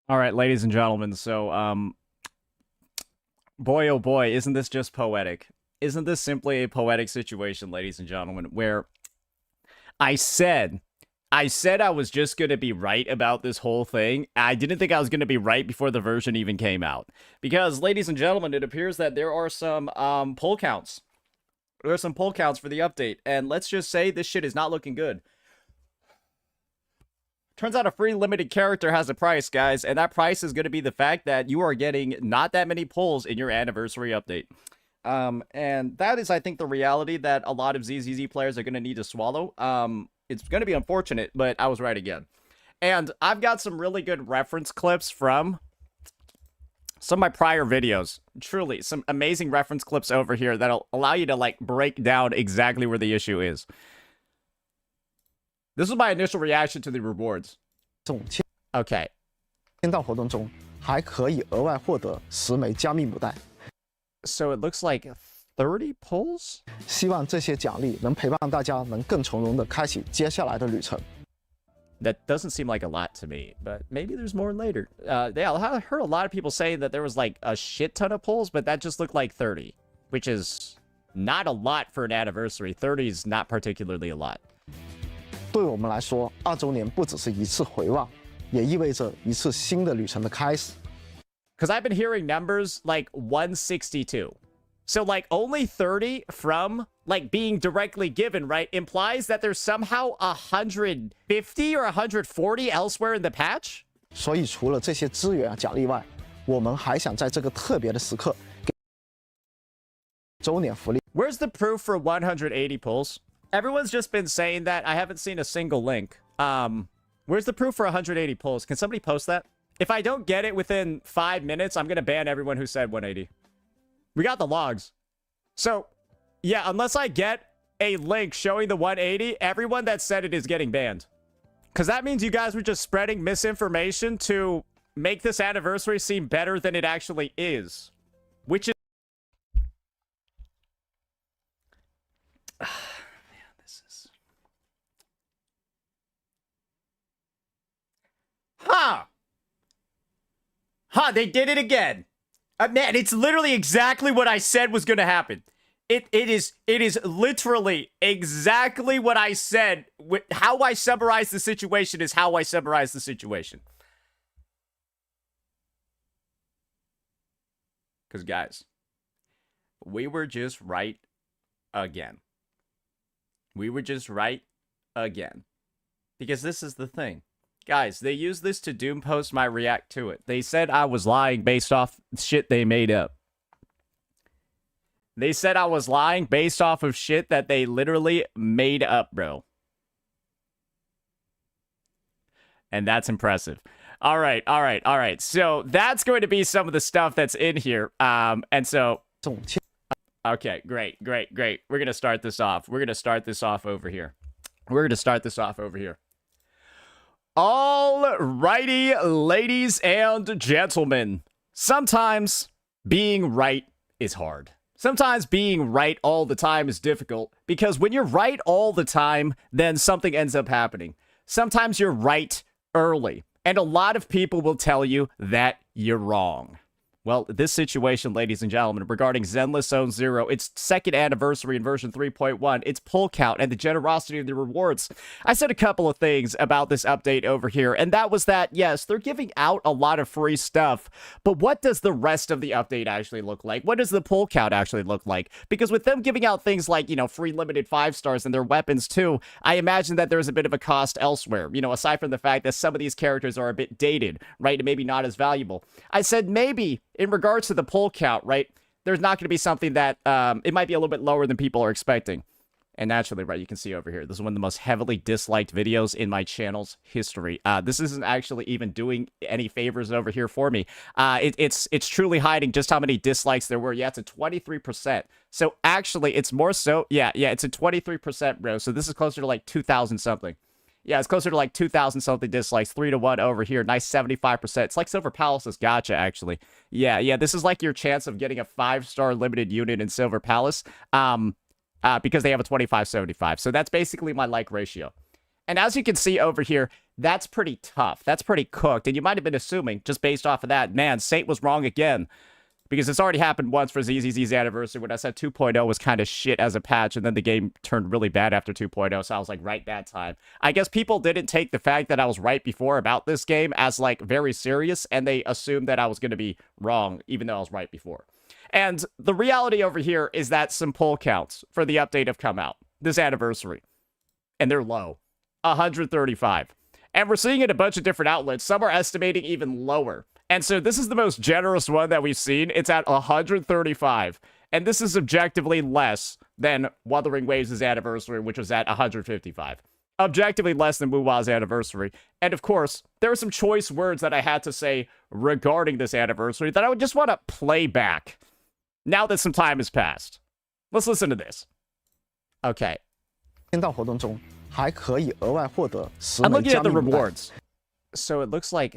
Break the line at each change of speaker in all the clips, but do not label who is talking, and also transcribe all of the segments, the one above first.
All right, ladies and gentlemen, so, boy, oh boy, isn't this just poetic? Isn't this simply a poetic situation, ladies and gentlemen, where I said I was just going to be right about this whole thing. I didn't think I was going to be right before the version even came out. Because, ladies and gentlemen, it appears that there are some, poll counts. There are some poll counts for the update, and let's just say this shit is not looking good. Turns out a free limited character has a price, guys, and that price is going to be the fact that you are getting not that many pulls in your anniversary update. And that is, I think, the reality that a lot of ZZZ players are going to need to swallow. It's going to be unfortunate, but I was right again. And I've got some really good reference clips from some of my prior videos. Truly, some amazing reference clips over here that'll allow you to, like, break down exactly where the issue is. This was my initial reaction to the rewards. Okay. 签到活动中还可以额外获得10枚加密母带。So it looks like 30 pulls? 希望这些奖励能陪伴大家能更从容地开启接下来的旅程。That doesn't seem like a lot to me, but maybe there's more later. Yeah, I heard a lot of people saying that there was like a shit ton of pulls, but that just looked like 30, which is not a lot for an anniversary. 30 is not particularly a lot. 对我们来说，2周年不只是一次回望，也意味着一次新的旅程的开始。Because I've been hearing numbers like 162. So like only 30 from
like being directly given, right, implies that there's somehow 150 or 140 elsewhere in the patch.
所以除了这些资源奖励外，我们还想在这个特别的时刻给周年福利。
Where's the proof for 180 pulls? Everyone's just been saying that. I haven't seen a single link. Where's the proof for 180 pulls? Can somebody post that? If I don't get it within 5 minutes, I'm gonna ban everyone who said 180. We got the logs. So, yeah, unless I get a link showing the 180, everyone that said it is getting banned. Because that means you guys were just spreading misinformation to make this anniversary seem better than it actually is. Which is... Man, this is... Huh! Huh, they did it again. Man, it's literally exactly what I said was going to happen. It is literally exactly what I said. How I summarize the situation is how I summarize the situation. Because, guys, we were just right again. We were just right again. Because this is the thing. Guys, they used this to doom post my react to it. They said I was lying based off shit they made up. They said I was lying based off of shit that they literally made up, bro. And that's impressive. All right. So that's going to be some of the stuff that's in here. And so... Okay, great. We're going to start this off. We're going to start this off over here. Alrighty, ladies and gentlemen. Sometimes being right is hard. Sometimes being right all the time is difficult because when you're right all the time, then something ends up happening. Sometimes you're right early, and a lot of people will tell you that you're wrong. Well, this situation, ladies and gentlemen, regarding Zenless Zone Zero, its second anniversary in version 3.1, its pull count, and the generosity of the rewards. I said a couple of things about this update over here, and that was that, yes, they're giving out a lot of free stuff, but what does the rest of the update actually look like? What does the pull count actually look like? Because with them giving out things like, free limited 5-stars and their weapons too, I imagine that there's a bit of a cost elsewhere, aside from the fact that some of these characters are a bit dated, right, and maybe not as valuable. I said maybe... in regards to the pull count, right, there's not going to be something that, it might be a little bit lower than people are expecting. And naturally, right, you can see over here, this is one of the most heavily disliked videos in my channel's history. This isn't actually even doing any favors over here for me. It's truly hiding just how many dislikes there were. Yeah, it's a 23%. So actually, it's more so, yeah, it's a 23%, bro. So this is closer to like 2,000 something. Yeah, it's closer to like 2,000 something dislikes, 3-1 over here. Nice 75%. It's like Silver Palace's gacha, actually. Yeah, this is like your chance of getting a 5-star limited unit in Silver Palace, because they have a 25-75. So that's basically my like ratio. And as you can see over here, that's pretty tough. That's pretty cooked. And you might have been assuming, just based off of that, man, Saint was wrong again. Because it's already happened once for ZZZ's anniversary when I said 2.0 was kind of shit as a patch, and then the game turned really bad after 2.0, so I was like, right that time. I guess people didn't take the fact that I was right before about this game as, like, very serious, and they assumed that I was going to be wrong, even though I was right before. And the reality over here is that some pull counts for the update have come out this anniversary, and they're low. 135. And we're seeing it in a bunch of different outlets. Some are estimating even lower. And so this is the most generous one that we've seen. It's at 135. And this is objectively less than Wuthering Waves' anniversary, which was at 155. Objectively less than Wuwa's anniversary. And of course, there are some choice words that I had to say regarding this anniversary that I would just want to play back now that some time has passed. Let's listen to this. Okay.
I'm looking
at the rewards. So it looks like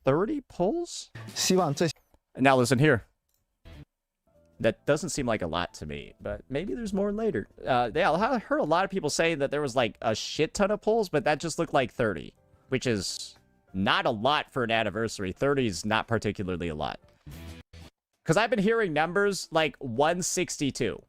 30 pulls? Now listen here. That doesn't seem like a lot to me, but maybe there's more later. Yeah, I heard a lot of people saying that there was like a shit ton of pulls, but that just looked like 30, which is not a lot for an anniversary. 30 is not particularly a lot. Because I've been hearing numbers like 162.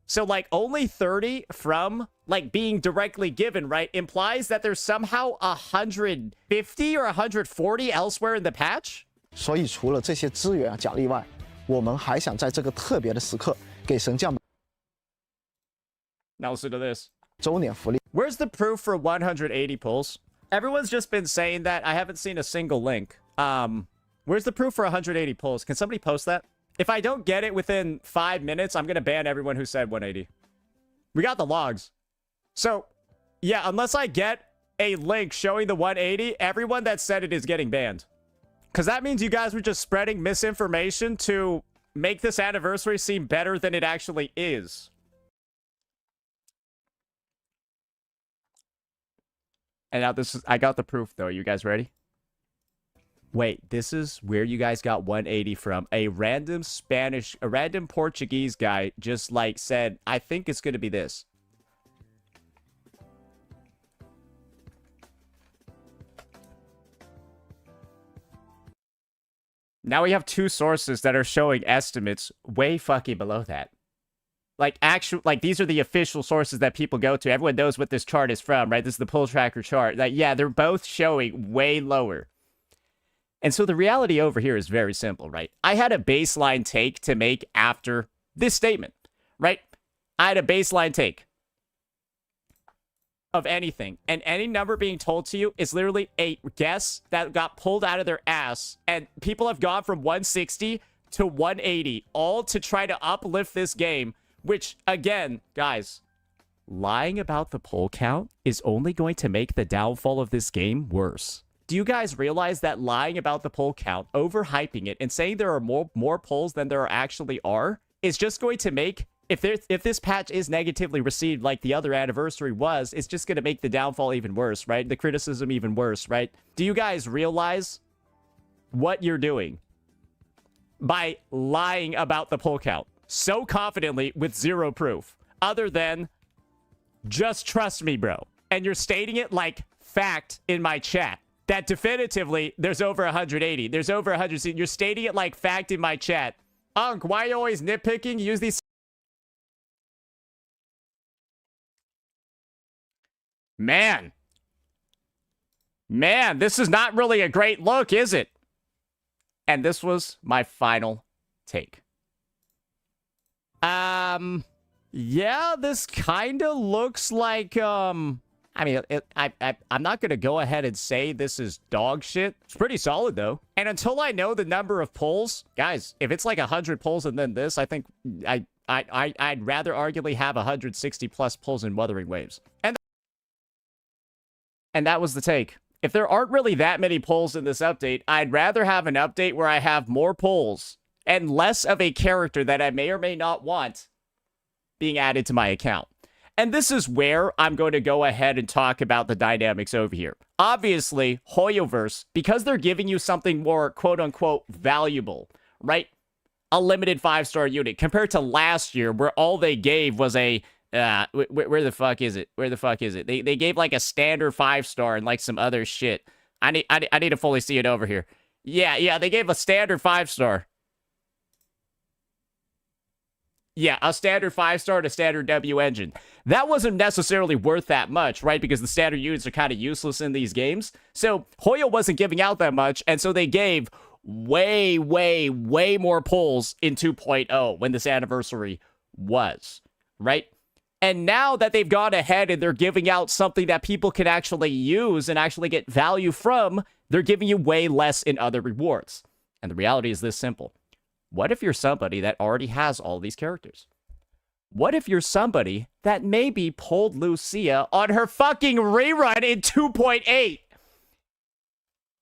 So, like, only 30 from, like, being directly given, right, implies that there's somehow 150 or 140 elsewhere in the patch?
所以除了这些资源奖励外，我们还想在这个特别的时刻给神将们
Now listen to this.
周年福利。
Where's the proof for 180 pulls? Everyone's just been saying that. I haven't seen a single link. Where's the proof for 180 pulls? Can somebody post that? If I don't get it within 5 minutes, I'm going to ban everyone who said 180. We got the logs. So, yeah, unless I get a link showing the 180, everyone that said it is getting banned. Because that means you guys were just spreading misinformation to make this anniversary seem better than it actually is. And now this is, I got the proof though. Are you guys ready? Wait, this is where you guys got 180 from. A random Portuguese guy just like said, I think it's going to be this. Now we have two sources that are showing estimates way fucking below that. Like, these are the official sources that people go to. Everyone knows what this chart is from, right? This is the pull tracker chart. Like, yeah, they're both showing way lower. And so the reality over here is very simple, right? I had a baseline take to make after this statement, right? I had a baseline take of anything. And any number being told to you is literally a guess that got pulled out of their ass. And people have gone from 160 to 180, all to try to uplift this game. Which, again, guys, lying about the poll count is only going to make the downfall of this game worse. Do you guys realize that lying about the poll count, overhyping it, and saying there are more polls than there actually are, is just going to make, if this patch is negatively received like the other anniversary was, it's just going to make the downfall even worse, right? The criticism even worse, right? Do you guys realize what you're doing by lying about the poll count so confidently with zero proof, other than just trust me, bro? And you're stating it like fact in my chat that definitively there's over 180, there's over 100. You're stating it like fact in my chat. Unk, why are you always nitpicking? Use these. Man, this is not really a great look, is it? And this was my final take. Yeah, this kind of looks like, I mean, I'm not going to go ahead and say this is dog shit. It's pretty solid, though. And until I know the number of polls, guys, if it's like 100 polls and then this, I think I'd rather arguably have 160 plus polls in Wuthering Waves. And that was the take. If there aren't really that many polls in this update, I'd rather have an update where I have more polls and less of a character that I may or may not want being added to my account. And this is where I'm going to go ahead and talk about the dynamics over here. Obviously, Hoyoverse, because they're giving you something more quote-unquote valuable, right? A limited 5-star unit compared to last year where all they gave was a... where the fuck is it? Where the fuck is it? They gave like a standard 5-star and like some other shit. I need to fully see it over here. Yeah, they gave a standard 5-star. Yeah, a standard 5-star and a standard W engine. That wasn't necessarily worth that much, right? Because the standard units are kind of useless in these games. So Hoyo wasn't giving out that much, and so they gave way more pulls in 2.0 when this anniversary was, right? And now that they've gone ahead and they're giving out something that people can actually use and actually get value from, they're giving you way less in other rewards. And the reality is this simple. What if you're somebody that already has all these characters? What if you're somebody that maybe pulled Lucia on her fucking rerun in 2.8?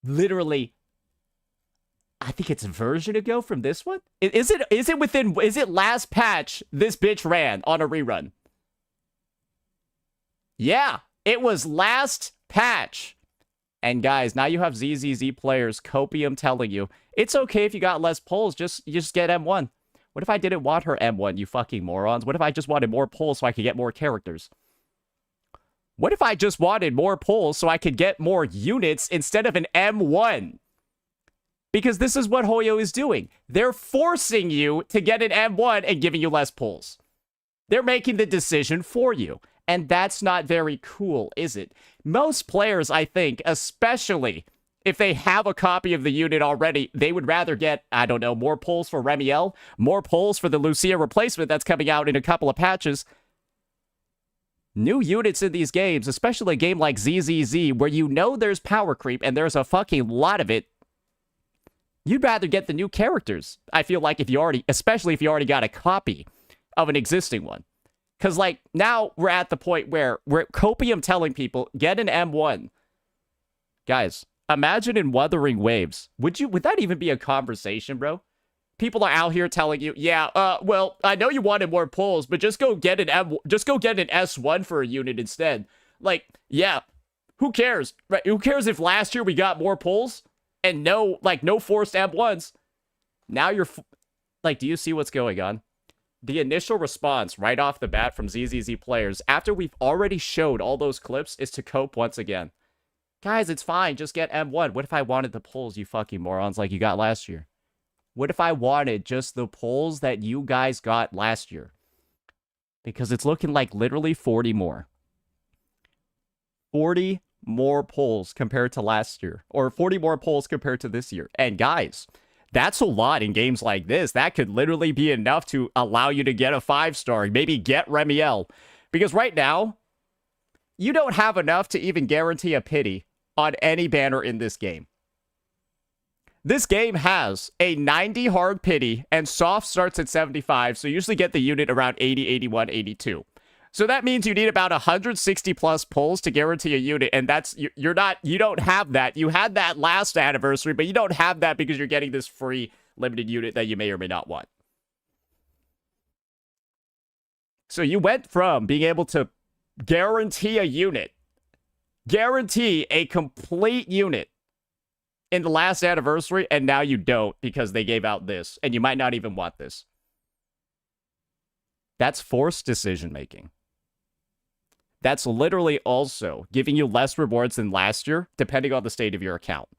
Literally, I think it's a version ago from this one. Is it last patch this bitch ran on a rerun? Yeah, it was last patch. And guys, now you have ZZZ players copium telling you, it's okay if you got less polls, just get M1. What if I didn't want her M1, you fucking morons? What if I just wanted more polls so I could get more characters? What if I just wanted more polls so I could get more units instead of an M1? Because this is what Hoyo is doing. They're forcing you to get an M1 and giving you less polls. They're making the decision for you. And that's not very cool, is it? Most players, I think, especially If they have a copy of the unit already, they would rather get, I don't know, more pulls for Remiel, more pulls for the Lucia replacement that's coming out in a couple of patches. New units in these games, especially a game like ZZZ, where you know there's power creep and there's a fucking lot of it, you'd rather get the new characters. I feel like especially if you already got a copy of an existing one. Because, like, now we're at the point where we're copium telling people, get an M1. Guys, imagine in Wuthering Waves. Would that even be a conversation, bro? People are out here telling you, yeah, well, I know you wanted more pulls, but just go get an S1 for a unit instead. Like, yeah, who cares? Right? Who cares if last year we got more pulls and no forced M1s? Now you're like, do you see what's going on? The initial response right off the bat from ZZZ players, after we've already showed all those clips, is to cope once again. Guys, it's fine. Just get M1. What if I wanted the pulls, you fucking morons, like you got last year? What if I wanted just the pulls that you guys got last year? Because it's looking like literally 40 more. 40 more pulls compared to last year. Or 40 more pulls compared to this year. And guys, that's a lot in games like this. That could literally be enough to allow you to get a 5-star. Maybe get Remiel. Because right now, you don't have enough to even guarantee a pity on any banner in this game. This game has a 90 hard pity, and soft starts at 75, so you usually get the unit around 80, 81, 82. So that means you need about 160 plus pulls to guarantee a unit, and you don't have that. You had that last anniversary, but you don't have that because you're getting this free limited unit that you may or may not want. So you went from being able to guarantee a unit, guarantee a complete unit in the last anniversary, and now you don't because they gave out this, and you might not even want this. That's forced decision-making. That's literally also giving you less rewards than last year, depending on the state of your account.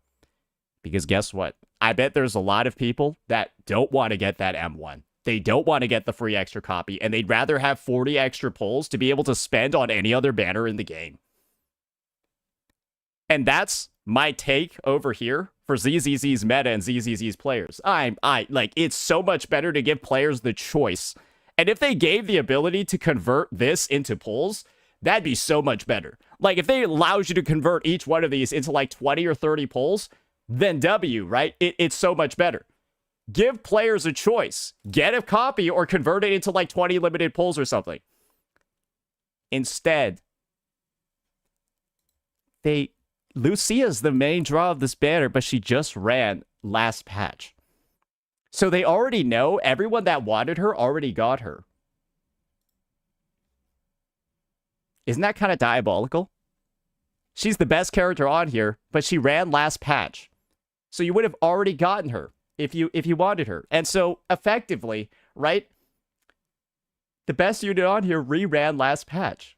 Because guess what? I bet there's a lot of people that don't want to get that M1. They don't want to get the free extra copy, and they'd rather have 40 extra pulls to be able to spend on any other banner in the game. And that's my take over here for ZZZ's meta and ZZZ's players. It's so much better to give players the choice. And if they gave the ability to convert this into pulls, that'd be so much better. Like, if they allows you to convert each one of these into like 20 or 30 pulls, then W, right? It's so much better. Give players a choice. Get a copy or convert it into like 20 limited pulls or something. Instead, Lucia's the main draw of this banner, but she just ran last patch. So they already know everyone that wanted her already got her. Isn't that kind of diabolical? She's the best character on here, but she ran last patch. So you would have already gotten her if you wanted her. And so effectively, right? The best unit on here re-ran last patch.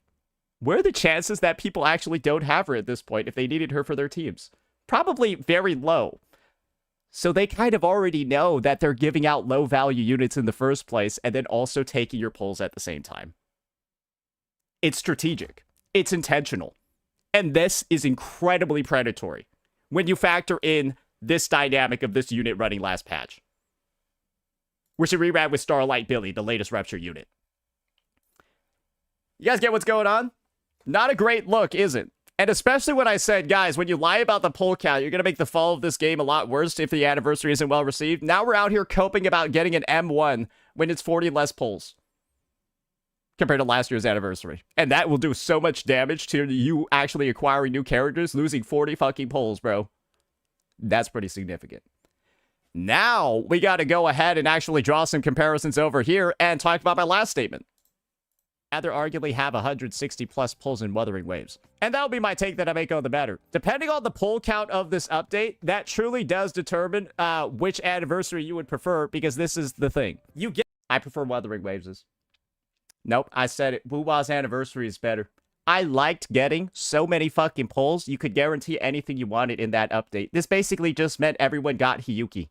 Where are the chances that people actually don't have her at this point if they needed her for their teams? Probably very low. So they kind of already know that they're giving out low-value units in the first place and then also taking your pulls at the same time. It's strategic. It's intentional. And this is incredibly predatory when you factor in this dynamic of this unit running last patch, which she reran with Starlight Billy, the latest Rupture unit. You guys get what's going on? Not a great look, is it? And especially when I said, guys, when you lie about the pull count, you're going to make the fall of this game a lot worse if the anniversary isn't well received. Now we're out here coping about getting an M1 when it's 40 less pulls compared to last year's anniversary. And that will do so much damage to you actually acquiring new characters, losing 40 fucking pulls, bro. That's pretty significant. Now we got to go ahead and actually draw some comparisons over here and talk about my last statement. Rather arguably have 160 plus pulls in Wuthering Waves. And that'll be my take that I make on the matter. Depending on the pull count of this update, that truly does determine which anniversary you would prefer, because this is the thing. I prefer Wuthering Waves'. Nope, I said it. Wuwa's anniversary is better. I liked getting so many fucking pulls, you could guarantee anything you wanted in that update. This basically just meant everyone got Hiyuki.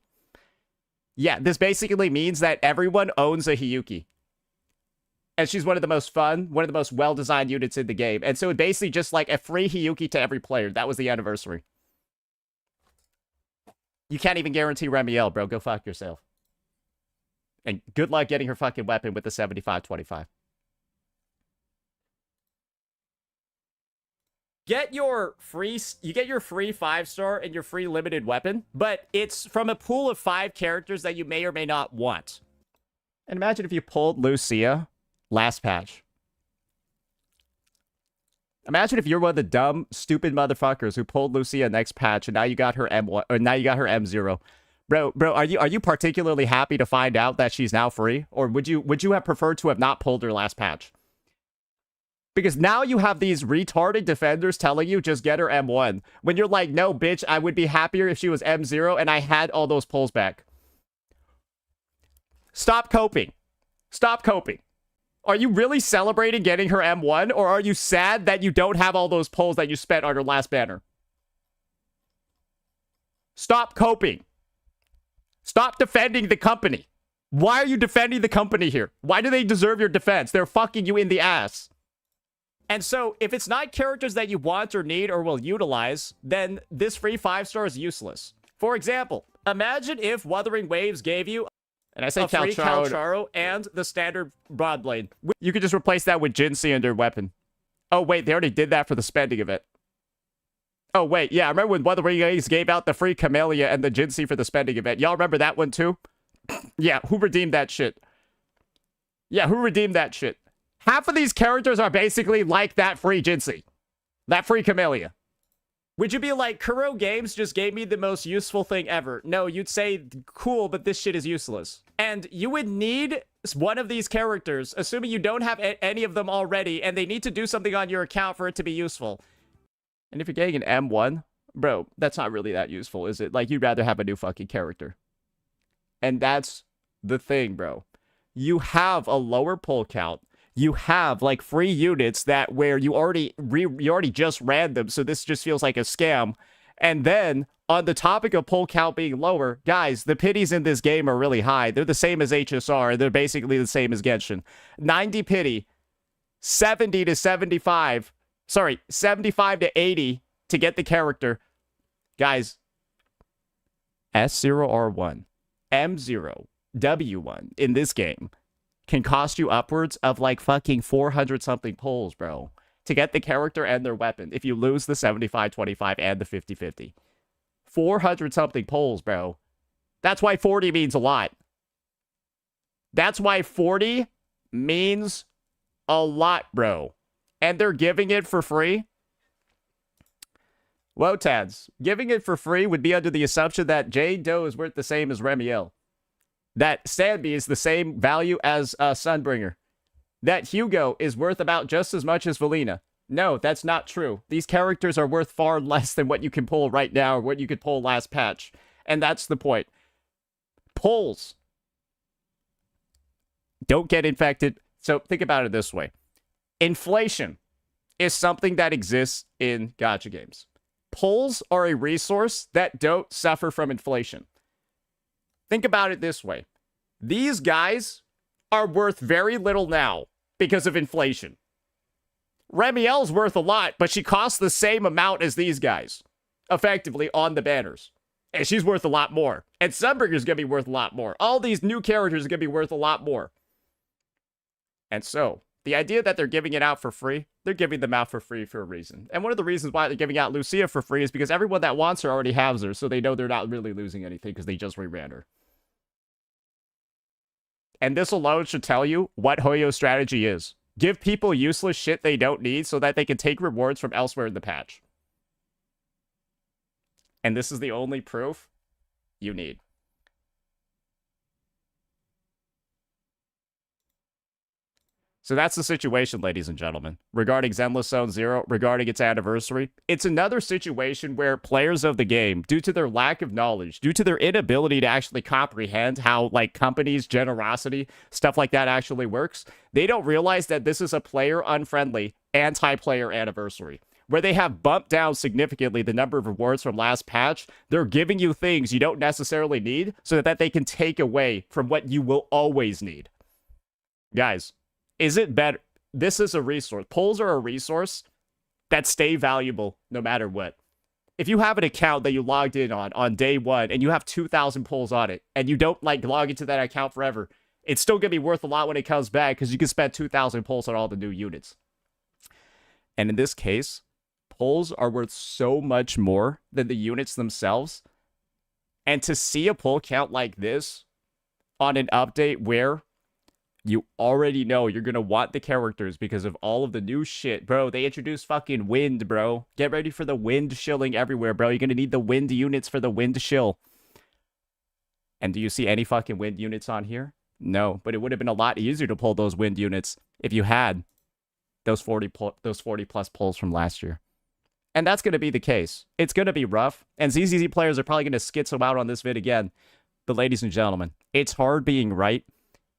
Yeah, this basically means that everyone owns a Hiyuki. And she's one of the most fun, one of the most well-designed units in the game. And so it basically just like a free Hiyuki to every player. That was the anniversary. You can't even guarantee Remiel, bro. Go fuck yourself. And good luck getting her fucking weapon with the 75-25. You get your free 5-star and your free limited weapon, but it's from a pool of 5 characters that you may or may not want. And imagine if you pulled Lucia last patch. Imagine if you're one of the dumb, stupid motherfuckers who pulled Lucia next patch and now you got her M1 or now you got her M0. Bro, are you particularly happy to find out that she's now free? Or would you have preferred to have not pulled her last patch? Because now you have these retarded defenders telling you just get her M1. When you're like, no, bitch, I would be happier if she was M0 and I had all those pulls back. Stop coping. Stop coping. Are you really celebrating getting her M1? Or are you sad that you don't have all those pulls that you spent on her last banner? Stop coping. Stop defending the company. Why are you defending the company here? Why do they deserve your defense? They're fucking you in the ass. And so, if it's not characters that you want or need or will utilize, then this free 5-star is useless. For example, imagine if Wuthering Waves gave you a free Calcharo and the standard Broadblade. You could just replace that with Jinsei under weapon. Oh, wait, they already did that for the spending of it. Oh, wait, yeah, I remember when Wuthering Waves gave out the free Camellia and the Jinsei for the spending event. Y'all remember that one, too? Yeah, who redeemed that shit? Yeah, who redeemed that shit? Half of these characters are basically like that free Jinsei. That free Camellia. Would you be like, Kuro Games just gave me the most useful thing ever? No, you'd say, cool, but this shit is useless. And you would need one of these characters, assuming you don't have any of them already, and they need to do something on your account for it to be useful. And if you're getting an M1, bro, that's not really that useful, is it? Like, you'd rather have a new fucking character. And that's the thing, bro. You have a lower pull count. You have like free units that where you already just ran them, so this just feels like a scam. And then on the topic of pull count being lower, guys, the pities in this game are really high. They're the same as HSR. They're basically the same as Genshin. 90 pity, 70 to 75. Sorry, 75 to 80 to get the character. Guys, S0R1, M0, W1 in this game can cost you upwards of like fucking 400 something pulls, bro, to get the character and their weapon if you lose the 75-25 and the 50-50. 400 something pulls, bro. That's why 40 means a lot. That's why 40 means a lot, bro. And they're giving it for free. Wotads, giving it for free would be under the assumption that Jade Doe is worth the same as Remiel. That Stanby is the same value as Sunbringer. That Hugo is worth about just as much as Valina. No, that's not true. These characters are worth far less than what you can pull right now or what you could pull last patch. And that's the point. Pulls don't get infected. So think about it this way. Inflation is something that exists in gacha games. Pulls are a resource that don't suffer from inflation. Think about it this way. These guys are worth very little now because of inflation. Remiel's worth a lot, but she costs the same amount as these guys, effectively, on the banners. And she's worth a lot more. And Sunbringer's going to be worth a lot more. All these new characters are going to be worth a lot more. And so, the idea that they're giving it out for free, they're giving them out for free for a reason. And one of the reasons why they're giving out Lucia for free is because everyone that wants her already has her, so they know they're not really losing anything because they just reran her. And this alone should tell you what Hoyo's strategy is. Give people useless shit they don't need so that they can take rewards from elsewhere in the patch. And this is the only proof you need. So that's the situation, ladies and gentlemen, regarding Zenless Zone Zero, regarding its anniversary. It's another situation where players of the game, due to their lack of knowledge, due to their inability to actually comprehend how, like, companies' generosity, stuff like that actually works, they don't realize that this is a player-unfriendly, anti-player anniversary, where they have bumped down significantly the number of rewards from last patch. They're giving you things you don't necessarily need so that they can take away from what you will always need. Guys, is it better? This is a resource. Polls are a resource that stay valuable no matter what. if you have an account that you logged in on day one and you have 2,000 pulls on it and you don't like log into that account forever, it's still going to be worth a lot when it comes back because you can spend 2,000 pulls on all the new units. And in this case, pulls are worth so much more than the units themselves. And to see a pull count like this on an update where you already know you're going to want the characters because of all of the new shit. Bro, they introduced fucking wind, bro. Get ready for the wind shilling everywhere, bro. You're going to need the wind units for the wind shill. And do you see any fucking wind units on here? No, but it would have been a lot easier to pull those wind units if you had those 40 plus pulls from last year. And that's going to be the case. It's going to be rough. And ZZZ players are probably going to schizo out on this vid again. But ladies and gentlemen, it's hard being right.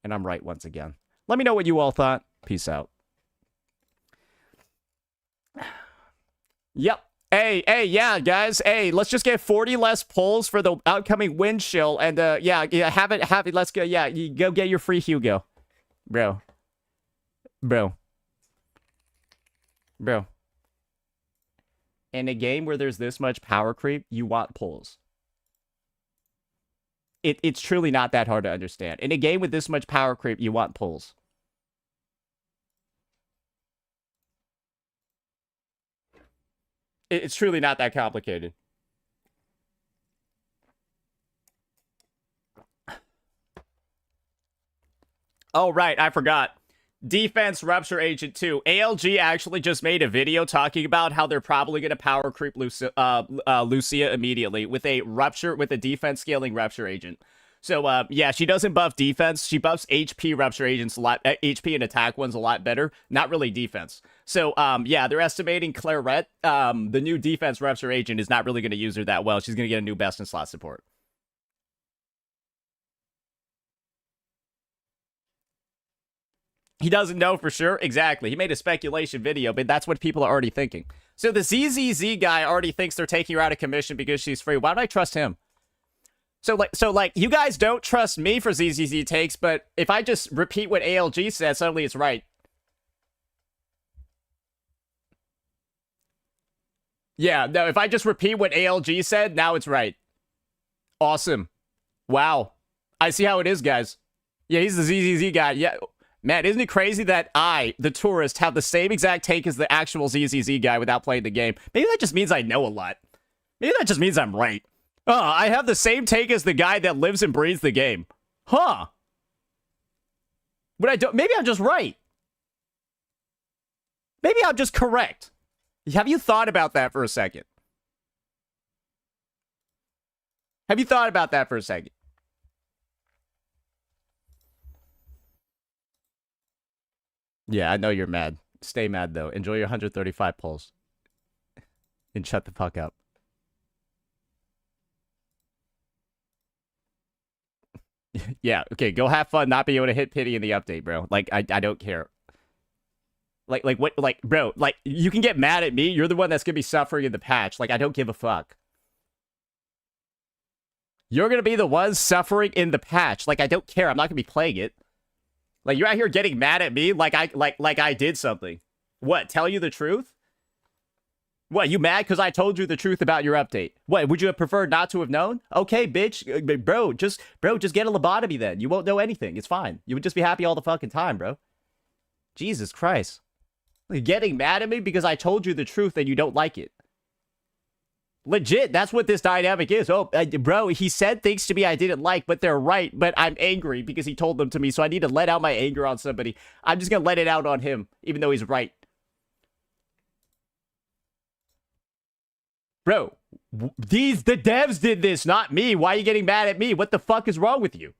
And I'm right once again. Let me know what you all thought. Peace out. Yep. Hey, yeah, guys. Hey, let's just get 40 less polls for the upcoming wind chill. And, yeah, have it. Let's go. Yeah, you go get your free Hugo. Bro. In a game where there's this much power creep, you want polls. It's truly not that hard to understand. In a game with this much power creep, you want pulls. It's truly not that complicated. Oh, right. I forgot. Defense Rupture Agent 2. ALG actually just made a video talking about how they're probably going to power creep Lucia immediately with a defense scaling Rupture Agent. So, yeah, she doesn't buff defense. She buffs HP Rupture Agents a lot, HP and attack ones a lot better. Not really defense. So, yeah, they're estimating Clairette, the new defense Rupture Agent, is not really going to use her that well. She's going to get a new best in slot support. He doesn't know for sure. Exactly. He made a speculation video, but that's what people are already thinking. So the ZZZ guy already thinks they're taking her out of commission because she's free. Why would I trust him? So like, you guys don't trust me for ZZZ takes, but if I just repeat what ALG says, suddenly it's right. Yeah, no, if I just repeat what ALG said, now it's right. Awesome. Wow. I see how it is, guys. Yeah, he's the ZZZ guy. Yeah. Man, isn't it crazy that I, the tourist, have the same exact take as the actual ZZZ guy without playing the game? Maybe that just means I know a lot. Maybe that just means I'm right. I have the same take as the guy that lives and breathes the game. Huh. But I don't. Maybe I'm just right. Maybe I'm just correct. Have you thought about that for a second? Have you thought about that for a second? Yeah, I know you're mad. Stay mad, though. Enjoy your 135 pulls. And shut the fuck up. Yeah, okay, go have fun not being able to hit pity in the update, bro. Like, I don't care. Like, what, like, bro, like, you can get mad at me. You're the one that's gonna be suffering in the patch. Like, I don't give a fuck. You're gonna be the one suffering in the patch. Like, I don't care. I'm not gonna be playing it. Like, you're out here getting mad at me like I did something. What, tell you the truth? What, you mad because I told you the truth about your update? What, would you have preferred not to have known? Okay, bitch. Bro, just get a lobotomy then. You won't know anything. It's fine. You would just be happy all the fucking time, bro. Jesus Christ. You're getting mad at me because I told you the truth and you don't like it. Legit, that's what this dynamic is. Oh, bro, he said things to me I didn't like, but they're right. But I'm angry because he told them to me, so I need to let out my anger on somebody. I'm just going to let it out on him, even though he's right. Bro, the devs did this, not me. Why are you getting mad at me? What the fuck is wrong with you?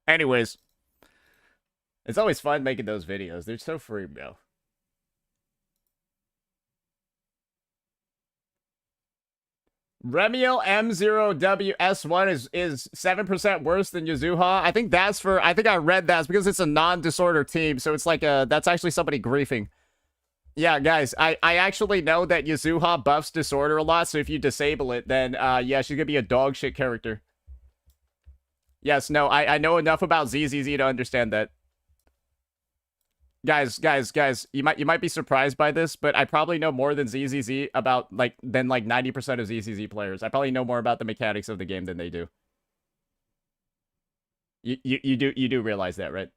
Anyways, it's always fun making those videos. They're so free, bro. Remiel M0WS1 is 7% worse than Yazuha. I think I read that's because it's a non-disorder team, so it's like that's actually somebody griefing. Yeah, guys, I actually know that Yazuha buffs disorder a lot, so if you disable it, then yeah, she's gonna be a dog shit character. Yes, no, I know enough about ZZZ to understand that. Guys, you might be surprised by this, but I probably know more than ZZZ about than 90% of ZZZ players. I probably know more about the mechanics of the game than they do. You do realize that, right?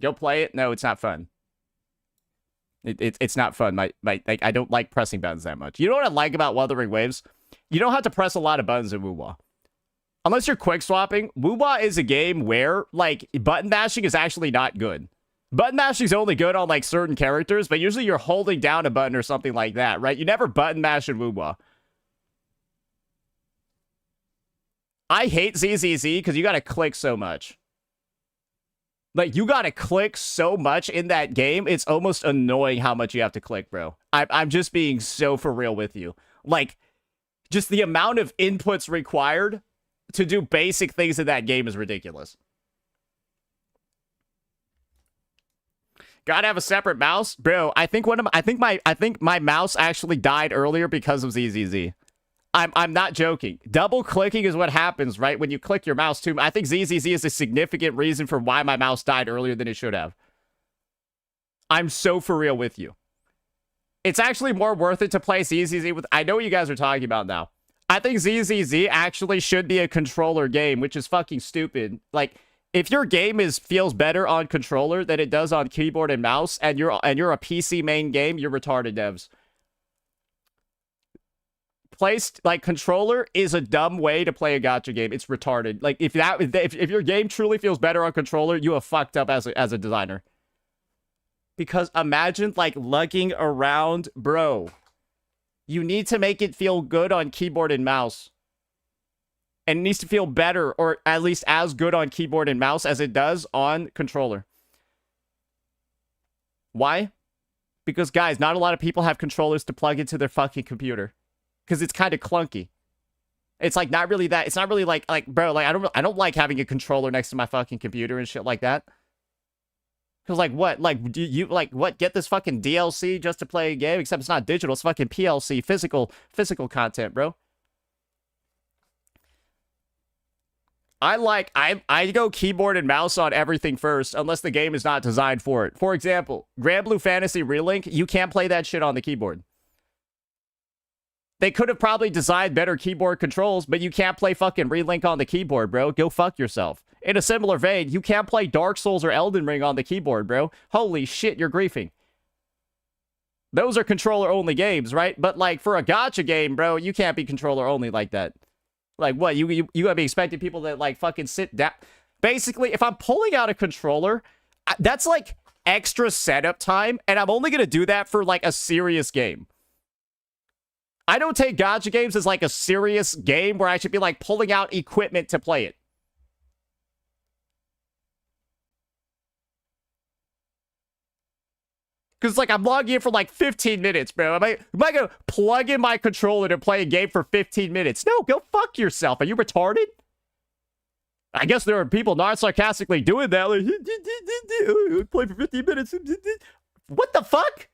Go play it. No, it's not fun. It's not fun. I don't like pressing buttons that much. You know what I like about Wuthering Waves? You don't have to press a lot of buttons in Woo-Wah. Unless you're quick swapping, Woo-Wah is a game where button mashing is actually not good. Button mashing is only good on certain characters, but usually you're holding down a button or something like that, right? You never button mash in Woo-Wah. I hate ZZZ because you gotta click so much. You gotta click so much in that game, it's almost annoying how much you have to click, bro. I'm just being so for real with you. Just the amount of inputs required to do basic things in that game is ridiculous. Gotta have a separate mouse, bro. I think my mouse actually died earlier because of ZZZ. I'm not joking. Double clicking is what happens, right? When you click your mouse too. I think ZZZ is a significant reason for why my mouse died earlier than it should have. I'm so for real with you. It's actually more worth it to play ZZZ with... I know what you guys are talking about now. I think ZZZ actually should be a controller game, which is fucking stupid. If your game feels better on controller than it does on keyboard and mouse, and you're a PC main game, you're retarded, devs. Controller is a dumb way to play a gacha game. It's retarded. If your game truly feels better on controller, you have fucked up as a designer. Because imagine lugging around, bro. You need to make it feel good on keyboard and mouse. And it needs to feel better, or at least as good on keyboard and mouse as it does on controller. Why? Because guys, not a lot of people have controllers to plug into their fucking computer. Because it's kind of clunky. It's not really that. It's not really bro, I don't like having a controller next to my fucking computer and shit like that. Because what? Do you what? Get this fucking DLC just to play a game? Except it's not digital. It's fucking PLC, physical content, bro. I go keyboard and mouse on everything first, unless the game is not designed for it. For example, Grand Blue Fantasy Relink, you can't play that shit on the keyboard. They could have probably designed better keyboard controls, but you can't play fucking Relink on the keyboard, bro. Go fuck yourself. In a similar vein, you can't play Dark Souls or Elden Ring on the keyboard, bro. Holy shit, you're griefing. Those are controller-only games, right? But, for a gacha game, bro, you can't be controller-only like that. What? You gotta be expecting people that, fucking sit down. Basically, if I'm pulling out a controller, that's, extra setup time, and I'm only gonna do that for, a serious game. I don't take gacha games as a serious game where I should be pulling out equipment to play it. Because I'm logging in for 15 minutes, bro. Am I gonna plug in my controller to play a game for 15 minutes? No, go fuck yourself. Are you retarded? I guess there are people not sarcastically doing that. Play for 15 minutes. What the fuck?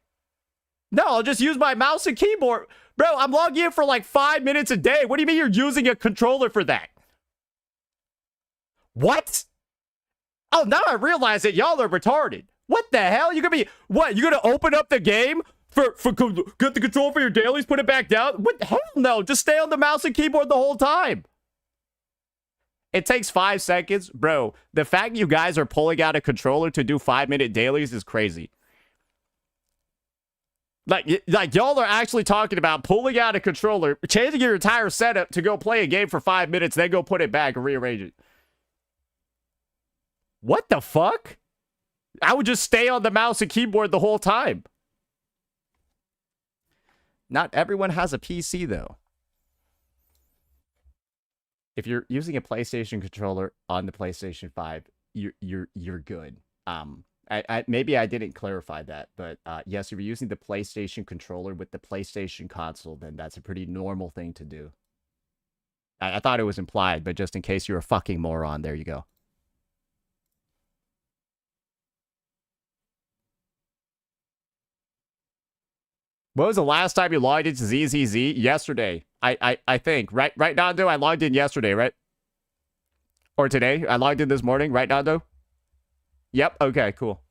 No, I'll just use my mouse and keyboard. Bro, I'm logging in for 5 minutes a day. What do you mean you're using a controller for that? What? Oh, now I realize that y'all are retarded. What the hell? You gonna be... What? You gonna open up the game for get the control for your dailies, put it back down? What? Hell no. Just stay on the mouse and keyboard the whole time. It takes 5 seconds. Bro, the fact you guys are pulling out a controller to do 5-minute dailies is crazy. Y'all are actually talking about pulling out a controller, changing your entire setup to go play a game for 5 minutes, then go put it back and rearrange it. What the fuck? I would just stay on the mouse and keyboard the whole time. Not everyone has a PC, though. If you're using a PlayStation controller on the PlayStation 5, you're good. Maybe I didn't clarify that, but yes, if you're using the PlayStation controller with the PlayStation console, then that's a pretty normal thing to do. I thought it was implied, but just in case you're a fucking moron, there you go. When was the last time you logged into ZZZ? Yesterday. I think. Right, Nando? I logged in yesterday, right? Or today? I logged in this morning, right, Nando? Yep, okay, cool.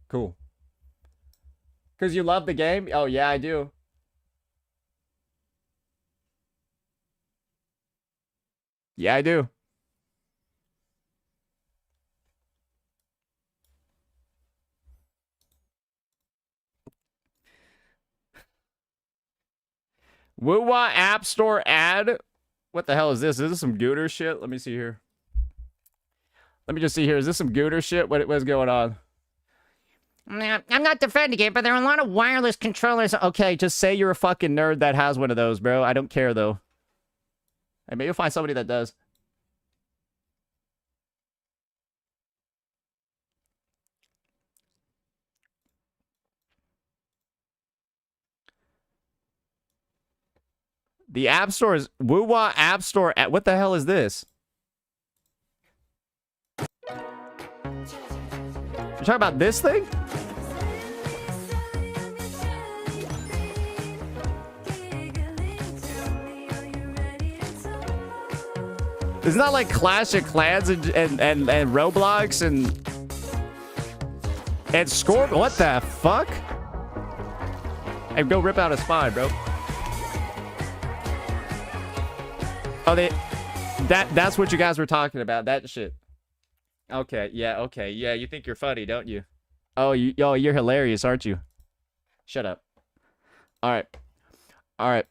Cool. Because you love the game? Oh, yeah, I do. Yeah, I do. Woo-wah App Store ad? What the hell is this? Is this some Gooter shit? Let me see here. Let me just see here. Is this some Gooter shit? What's going on?
I'm not defending it, but there are a lot of wireless controllers.
Okay, just say you're a fucking nerd that has one of those, bro. I don't care, though. Hey, maybe you'll find somebody that does. The App Store is... Woo-wah App Store... What the hell is this? You're talking about this thing? It's not like Clash of Clans and Roblox and Scorp. What the fuck? Hey, go rip out a spine, bro. Oh, that's what you guys were talking about. That shit. Okay, yeah. You think you're funny, don't you? Oh, you're hilarious, aren't you? Shut up. All right.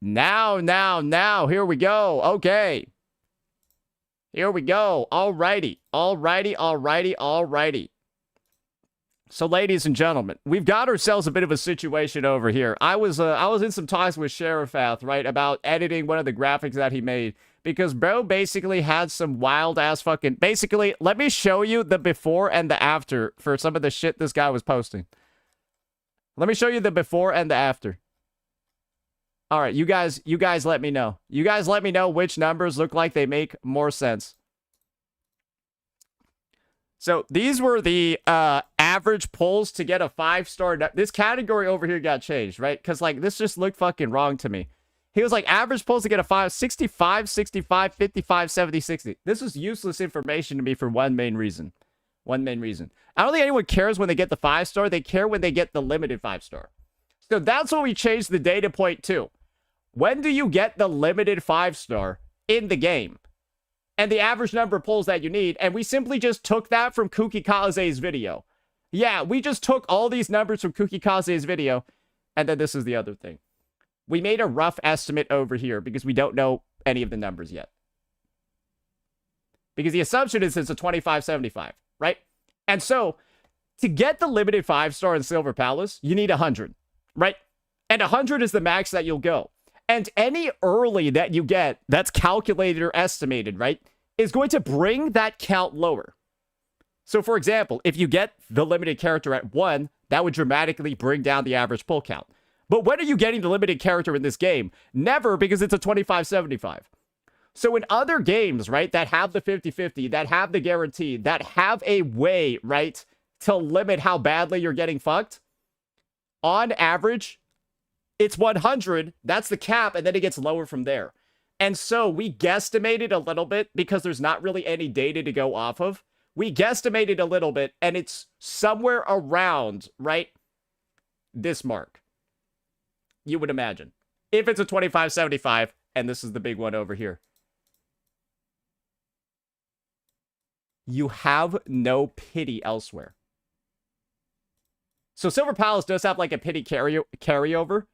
Now, here we go. Okay. Here we go. Alrighty. So, ladies and gentlemen, we've got ourselves a bit of a situation over here. I was in some talks with Sherifath, right, about editing one of the graphics that he made. Because bro basically had some wild-ass fucking... Basically, let me show you the before and the after for some of the shit this guy was posting. Let me show you the before and the after. All right, you guys let me know. You guys let me know which numbers look like they make more sense. So these were the average pulls to get a 5-star. This category over here got changed, right? Because like this just looked fucking wrong to me. He was like average pulls to get a 5, 65, 65, 55, 70, 60. This is useless information to me for one main reason. I don't think anyone cares when they get the 5-star. They care when they get the limited 5-star. So that's what we changed the data point to. When do you get the limited 5-star in the game? And the average number of pulls that you need. And we simply just took that from Kukikaze's video. Yeah, we just took all these numbers from Kukikaze's video. And then this is the other thing. We made a rough estimate over here because we don't know any of the numbers yet. Because the assumption is it's a 25-75, right? And so, to get the limited 5-star in Silver Palace, you need 100, right? And 100 is the max that you'll go. And any early that you get that's calculated or estimated, right, is going to bring that count lower. So, for example, if you get the limited character at 1, that would dramatically bring down the average pull count. But when are you getting the limited character in this game? Never, because it's a 25-75. So in other games, right, that have the 50-50, that have the guarantee, that have a way, right, to limit how badly you're getting fucked, on average, it's 100. That's the cap, and then it gets lower from there. And so we guesstimated a little bit because there's not really any data to go off of. We guesstimated a little bit, and it's somewhere around, right, this mark. You would imagine. If it's a 25-75, and this is the big one over here. You have no pity elsewhere. So Silver Palace does have like a pity carryover,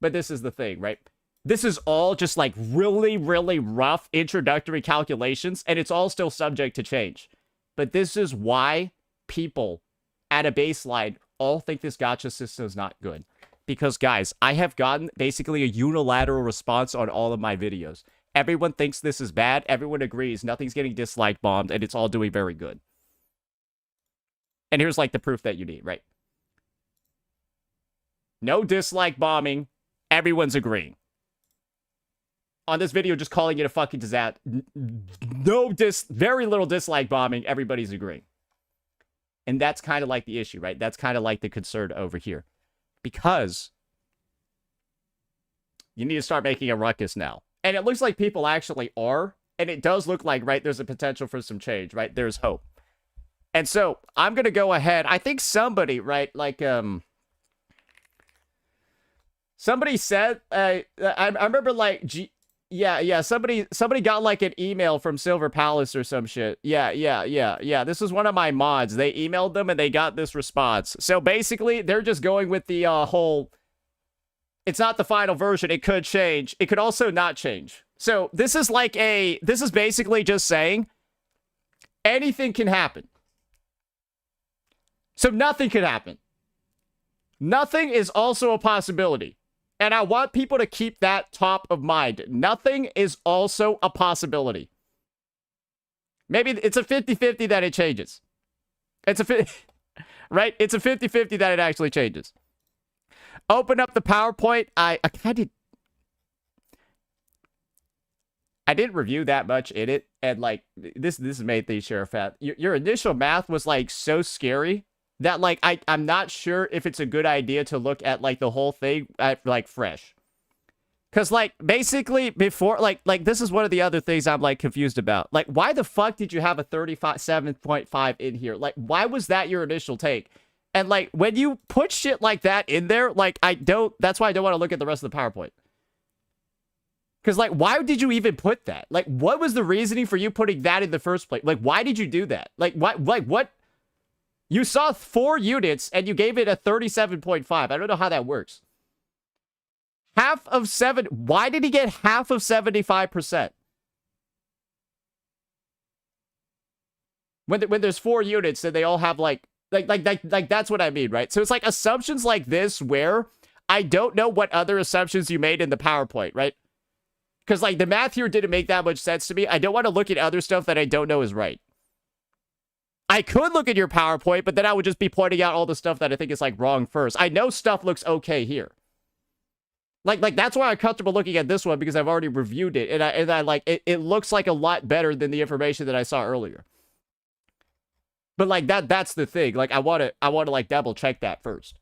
but this is the thing, right? This is all just like really, really rough introductory calculations, and it's all still subject to change. But this is why people at a baseline all think this gacha system is not good. Because, guys, I have gotten basically a unilateral response on all of my videos. Everyone thinks this is bad. Everyone agrees. Nothing's getting dislike bombed, and it's all doing very good. And here's, like, the proof that you need, right? No dislike bombing. Everyone's agreeing. On this video, just calling it a fucking disaster. Very little dislike bombing. Everybody's agreeing. And that's kind of like the issue, right? That's kind of like the concern over here. Because you need to start making a ruckus now. And it looks like people actually are. And it does look like, right, there's a potential for some change, right? There's hope. And so I'm going to go ahead. I think somebody, right, like, somebody said, I remember like, somebody got like an email from Silver Palace or some shit. Yeah. This is one of my mods. They emailed them and they got this response. So basically, they're just going with the whole, it's not the final version. It could change. It could also not change. So this is like this is basically just saying anything can happen. So nothing could happen. Nothing is also a possibility. And I want people to keep that top of mind. Nothing is also a possibility. Maybe it's a 50-50 that it changes. It's a right? It's a 50-50 that it actually changes. Open up the PowerPoint. I didn't review that much in it, and like this made things sheriff fat. Your initial math was like so scary that like I'm not sure if it's a good idea to look at like the whole thing at like fresh. Cause like basically before like this is one of the other things I'm like confused about. Like why the fuck did you have a 37.5 in here? Like why was that your initial take? And like when you put shit like that in there, like that's why I don't want to look at the rest of the PowerPoint. Cause like why did you even put that? Like what was the reasoning for you putting that in the first place? Like why did you do that? Like what? You saw 4 units and you gave it a 37.5. I don't know how that works. Half of 7. Why did he get half of 75%? When there's 4 units and they all have like that's what I mean, right? So it's like assumptions like this where I don't know what other assumptions you made in the PowerPoint, right? Because like the math here didn't make that much sense to me. I don't want to look at other stuff that I don't know is right. I could look at your PowerPoint, but then I would just be pointing out all the stuff that I think is like wrong first. I know stuff looks okay here. Like that's why I'm comfortable looking at this one because I've already reviewed it and I like it looks like a lot better than the information that I saw earlier. But like that's the thing. Like I want to like double check that first.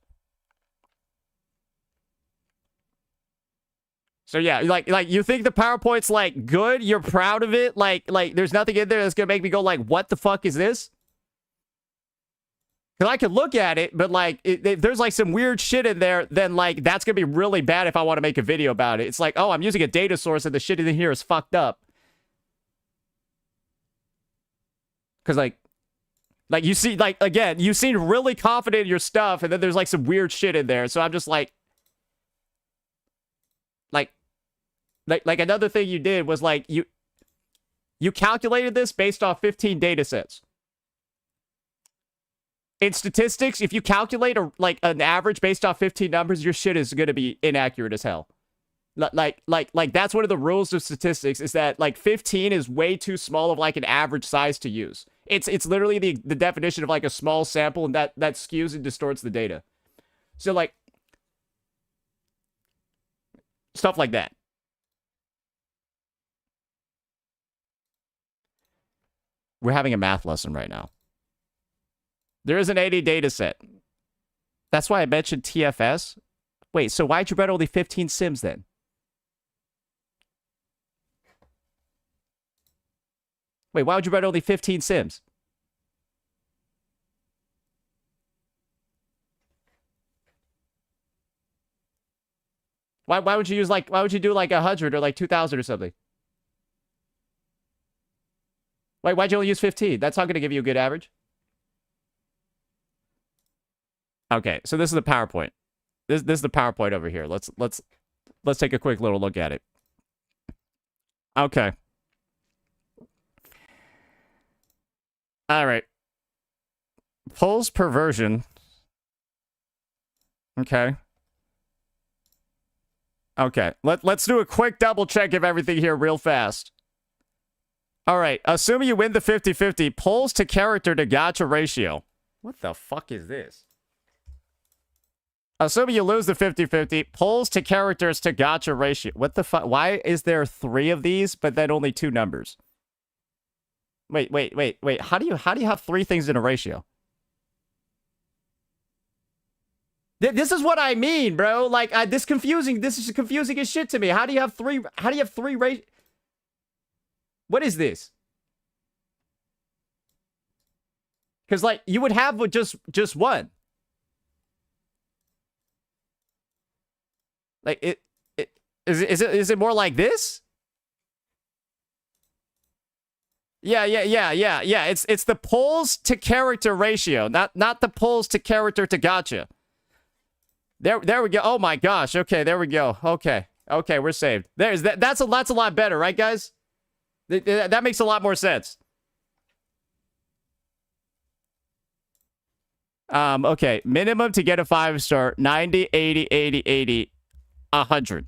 So yeah, like you think the PowerPoint's like good, you're proud of it, like there's nothing in there that's gonna make me go like, what the fuck is this? Because I could look at it, but like if there's like some weird shit in there, then like that's gonna be really bad if I want to make a video about it. It's like, oh, I'm using a data source and the shit in here is fucked up. Because like you see, like again, you seem really confident in your stuff, and then there's like some weird shit in there. So I'm just like another thing you did was like you calculated this based off 15 data sets. In statistics, if you calculate like an average based off 15 numbers, your shit is going to be inaccurate as hell. Like that's one of the rules of statistics is that like 15 is way too small of like an average size to use. It's literally the definition of like a small sample, and that skews and distorts the data. So like stuff like that. We're having a math lesson right now. There is an 80 data set. That's why I mentioned TFS. Wait, so why'd you run only 15 sims then? Wait, why would you run only 15 sims? Why would you use like, why would you do like 100 or like 2,000 or something? Why'd you only use 15? That's not going to give you a good average. Okay, so this is the PowerPoint. This is the PowerPoint over here. Let's take a quick little look at it. Okay. All right. Pulls per version. Okay. Okay. Let's do a quick double check of everything here real fast. All right. Assuming you win the 50-50, pulls to character to gacha ratio. What the fuck is this? Assuming you lose the 50-50, pulls to characters to gacha ratio. What the fuck? Why is there 3 of these, but then only 2 numbers? Wait. How do you have 3 things in a ratio? This is what I mean, bro. Like, this is confusing as shit to me. How do you have three What is this? Because, like, you would have just one. Like, is it more like this? Yeah. It's the pulls to character ratio, not the pulls to character to gotcha. There we go. Oh my gosh. Okay, there we go. Okay, we're saved. That's a lot better, right, guys? That makes a lot more sense. Okay, minimum to get a 5-star, 90, 80, 80, 80, 100.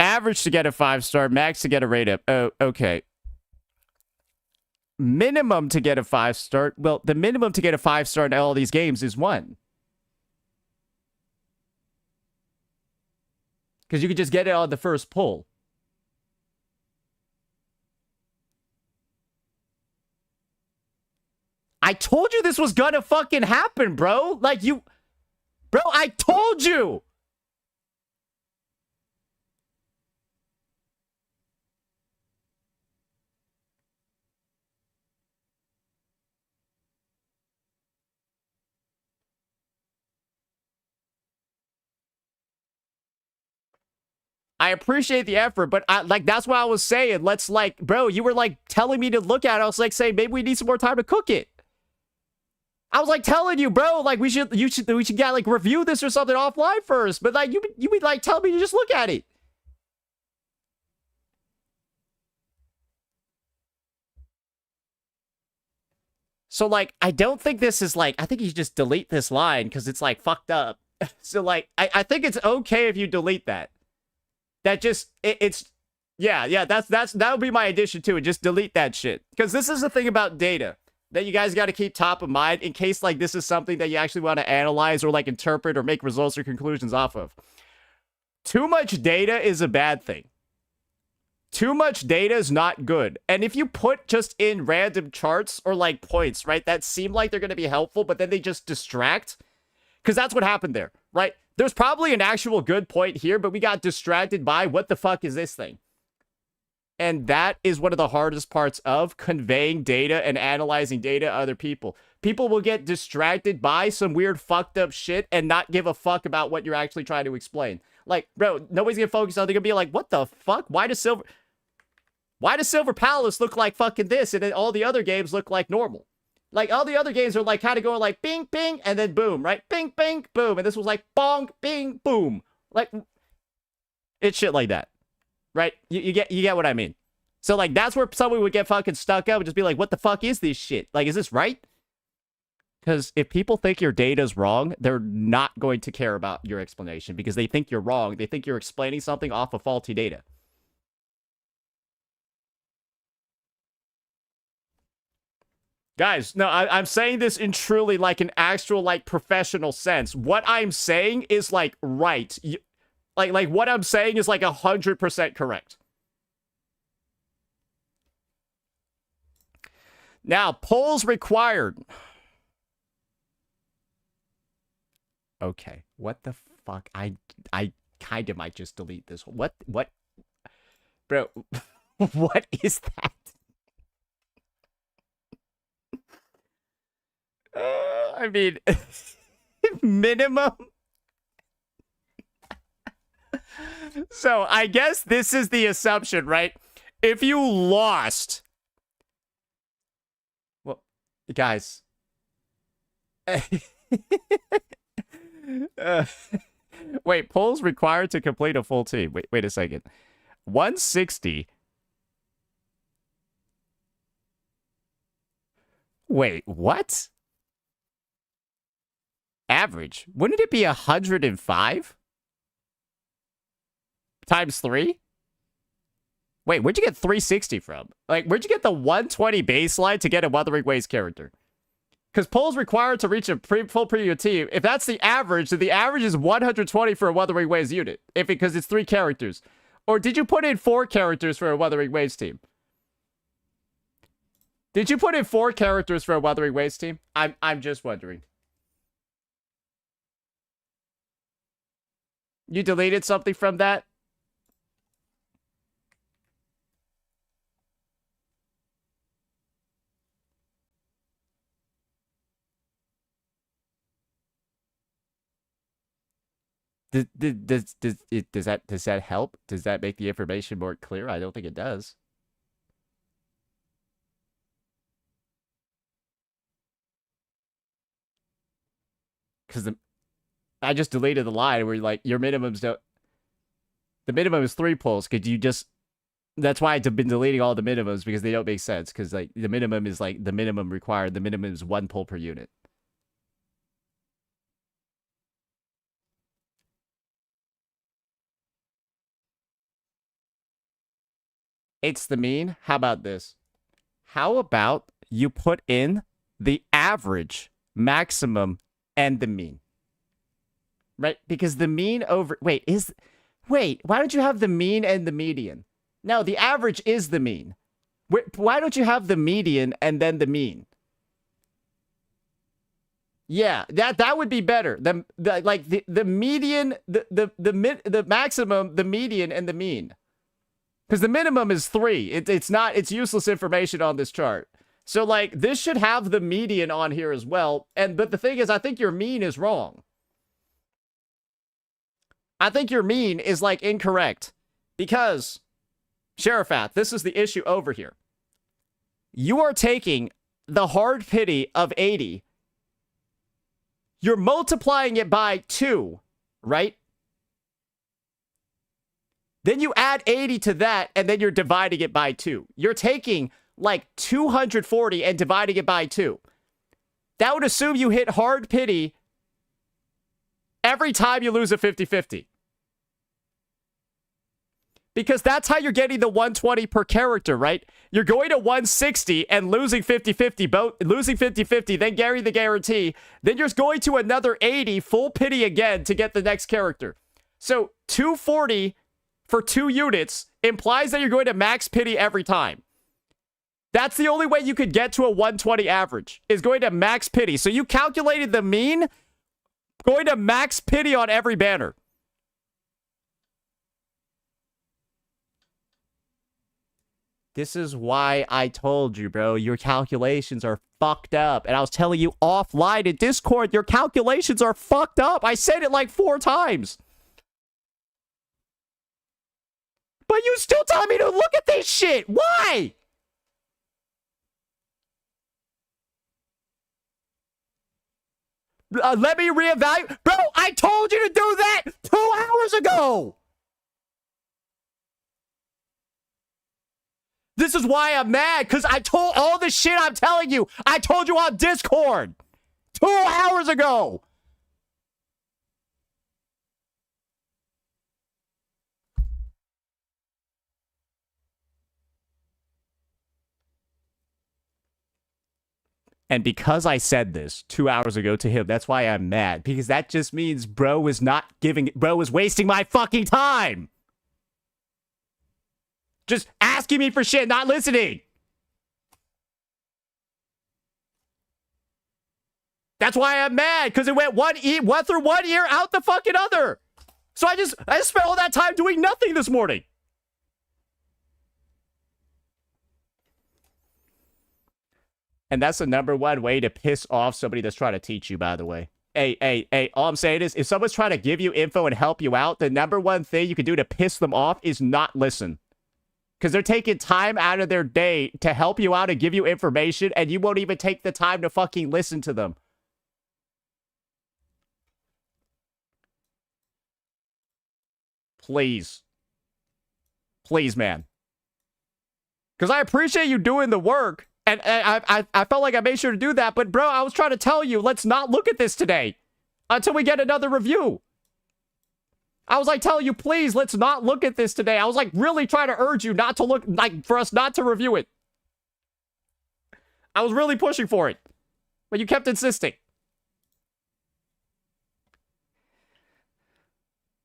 Average to get a 5-star, max to get a rate up. Oh, okay. Minimum to get a 5-star. Well, the minimum to get a 5-star in all these games is 1. Because you could just get it on the first pull. I told you this was gonna fucking happen, bro. Like, you... Bro, I told you! I appreciate the effort, but that's what I was saying. Let's, like, bro, you were, like, telling me to look at it. I was, like, saying, maybe we need some more time to cook it. I was, like, telling you, bro, like, we should get, like, review this or something offline first. But, like, you be, like, telling me to just look at it. So, like, I don't think this is, like, I think you should just delete this line because it's, like, fucked up. So, like, I think it's okay if you delete that. That just, yeah, that would be my addition to it. Just delete that shit. Because this is the thing about data that you guys got to keep top of mind in case, like, this is something that you actually want to analyze or, like, interpret or make results or conclusions off of. Too much data is a bad thing. Too much data is not good. And if you put just in random charts or, like, points, right, that seem like they're going to be helpful, but then they just distract, because that's what happened there, right? There's probably an actual good point here, but we got distracted by what the fuck is this thing? And that is one of the hardest parts of conveying data and analyzing data to other people. People will get distracted by some weird fucked up shit and not give a fuck about what you're actually trying to explain. Like, bro, nobody's gonna focus on it. They're gonna be like, what the fuck? Why does Silver Palace look like fucking this and then all the other games look like normal? Like, all the other games are, like, kind of going, like, bing, bing, and then boom, right? Bing, bing, boom. And this was, like, bong, bing, boom. Like, it's shit like that, right? You get what I mean? So, like, that's where someone would get fucking stuck up and just be like, what the fuck is this shit? Like, is this right? Because if people think your data's wrong, they're not going to care about your explanation because they think you're wrong. They think you're explaining something off of faulty data. Guys, no, I'm saying this in truly, like, an actual, like, professional sense. What I'm saying is, like, right. Like, what I'm saying is, like, 100% correct. Now, polls required. Okay, what the fuck? I kind of might just delete this. What? Bro, what is that? I mean, minimum. So I guess this is the assumption, right? If you lost, well, guys, wait, polls required to complete a full team. Wait a second. 160. Wait, what? Average. Wouldn't it be 105? Times 3? Wait, where'd you get 360 from? Like, where'd you get the 120 baseline to get a Wuthering Waves character? Because polls required to reach a full preview team. If that's the average, then the average is 120 for a Wuthering Waves unit. Because it's 3 characters. Or did you put in 4 characters for a Wuthering Waves team? Did you put in 4 characters for a Wuthering Waves team? I'm just wondering. You deleted something from that? Does that help? Does that make the information more clear? I don't think it does. Because I just deleted the line where like your minimums don't. The minimum is 3 pulls. Could you just? That's why I've been deleting all the minimums because they don't make sense. Because like the minimum is like the minimum required. The minimum is 1 pull per unit. It's the mean. How about this? How about you put in the average, maximum, and the mean? Right? Because the mean over... Wait, why don't you have the mean and the median? No, the average is the mean. Why don't you have the median and then the mean? Yeah, that would be better. The median, the maximum, the median, and the mean. Because the minimum is 3. It's useless information on this chart. So, like, this should have the median on here as well. But the thing is, I think your mean is wrong. I think your mean is, like, incorrect. Because, Sherifat, this is the issue over here. You are taking the hard pity of 80. You're multiplying it by 2, right? Then you add 80 to that, and then you're dividing it by 2. You're taking, like, 240 and dividing it by 2. That would assume you hit hard pity every time you lose a 50-50. Because that's how you're getting the 120 per character, right? You're going to 160 and losing 50-50, losing 50-50, then getting the guarantee. Then you're going to another 80, full pity again to get the next character. So 240 for 2 units implies that you're going to max pity every time. That's the only way you could get to a 120 average, is going to max pity. So you calculated the mean, going to max pity on every banner. This is why I told you, bro, your calculations are fucked up. And I was telling you offline in Discord, your calculations are fucked up. I said it like 4 times. But you still tell me to look at this shit. Why? Let me reevaluate. Bro, I told you to do that 2 hours ago. This is why I'm mad, because I told all the shit I'm telling you. I told you on Discord 2 hours ago. And because I said this 2 hours ago to him, that's why I'm mad. Because that just means bro was wasting my fucking time. Just asking me for shit, not listening. That's why I'm mad, because it went one through one ear, out the fucking other. So I just spent all that time doing nothing this morning. And that's the #1 way to piss off somebody that's trying to teach you, by the way. Hey, all I'm saying is, if someone's trying to give you info and help you out, the #1 thing you can do to piss them off is not listen. Because they're taking time out of their day to help you out and give you information, and you won't even take the time to fucking listen to them. Please. Please, man. Because I appreciate you doing the work, and I felt like I made sure to do that, but bro, I was trying to tell you, let's not look at this today until we get another review. I was like telling you, please, let's not look at this today. I was like really trying to urge you not to look, like for us not to review it. I was really pushing for it, but you kept insisting.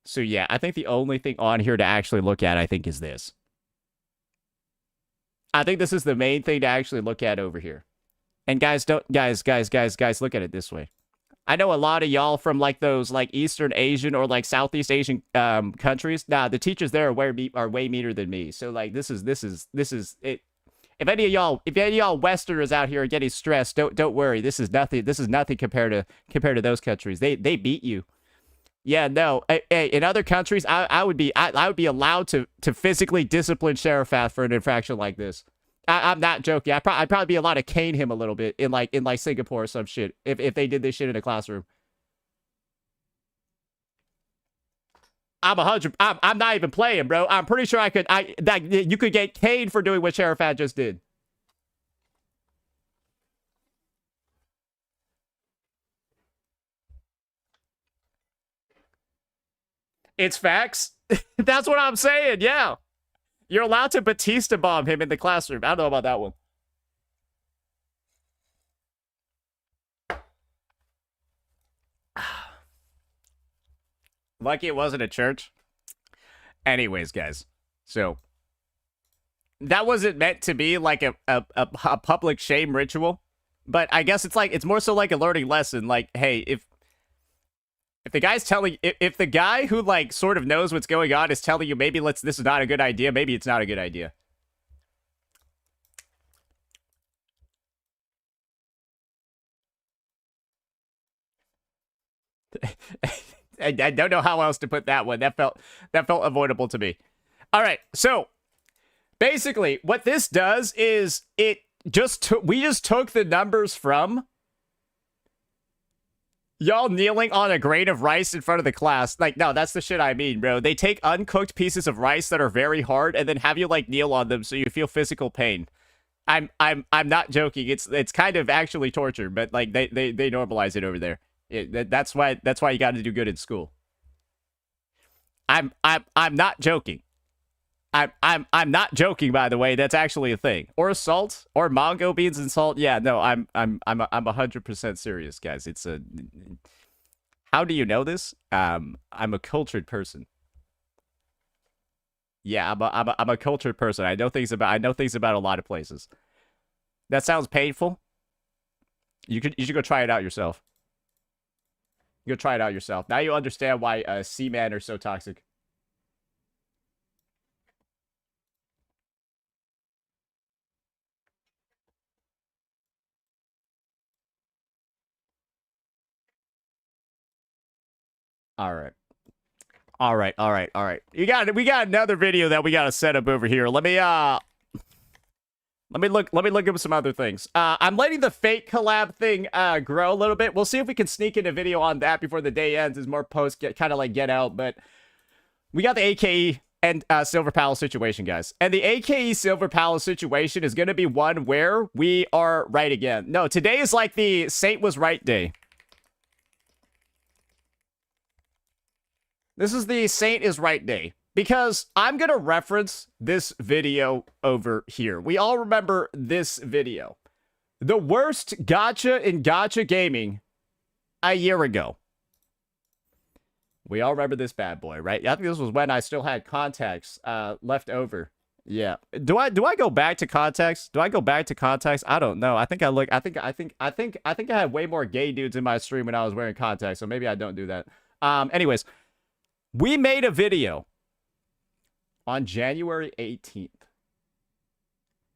So yeah, I think the only thing on here to actually look at, I think, is this. I think this is the main thing to actually look at over here. And guys, look at it this way. I know a lot of y'all from like those like Eastern Asian or like Southeast Asian countries. Nah, the teachers there are way meaner than me. So like this is it. If any of y'all Westerners out here are getting stressed, don't worry. This is nothing. This is nothing compared to those countries. They beat you. Yeah, no. Hey, in other countries, I would be allowed to physically discipline Sherifath for an infraction like this. I'm not joking. I'd probably be allowed to cane him a little bit in like Singapore or some shit if they did this shit in a classroom. I'm not even playing, bro. I'm pretty sure you could get caned for doing what Sherifat just did. It's facts. That's what I'm saying. Yeah. You're allowed to Batista bomb him in the classroom. I don't know about that one. Lucky it wasn't a church. Anyways, guys. So, that wasn't meant to be like a public shame ritual. But I guess it's more so like a learning lesson. Like, hey, if the guy's telling, if the guy who like sort of knows what's going on is telling you maybe this is not a good idea, maybe it's not a good idea. I don't know how else to put that one. That felt avoidable to me. All right, so basically, what this does is we just took the numbers from y'all kneeling on a grain of rice in front of the class. Like, no, that's the shit I mean, bro. They take uncooked pieces of rice that are very hard and then have you like kneel on them so you feel physical pain. I'm not joking. It's kind of actually torture, but like they normalize it over there. That's why you got to do good in school. I'm not joking. I'm not joking, by the way. That's actually a thing. Or salt, or mango beans and salt. Yeah, no, I'm 100% serious, guys. It's a. How do you know this? I'm a cultured person. Yeah, I'm a cultured person. I know things about a lot of places. That sounds painful. You should go try it out yourself. Go try it out yourself. Now you understand why Seaman are so toxic. All right. We got another video that we got to set up over here. Let me look up some other things. I'm letting the fake collab thing grow a little bit. We'll see if we can sneak in a video on that before the day ends as more posts get out. But we got the AKE and Silver Palace situation, guys. And the AKE Silver Palace situation is going to be one where we are right again. No, today is like the Saint was right day. This is the Saint is right day. Because I'm going to reference this video over here. We all remember this video. The worst gacha in gacha gaming a year ago. We all remember this bad boy, right? I think this was when I still had contacts left over. Yeah. Do I go back to contacts? I don't know. I think I had way more gay dudes in my stream when I was wearing contacts, so maybe I don't do that. Anyways, we made a video on January 18th,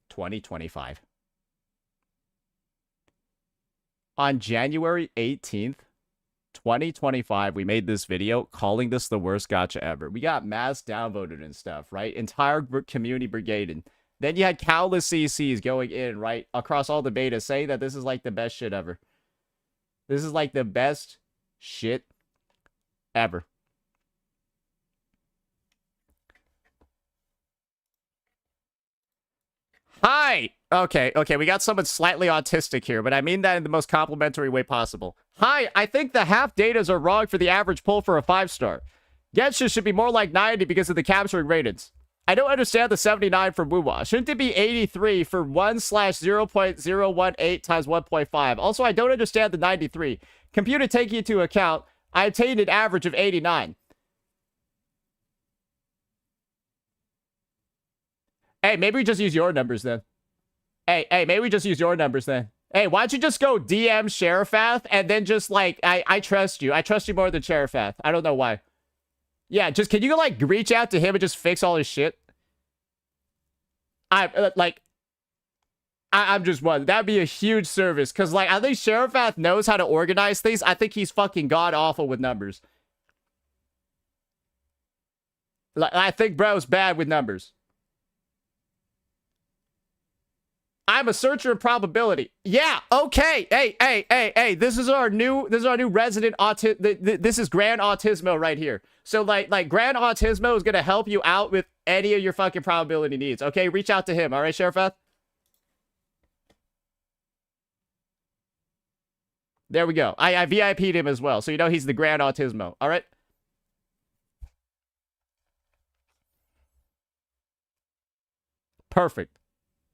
2025. On January 18th, 2025, we made this video calling this the worst gacha ever. We got mass downvoted and stuff, right? Entire community brigading. Then you had countless CCs going in, right? Across all the betas saying that this is like the best shit ever. This is like the best shit ever. Hi! Okay, we got someone slightly autistic here, but I mean that in the most complimentary way possible. Hi, I think the half datas are wrong for the average pull for a 5-star. Genshin should be more like 90 because of the capturing ratings. I don't understand the 79 for Wuwa. Shouldn't it be 83 for 1/0.018 times 1.5? Also, I don't understand the 93. Computer taking into account, I obtained an average of 89. Hey, maybe we just use your numbers then. Hey, maybe we just use your numbers then. Hey, why don't you just go DM Sherifath and then just like, I trust you. I trust you more than Sherifath. I don't know why. Yeah, just, can you like reach out to him and just fix all his shit? I'm just one. That'd be a huge service. Because, like, I think Sherifath knows how to organize things. I think he's fucking god-awful with numbers. Like, I think bro's bad with numbers. I'm a searcher of probability. Yeah, okay. Hey. This is our new resident this is Grand Autismo right here. So, like Grand Autismo is going to help you out with any of your fucking probability needs. Okay, reach out to him. All right, Sherifath? There we go. I VIP'd him as well, so you know he's the Grand Autismo. All right? Perfect.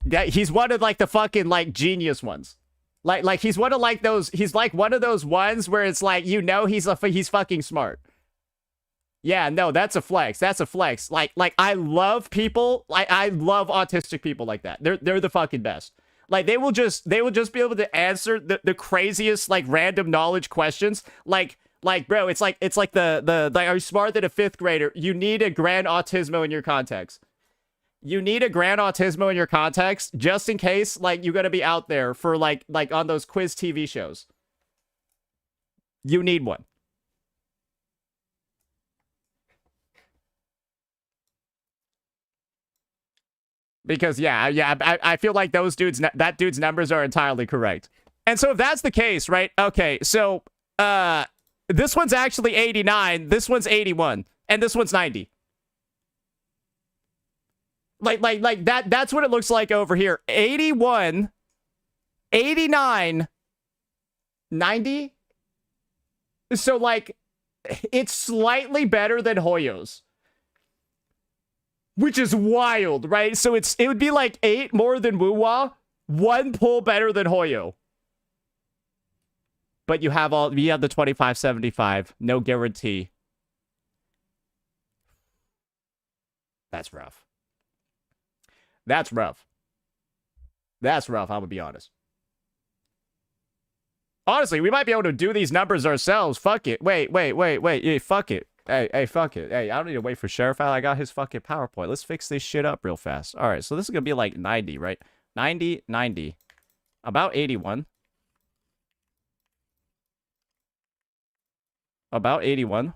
Yeah, he's one of, like, the fucking, like, genius ones. Like he's one of, like, those... He's, like, one of those ones where it's, like, you know he's fucking smart. Yeah, no, that's a flex. That's a flex. Like I love people... I love autistic people like that. They're the fucking best. Like, they will just be able to answer the craziest, like, random knowledge questions. Like, bro, it's like the are you smarter than a 5th grader? You need a Grand Autismo in your context. You need a Grand Autismo in your context, just in case, like, you're gonna be out there for, like on those quiz TV shows. You need one. Because, yeah, I feel like that dude's numbers are entirely correct. And so if that's the case, right? Okay, so, this one's actually 89, this one's 81, and this one's 90. Like that's what it looks like over here. 81, 89, 90. So, like, it's slightly better than Hoyo's. Which is wild, right? So it would be like 8 more than Woo-Wah, 1 pull better than Hoyo. But you have the 2575, no guarantee. That's rough. That's rough. That's rough, I'm gonna be honest. Honestly, we might be able to do these numbers ourselves. Fuck it. Wait. Yeah, fuck it. Hey, fuck it. Hey, I don't need to wait for Sheriff. I got his fucking PowerPoint. Let's fix this shit up real fast. All right, so this is going to be like 90, right? 90, 90. About 81. About 81.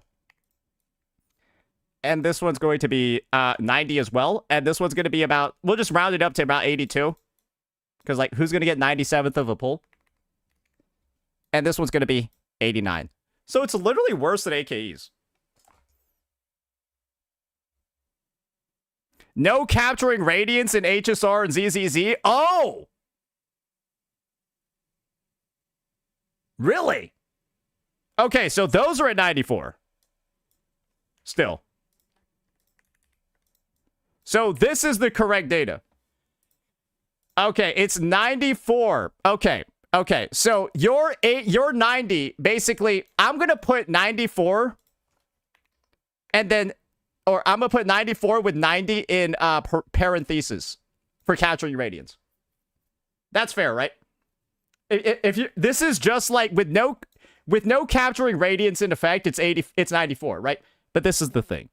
And this one's going to be 90 as well. And this one's going to be about... We'll just round it up to about 82. Because, like, who's going to get 97th of a pull? And this one's going to be 89. So it's literally worse than AKE's. No capturing radiance in HSR and ZZZ. Oh! Really? Okay, so those are at 94. Still. So this is the correct data. Okay, it's 94. Okay. So you're 90. Basically, I'm going to put 94 and then... Or I'm going to put 94 with 90 in parentheses for capturing radiance. That's fair, right? If you this is just like with no capturing radiance in effect, it's 94, right? But this is the thing.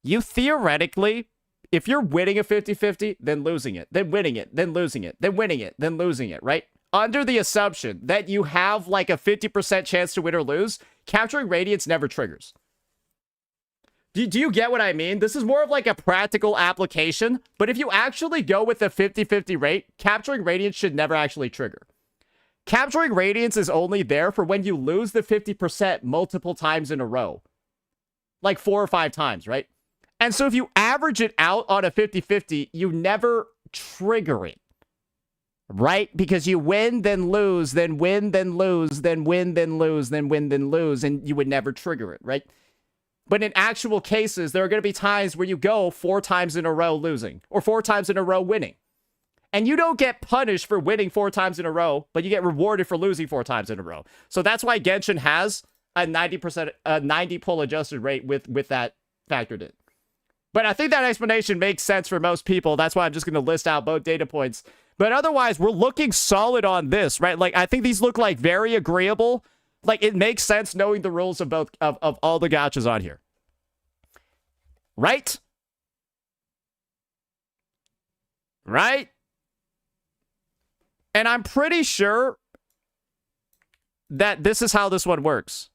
You theoretically, if you're winning a 50-50, then losing it, then winning it, then losing it, then winning it, then losing it, right? Under the assumption that you have like a 50% chance to win or lose, capturing radiance never triggers. Do you get what I mean? This is more of like a practical application, but if you actually go with the 50-50 rate, capturing radiance should never actually trigger. Capturing radiance is only there for when you lose the 50% multiple times in a row. Like 4 or 5 times, right? And so if you average it out on a 50-50, you never trigger it. Right? Because you win, then lose, then win, then lose, then win, then lose, then win, then lose, and you would never trigger it, right? But in actual cases, there are going to be times where you go 4 times in a row losing, or 4 times in a row winning. And you don't get punished for winning 4 times in a row, but you get rewarded for losing 4 times in a row. So that's why Genshin has a 90 pull adjusted rate with that factored in. But I think that explanation makes sense for most people. That's why I'm just going to list out both data points. But otherwise, we're looking solid on this, right? Like, I think these look like very agreeable. Like, it makes sense knowing the rules of both of all the gachas on here. Right? Right? And I'm pretty sure that this is how this one works.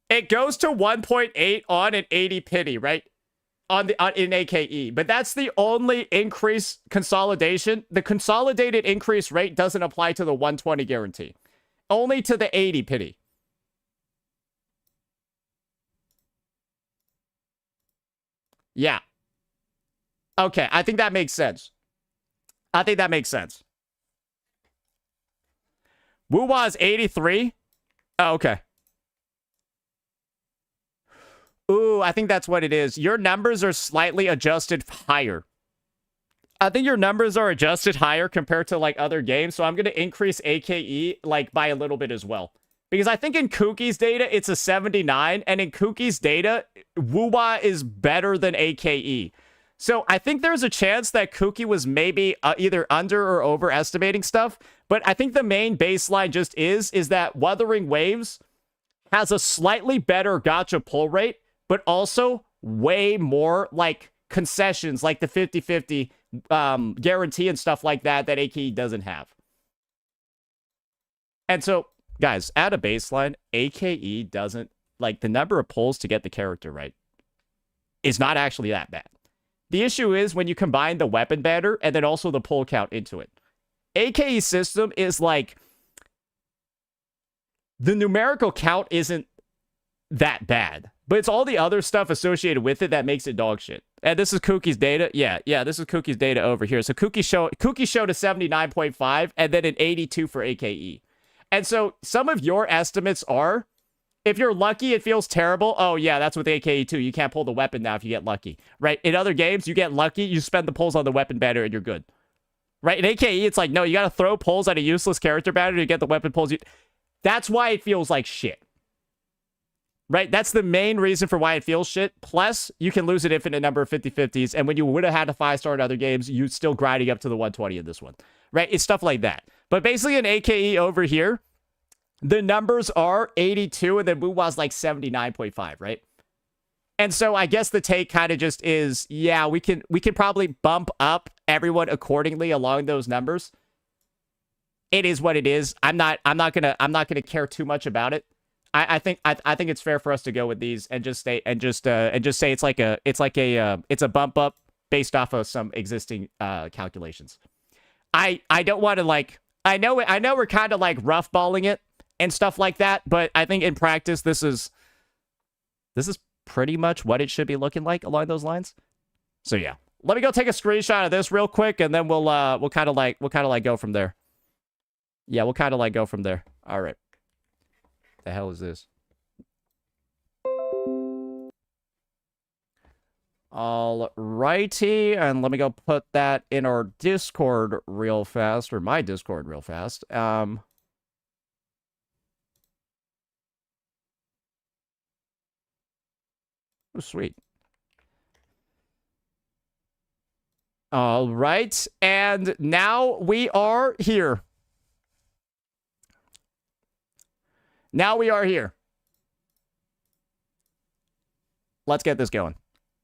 It goes to 1.8 on an 80 pity, right? In AKE. But that's the only increase consolidation. The consolidated increase rate doesn't apply to the 120 guarantee. Only to the 80 pity. Yeah. Okay, I think that makes sense. I think that makes sense. Wuwa's 83. Oh, okay. Ooh, I think that's what it is. Your numbers are slightly adjusted higher. I think your numbers are adjusted higher compared to, like, other games. So I'm going to increase AKE, like, by a little bit as well. Because I think in Kuki's data, it's a 79. And in Kuki's data, Wuwa is better than AKE. So I think there's a chance that Kuki was maybe either under or overestimating stuff. But I think the main baseline just is that Wuthering Waves has a slightly better gacha pull rate, but also way more, like, concessions, like the 50-50 guarantee and stuff like that AKE doesn't have. And so, guys, at a baseline, AKE doesn't, like, the number of pulls to get the character right is not actually that bad. The issue is when you combine the weapon banner and then also the pull count into it. AKE system is like, the numerical count isn't that bad, but it's all the other stuff associated with it that makes it dog shit. And this is Kuki's data. Yeah, this is Kuki's data over here. So Kuki showed a 79.5 and then an 82 for AKE. And so some of your estimates are, if you're lucky, it feels terrible. Oh, yeah, that's with AKE too. You can't pull the weapon now if you get lucky, right? In other games, you get lucky, you spend the pulls on the weapon banner, and you're good. Right? In AKE, it's like, no, you got to throw pulls at a useless character banner to get the weapon pulls. That's why it feels like shit. Right? That's the main reason for why it feels shit. Plus, you can lose an infinite number of 50-50s, and when you would have had a 5-star in other games, you'd still grinding up to the 120 in this one. Right? It's stuff like that. But basically, in AKE over here, the numbers are 82, and then Wuwa's like 79.5, right? And so I guess the take kind of just is, yeah, we can probably bump up everyone accordingly along those numbers. It is what it is. I'm not gonna care too much about it. I think it's fair for us to go with these and just say it's a bump up based off of some existing calculations. I don't want to, like, I know we're kind of like rough balling it and stuff like that, but I think in practice this is pretty much what it should be looking like along those lines. So yeah, let me go take a screenshot of this real quick, and then we'll kind of like go from there. Yeah, we'll kind of like go from there. All right. The hell is this? Alrighty, and let me go put that in our Discord real fast, or my Discord real fast. Oh, sweet. All right, and now we are here. Now we are here. Let's get this going.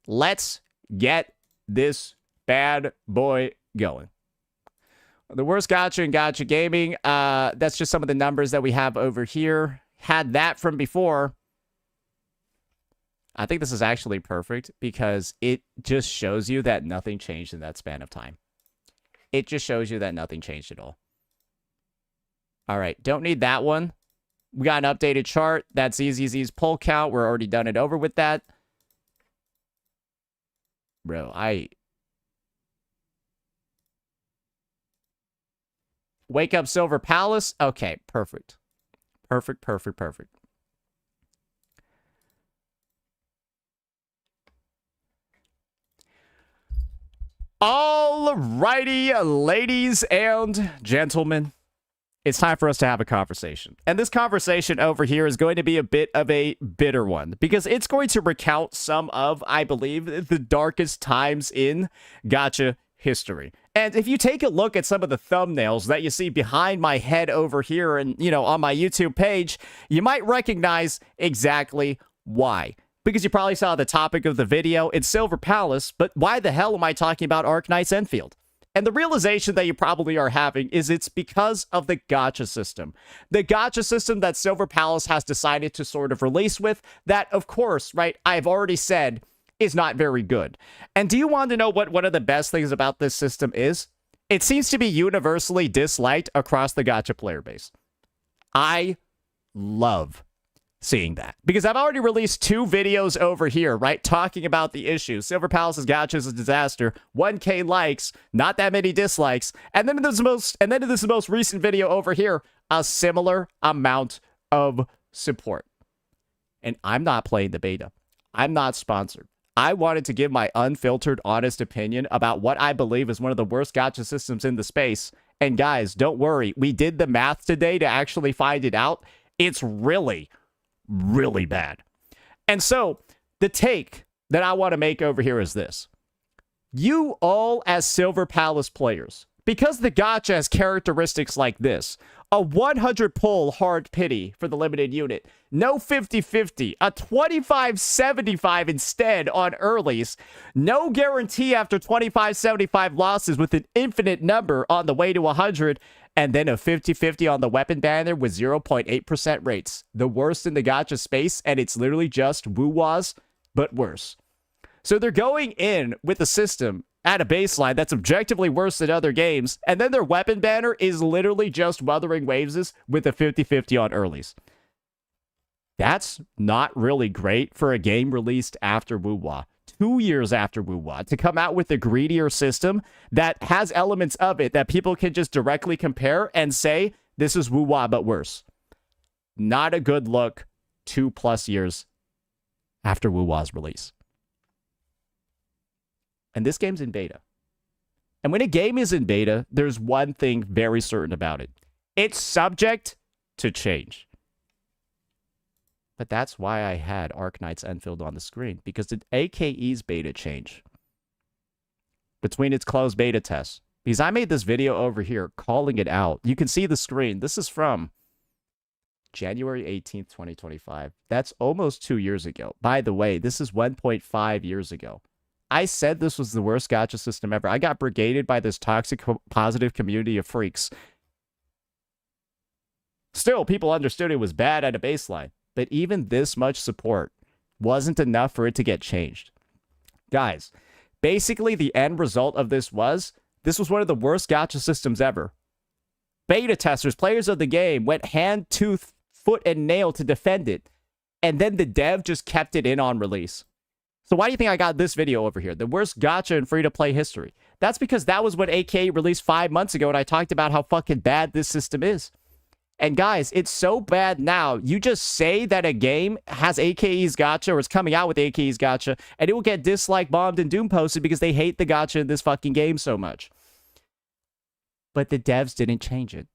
Let's get this bad boy going. The worst gacha in gacha gaming. That's just some of the numbers that we have over here. Had that from before. I think this is actually perfect because it just shows you that nothing changed in that span of time. It just shows you that nothing changed at all. All right, don't need that one. We got an updated chart. That's ZZZ's pull count. We're already done it over with that. Bro, Wake Up Silver Palace. Okay, perfect. Perfect. Alrighty, ladies and gentlemen. it's time for us to have a conversation. And this conversation over here is going to be a bit of a bitter one because it's going to recount some of, I believe, the darkest times in gacha history. And if you take a look at some of the thumbnails that you see behind my head over here and, on my YouTube page, you might recognize exactly why. Because you probably saw the topic of the video, it's Silver Palace, but why the hell am I talking about Arknight's Enfield? And the realization that you probably are having is it's because of the gacha system. The gacha system that Silver Palace has decided to sort of release with, that, of course, right, I've already said, is not very good. And do you want to know what one of the best things about this system is? It seems to be universally disliked across the gacha player base. I love seeing that because I've already released 2 videos over here, right, talking about the issue. Silver Palace's gacha is a disaster. 1K likes, not that many dislikes, and then in this most recent video over here, a similar amount of support. And I'm not playing the beta. I'm not sponsored. I wanted to give my unfiltered, honest opinion about what I believe is one of the worst gacha systems in the space. And guys, don't worry. We did the math today to actually find it out. It's really bad. And so the take that I want to make over here is this. You all as Silver Palace players, because the gacha has characteristics like this, a 100 pull hard pity for the limited unit, no 50-50, a 25-75 instead on earlies, no guarantee after 25-75 losses with an infinite number on the way to 100, and then a 50-50 on the weapon banner with 0.8% rates. The worst in the gacha space, and it's literally just woo-wahs, but worse. So they're going in with a system at a baseline that's objectively worse than other games, and then their weapon banner is literally just Wuthering Waves with a 50-50 on earlies. That's not really great for a game released after woo-wah. 2 years after woo-wah, to come out with a greedier system that has elements of it that people can just directly compare and say, this is woo-wah, but worse. Not a good look 2+ years after woo-wah's release. And this game's in beta. And when a game is in beta, there's one thing very certain about it. It's subject to change. But that's why I had Arknight's Enfield on the screen, because the AKE's beta change between its closed beta tests. Because I made this video over here calling it out. You can see the screen. This is from January 18th, 2025. That's almost 2 years ago. By the way, this is 1.5 years ago. I said this was the worst gacha system ever. I got brigaded by this toxic positive community of freaks. Still, people understood it was bad at a baseline. But even this much support wasn't enough for it to get changed. Guys, basically the end result of this was one of the worst gacha systems ever. Beta testers, players of the game, went hand, tooth, foot, and nail to defend it. And then the dev just kept it in on release. So why do you think I got this video over here? The worst gacha in free-to-play history. That's because that was what AKE released 5 months ago, and I talked about how fucking bad this system is. And guys, it's so bad now, you just say that a game has AKE's gacha or is coming out with AKE's gacha, and it will get dislike bombed and doom posted because they hate the gacha in this fucking game so much. But the devs didn't change it.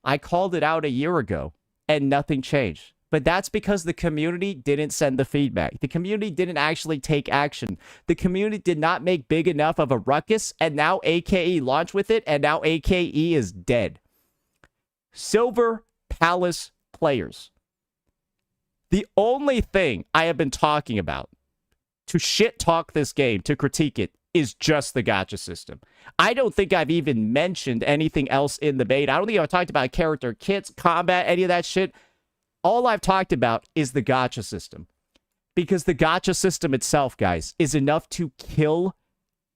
I called it out a year ago, and nothing changed. But that's because the community didn't send the feedback. The community didn't actually take action. The community did not make big enough of a ruckus, and now AKE launched with it, and now AKE is dead. Silver Palace players. The only thing I have been talking about to shit talk this game, to critique it, is just the gacha system. I don't think I've even mentioned anything else in the beta. I don't think I've talked about character kits, combat, any of that shit. All I've talked about is the gacha system. Because the gacha system itself, guys, is enough to kill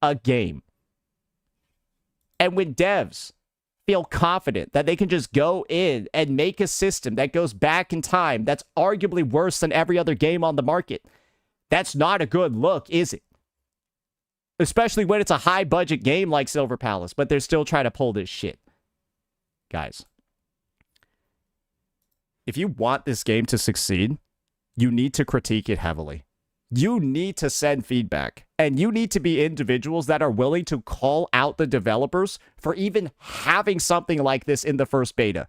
a game. And when devs feel confident that they can just go in and make a system that goes back in time that's arguably worse than every other game on the market, that's not a good look, is it? Especially when it's a high-budget game like Silver Palace, but they're still trying to pull this shit. Guys, if you want this game to succeed, you need to critique it heavily. You need to send feedback, and you need to be individuals that are willing to call out the developers for even having something like this in the first beta.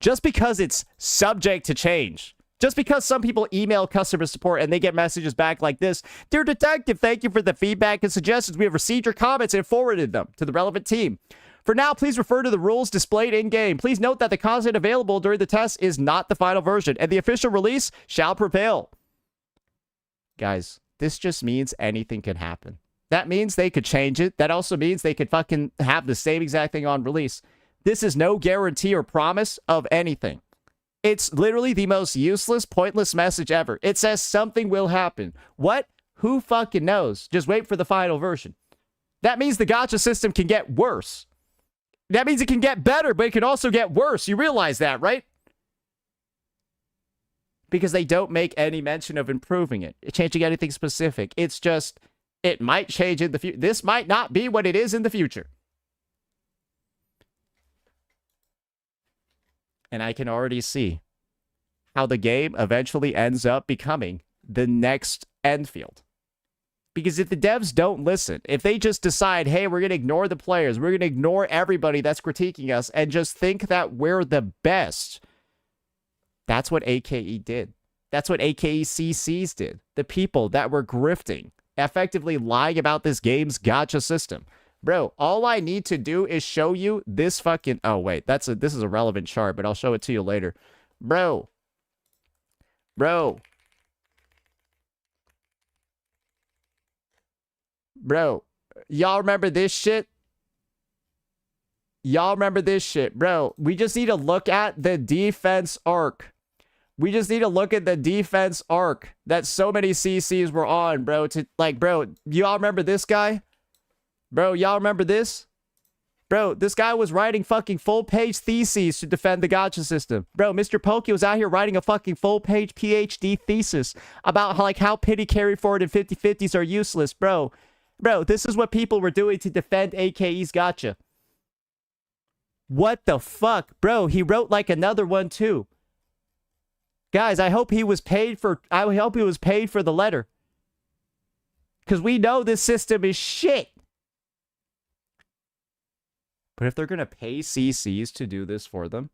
Just because it's subject to change, just because some people email customer support and they get messages back like this, "Dear Detective, thank you for the feedback and suggestions. We have received your comments and forwarded them to the relevant team. For now, please refer to the rules displayed in-game. Please note that the content available during the test is not the final version, and the official release shall prevail." Guys, this just means anything can happen. That means they could change it. That also means they could fucking have the same exact thing on release. This is no guarantee or promise of anything. It's literally the most useless, pointless message ever. It says something will happen. What? Who fucking knows? Just wait for the final version. That means the gacha system can get worse. That means it can get better, but it can also get worse. You realize that, right? Because they don't make any mention of improving it, changing anything specific. It's just, it might change in the future. This might not be what it is in the future. And I can already see how the game eventually ends up becoming the next Enfield. Because if the devs don't listen, if they just decide, hey, we're going to ignore the players, we're going to ignore everybody that's critiquing us and just think that we're the best, that's what AKE did. That's what AKE CCs did. The people that were grifting, effectively lying about this game's gacha system. Bro, all I need to do is show you this fucking... Oh, wait. This is a relevant chart, but I'll show it to you later. Bro. Bro. Y'all remember this shit? Y'all remember this shit? Bro, we just need to look at the defense arc. We just need to look at the defense arc that so many CCs were on, bro. Bro, y'all remember this guy? Bro, y'all remember this? Bro, this guy was writing fucking full-page theses to defend the gacha system. Bro, Mr. Pokey was out here writing a fucking full-page PhD thesis about how pity carry forward and 50-50s are useless. Bro, this is what people were doing to defend AKE's gacha. What the fuck? Bro, he wrote like another one too. Guys, I hope he was paid for the letter. Because we know this system is shit. But if they're going to pay CCs to do this for them,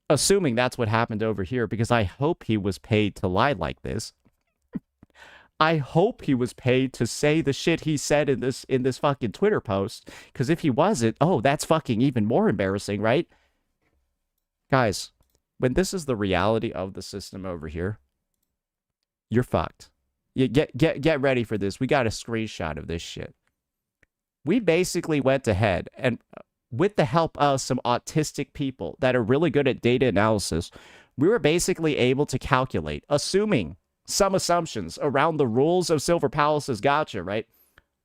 assuming that's what happened over here, because I hope he was paid to lie like this. I hope he was paid to say the shit he said in this fucking Twitter post. Because if he wasn't, oh, that's fucking even more embarrassing, right? Guys, when this is the reality of the system over here, you're fucked. You get ready for this. We got a screenshot of this shit. We basically went ahead and with the help of some autistic people that are really good at data analysis, we were basically able to calculate, assuming some assumptions around the rules of Silver Palace's gacha, right?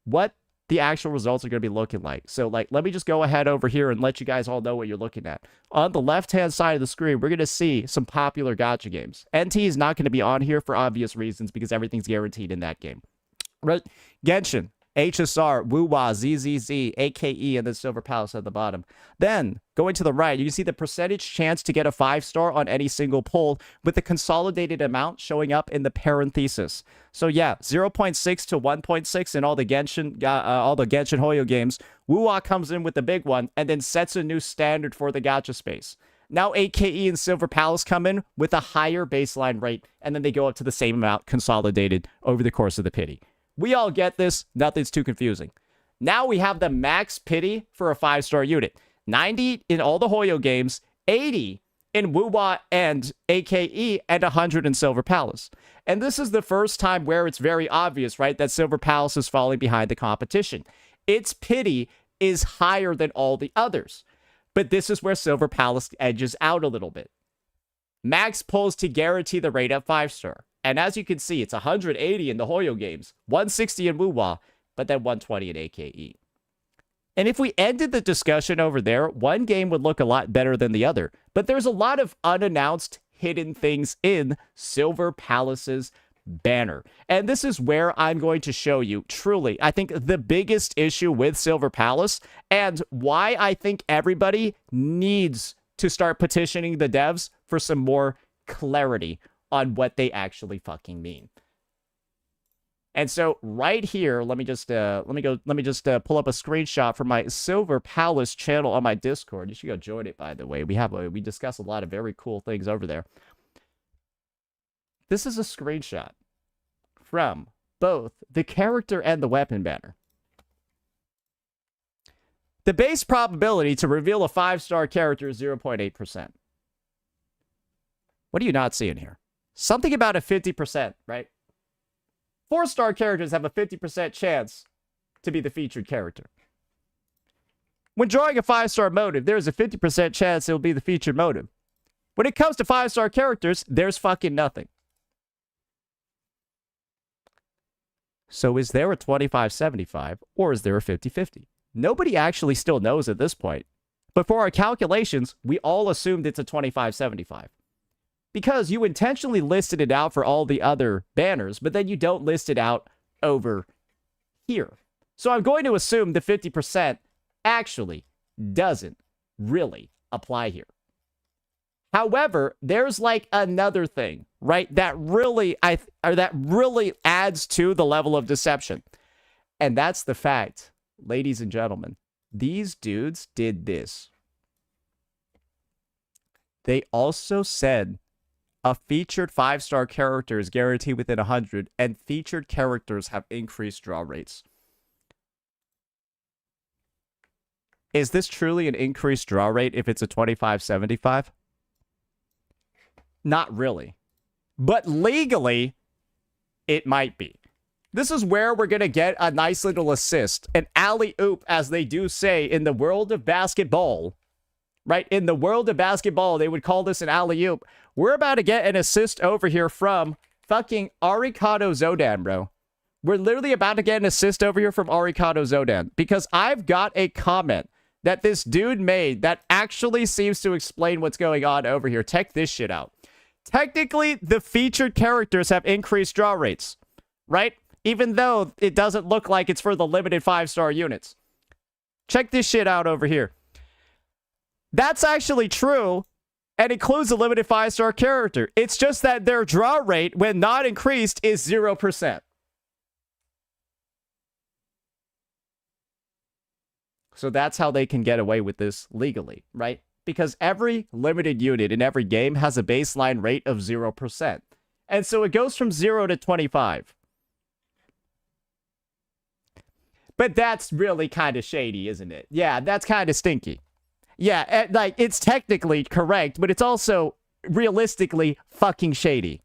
What the actual results are going to be looking like. So, let me just go ahead over here and let you guys all know what you're looking at. On the left-hand side of the screen, we're going to see some popular gacha games. NT is not going to be on here for obvious reasons because everything's guaranteed in that game. Right? Genshin, HSR, Wuwa, ZZZ, AKE, and then Silver Palace at the bottom. Then, going to the right, you can see the percentage chance to get a 5-star on any single poll with the consolidated amount showing up in the parenthesis. So yeah, 0.6 to 1.6 in all the Genshin Hoyo games. Wuwa comes in with the big one and then sets a new standard for the gacha space. Now AKE and Silver Palace come in with a higher baseline rate, and then they go up to the same amount consolidated over the course of the pity. We all get this. Nothing's too confusing. Now we have the max pity for a 5-star unit. 90 in all the Hoyo games, 80 in Wuwa and AKE, and 100 in Silver Palace. And this is the first time where it's very obvious, right, that Silver Palace is falling behind the competition. Its pity is higher than all the others. But this is where Silver Palace edges out a little bit. Max pulls to guarantee the rate at 5-star. And as you can see, it's 180 in the Hoyo games, 160 in Wuwa, but then 120 in AKE. And if we ended the discussion over there, one game would look a lot better than the other. But there's a lot of unannounced hidden things in Silver Palace's banner. And this is where I'm going to show you, truly, I think the biggest issue with Silver Palace and why I think everybody needs to start petitioning the devs for some more clarity on what they actually fucking mean. And so right here, let me just pull up a screenshot from my Silver Palace channel on my Discord. You should go join it, by the way. We discuss a lot of very cool things over there. This is a screenshot from both the character and the weapon banner. The base probability to reveal a 5-star character is 0.8%. What are you not seeing here? Something about a 50%, right? 4-star characters have a 50% chance to be the featured character. When drawing a 5-star motive, there's a 50% chance it will be the featured motive. When it comes to 5-star characters, there's fucking nothing. So is there a 25-75 or is there a 50-50? Nobody actually still knows at this point. But for our calculations, we all assumed it's a 25-75. Because you intentionally listed it out for all the other banners, but then you don't list it out over here. So I'm going to assume the 50% actually doesn't really apply here. However, there's like another thing, right? That really adds to the level of deception. And that's the fact, ladies and gentlemen, these dudes did this. They also said a featured 5-star character is guaranteed within 100, and featured characters have increased draw rates. Is this truly an increased draw rate if it's a 25-75? Not really. But legally, it might be. This is where we're going to get a nice little assist. An alley-oop, as they do say in the world of basketball. Right? In the world of basketball, they would call this an alley-oop. We're about to get an assist over here from fucking Arikado Zodan, bro. We're literally about to get an assist over here from Arikado Zodan. Because I've got a comment that this dude made that actually seems to explain what's going on over here. Check this shit out. Technically, the featured characters have increased draw rates, right? Even though it doesn't look like it's for the limited 5-star units. Check this shit out over here. That's actually true and includes a limited 5-star character. It's just that their draw rate, when not increased, is 0%. So that's how they can get away with this legally, right? Because every limited unit in every game has a baseline rate of 0%. And so it goes from 0 to 25. But that's really kind of shady, isn't it? Yeah, that's kind of stinky. Yeah, like, it's technically correct, but it's also realistically fucking shady.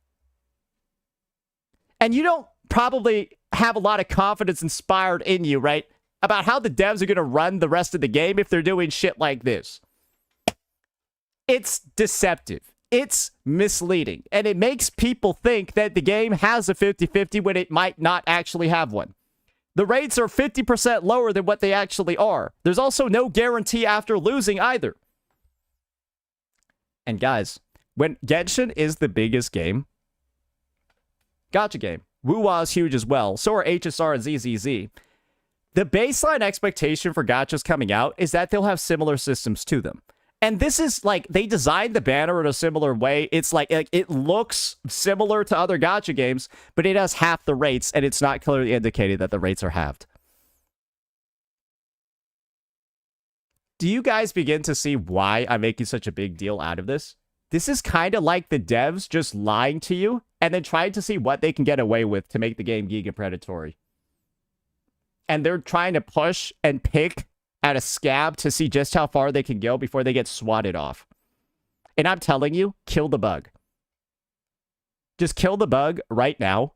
And you don't probably have a lot of confidence inspired in you, right? About how the devs are going to run the rest of the game if they're doing shit like this. It's deceptive. It's misleading. And it makes people think that the game has a 50-50 when it might not actually have one. The rates are 50% lower than what they actually are. There's also no guarantee after losing either. And guys, when Genshin is the biggest game, gacha game, Wuwa is huge as well. So are HSR and ZZZ. The baseline expectation for gachas coming out is that they'll have similar systems to them. And this is like, they designed the banner in a similar way. It's like it looks similar to other gacha games, but it has half the rates, and it's not clearly indicated that the rates are halved. Do you guys begin to see why I'm making such a big deal out of this? This is kind of like the devs just lying to you, and then trying to see what they can get away with to make the game giga predatory. And they're trying to push and pick at a scab to see just how far they can go before they get swatted off. And I'm telling you, kill the bug. Just kill the bug right now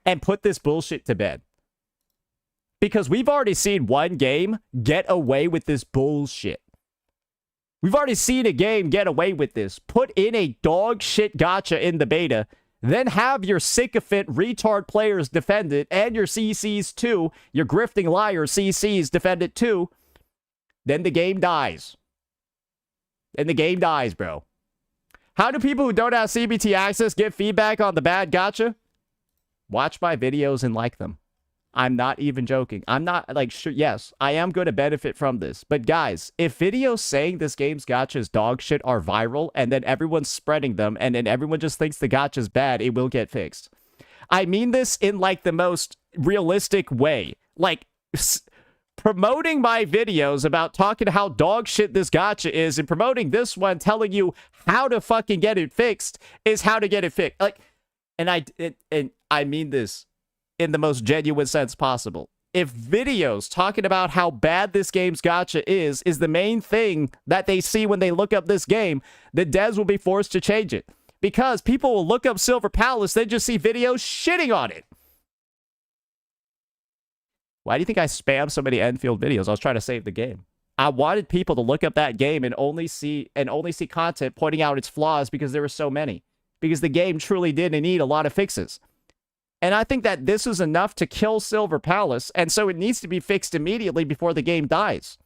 and put this bullshit to bed. Because we've already seen one game get away with this bullshit. We've already seen a game get away with this. Put in a dog shit gacha in the beta, then have your sycophant retard players defend it, and your CCs too, your grifting liar CCs defend it too, then the game dies. And the game dies, bro. How do people who don't have CBT access get feedback on the bad gacha? Watch my videos and like them. I'm not even joking. I'm not, like, sure, yes, I am going to benefit from this. But guys, if videos saying this game's gacha is dog shit are viral, and then everyone's spreading them, and then everyone just thinks the gacha is bad, it will get fixed. I mean this in like the most realistic way. Like promoting my videos about talking how dog shit this gacha is and promoting this one telling you how to fucking get it fixed is how to get it fixed. Like, and I mean this in the most genuine sense possible. If videos talking about how bad this game's gacha is the main thing that they see when they look up this game, the devs will be forced to change it. Because people will look up Silver Palace, they just see videos shitting on it. Why do you think I spam so many Enfield videos? I was trying to save the game. I wanted people to look up that game and only see content pointing out its flaws because there were so many. Because the game truly didn't need a lot of fixes. And I think that this is enough to kill Silver Palace, and so it needs to be fixed immediately before the game dies.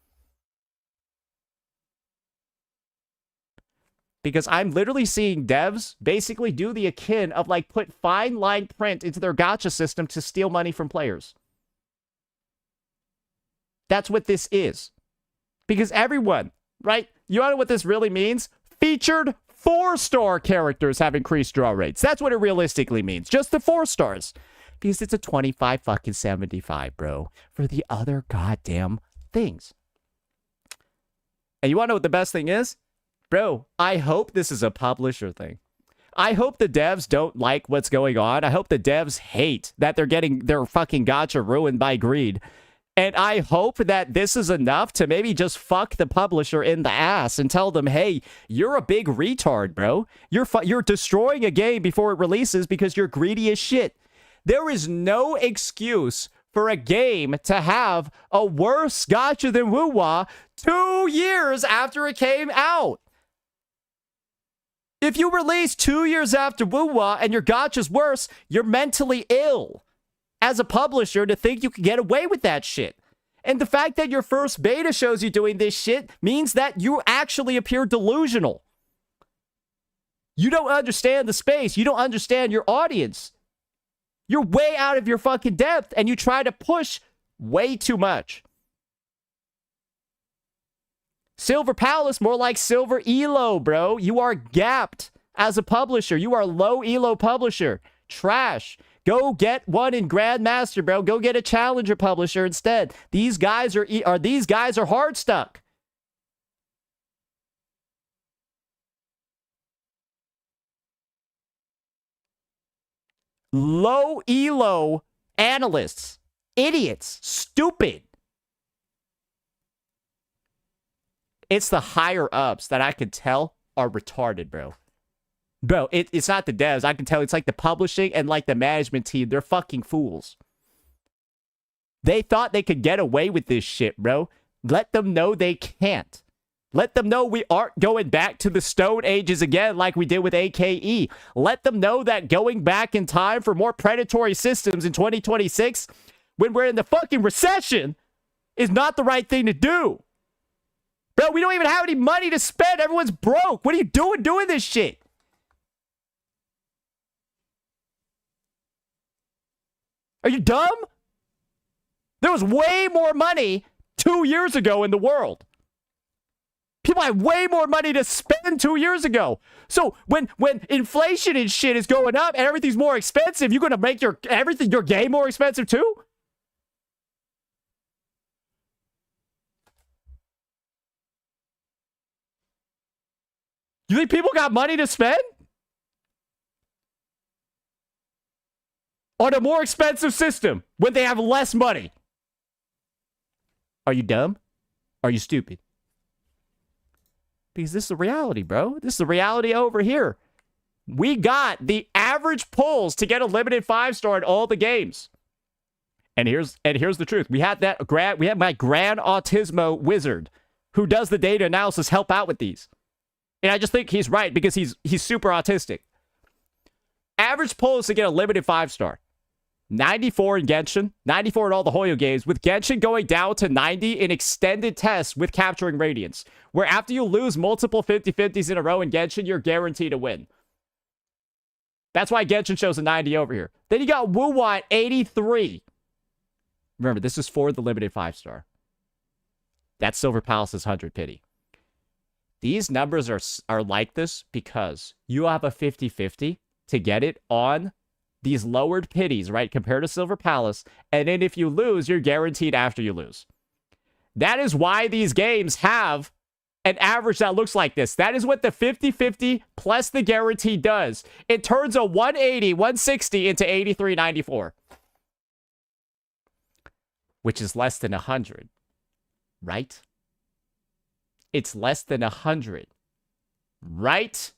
Because I'm literally seeing devs basically do the akin of like put fine line print into their gacha system to steal money from players. That's what this is. Because everyone, right? You know what this really means? Featured 4-star characters have increased draw rates. That's what it realistically means. Just the 4 stars. Because it's a 25 fucking 75, bro. For the other goddamn things. And you want to know what the best thing is? Bro, I hope this is a publisher thing. I hope the devs don't like what's going on. I hope the devs hate that they're getting their fucking gacha ruined by greed. And I hope that this is enough to maybe just fuck the publisher in the ass and tell them, hey, you're a big retard, bro. You're destroying a game before it releases because you're greedy as shit. There is no excuse for a game to have a worse gacha than Wuwa 2 years after it came out. If you release 2 years after Wuwa and your gacha's worse, you're mentally ill as a publisher to think you can get away with that shit. And the fact that your first beta shows you doing this shit means that you actually appear delusional. You don't understand the space. You don't understand your audience. You're way out of your fucking depth and you try to push way too much. Silver Palace, more like Silver Elo, bro. You are gapped as a publisher. You are low Elo publisher. Trash. Go get one in Grandmaster, bro. Go get a Challenger publisher instead. These guys are hard stuck. Low Elo analysts. Idiots. Stupid. It's the higher ups that I could tell are retarded, bro. Bro, it's not the devs. I can tell it's like the publishing and like the management team. They're fucking fools. They thought they could get away with this shit, bro. Let them know they can't. Let them know we aren't going back to the Stone Ages again like we did with AKE. Let them know that going back in time for more predatory systems in 2026 when we're in the fucking recession is not the right thing to do. Bro, we don't even have any money to spend. Everyone's broke. What are you doing this shit? Are you dumb? There was way more money 2 years ago in the world. People had way more money to spend 2 years ago. So when inflation and shit is going up and everything's more expensive, you're going to make your game more expensive too? You think people got money to spend? On a more expensive system when they have less money. Are you dumb? Are you stupid? Because this is the reality, bro. This is the reality over here. We got the average pulls to get a limited 5-star in all the games. And here's the truth. We had my Gran Autismo wizard who does the data analysis help out with these. And I just think he's right because he's super autistic. Average pulls to get a limited 5-star. 94 in Genshin, 94 in all the Hoyo games, with Genshin going down to 90 in extended tests with capturing Radiance, where after you lose multiple 50-50s in a row in Genshin, you're guaranteed to win. That's why Genshin shows a 90 over here. Then you got Wuwa at 83. Remember, this is for the limited 5-star. That's Silver Palace's 100 pity. These numbers are like this because you have a 50-50 to get it on these lowered pities, right, compared to Silver Palace, and then if you lose, you're guaranteed after you lose. That is why these games have an average that looks like this. That is what the 50-50 plus the guarantee does. It turns a 180, 160 into 83-94. Which is less than 100. Right? It's less than 100. Right?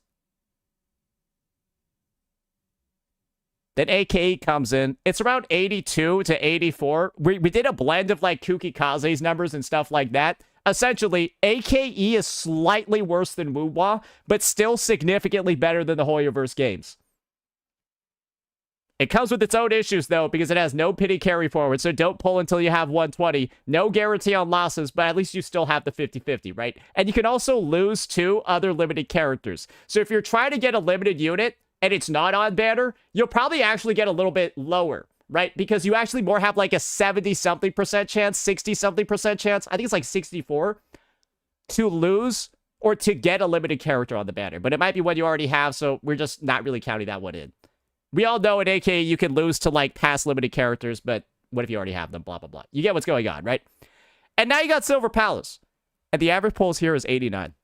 Then AKE comes in. It's around 82 to 84. We did a blend of like Kuki Kaze's numbers and stuff like that. Essentially, AKE is slightly worse than Wuwa, but still significantly better than the Hoyoverse games. It comes with its own issues, though, because it has no pity carry forward, so don't pull until you have 120. No guarantee on losses, but at least you still have the 50-50, right? And you can also lose 2 other limited characters. So if you're trying to get a limited unit, and it's not on banner, you'll probably actually get a little bit lower, right? Because you actually more have like a 70-something% chance, 60-something% chance, I think it's like 64, to lose or to get a limited character on the banner. But it might be one you already have, so we're just not really counting that one in. We all know in AK you can lose to like past limited characters, but what if you already have them, blah, blah, blah. You get what's going on, right? And now you got Silver Palace. And the average pulls here is 89.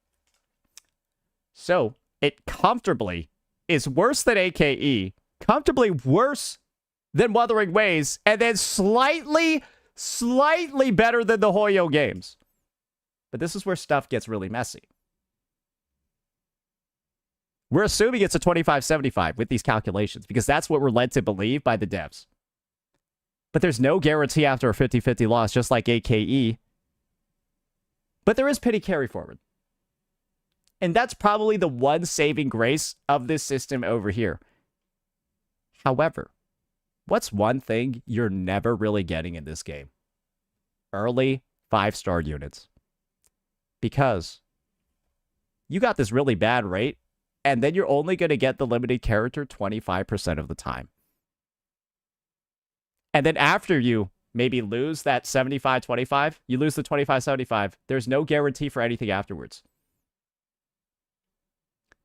So it comfortably is worse than AKE, comfortably worse than Wuthering Waves, and then slightly better than the Hoyo games. But this is where stuff gets really messy. We're assuming it's a 25-75 with these calculations, because that's what we're led to believe by the devs. But there's no guarantee after a 50-50 loss, just like AKE. But there is pity carry forward. And that's probably the one saving grace of this system over here. However, what's one thing you're never really getting in this game? Early 5-star units. Because you got this really bad rate, and then you're only going to get the limited character 25% of the time. And then after you maybe lose that 75-25, you lose the 25-75, there's no guarantee for anything afterwards.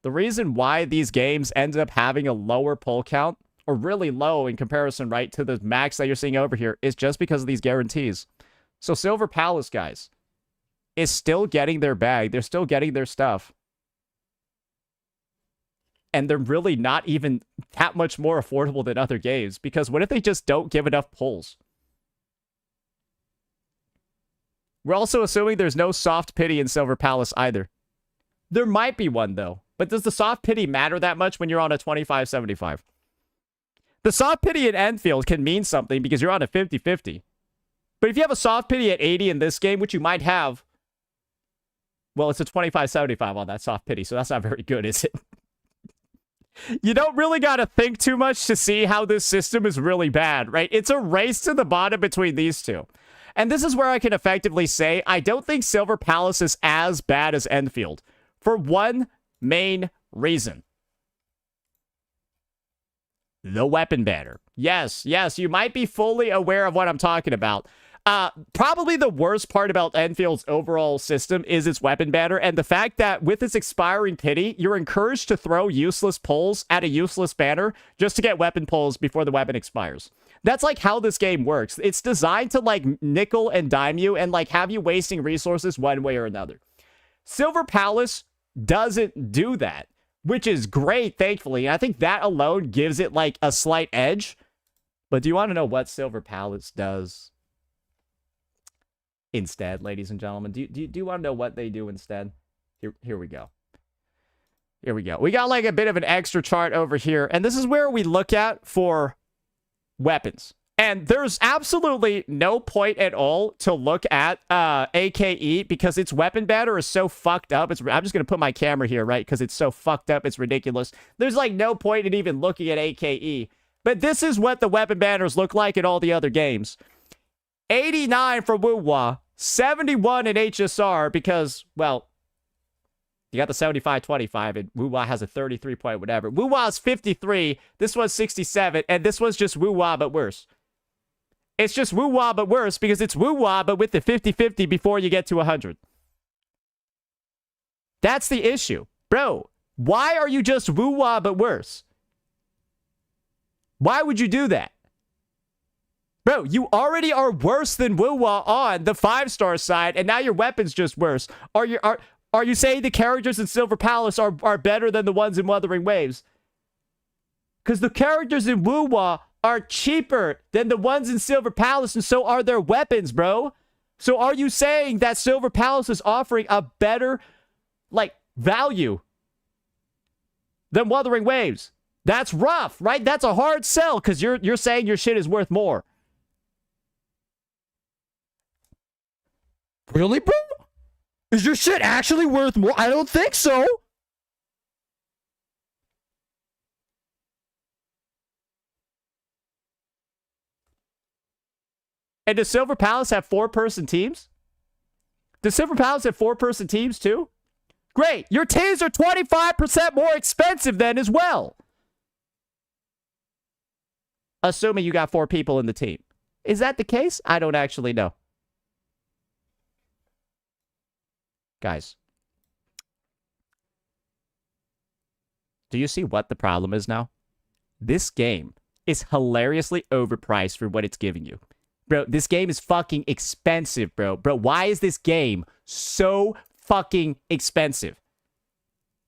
The reason why these games end up having a lower pull count, or really low in comparison, right, to the max that you're seeing over here, is just because of these guarantees. So Silver Palace, guys, is still getting their bag. They're still getting their stuff. And they're really not even that much more affordable than other games, because what if they just don't give enough pulls? We're also assuming there's no soft pity in Silver Palace either. There might be one, though. But does the soft pity matter that much when you're on a 25-75? The soft pity at Enfield can mean something because you're on a 50-50. But if you have a soft pity at 80 in this game, which you might have, well, it's a 25-75 on that soft pity, so that's not very good, is it? You don't really got to think too much to see how this system is really bad, right? It's a race to the bottom between these two. And this is where I can effectively say I don't think Silver Palace is as bad as Enfield. For one main reason. The weapon banner. Yes, you might be fully aware of what I'm talking about. Probably the worst part about Enfield's overall system is its weapon banner, and the fact that with its expiring pity, you're encouraged to throw useless pulls at a useless banner just to get weapon pulls before the weapon expires. That's like how this game works. It's designed to like nickel and dime you and like have you wasting resources one way or another. Silver Palace doesn't do that, which is great, thankfully. And I think that alone gives it like a slight edge. But do you want to know what Silver Palace does instead, ladies and gentlemen? Do you want to know what they do instead? Here we go. Here we go. We got like a bit of an extra chart over here. And this is where we look at for weapons. And there's absolutely no point at all to look at AKE because its weapon banner is so fucked up. I'm just going to put my camera here, right? Because it's so fucked up. It's ridiculous. There's like no point in even looking at AKE. But this is what the weapon banners look like in all the other games. 89 for Wuwa. 71 in HSR because, well, you got the 75-25 and Wuwa has a 33 point whatever. Wuwa's 53. This was 67. And this was just Wuwa but worse. It's just Wuwa but worse because it's Wuwa but with the 50-50 before you get to 100. That's the issue. Bro, why are you just Wuwa but worse? Why would you do that? Bro, you already are worse than Wuwa on the 5-star side, and now your weapon's just worse. Are you saying the characters in Silver Palace are better than the ones in Wuthering Waves? Because the characters in Wuwa are cheaper than the ones in Silver Palace, and so are their weapons, bro. So are you saying that Silver Palace is offering a better, like, value than Wuthering Waves? That's rough, right? That's a hard sell, because you're saying your shit is worth more. Really, bro? Is your shit actually worth more? I don't think so. And does Silver Palace have 4-person teams? Does Silver Palace have 4-person teams too? Great. Your teams are 25% more expensive then as well. Assuming you got 4 people in the team. Is that the case? I don't actually know. Guys. Do you see what the problem is now? This game is hilariously overpriced for what it's giving you. Bro, this game is fucking expensive, bro. Bro, why is this game so fucking expensive?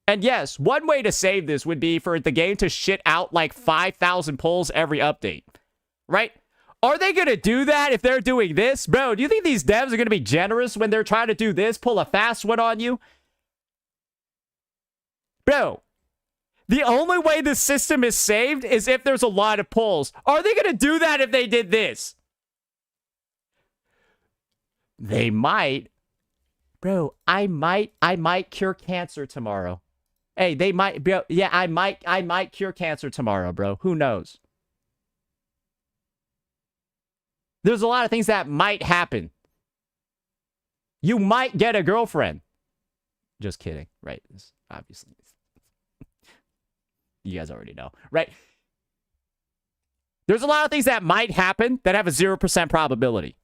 And yes, one way to save this would be for the game to shit out like 5,000 pulls every update. Right? Are they going to do that if they're doing this? Bro, do you think these devs are going to be generous when they're trying to do this? Pull a fast one on you? Bro, the only way the system is saved is if there's a lot of pulls. Are they going to do that if they did this? They might. Bro, I might cure cancer tomorrow. Hey, they might, bro. Yeah, I might cure cancer tomorrow, bro. Who knows? There's a lot of things that might happen. You might get a girlfriend. Just kidding, right? Obviously. You guys already know, right? There's a lot of things that might happen that have a 0% probability.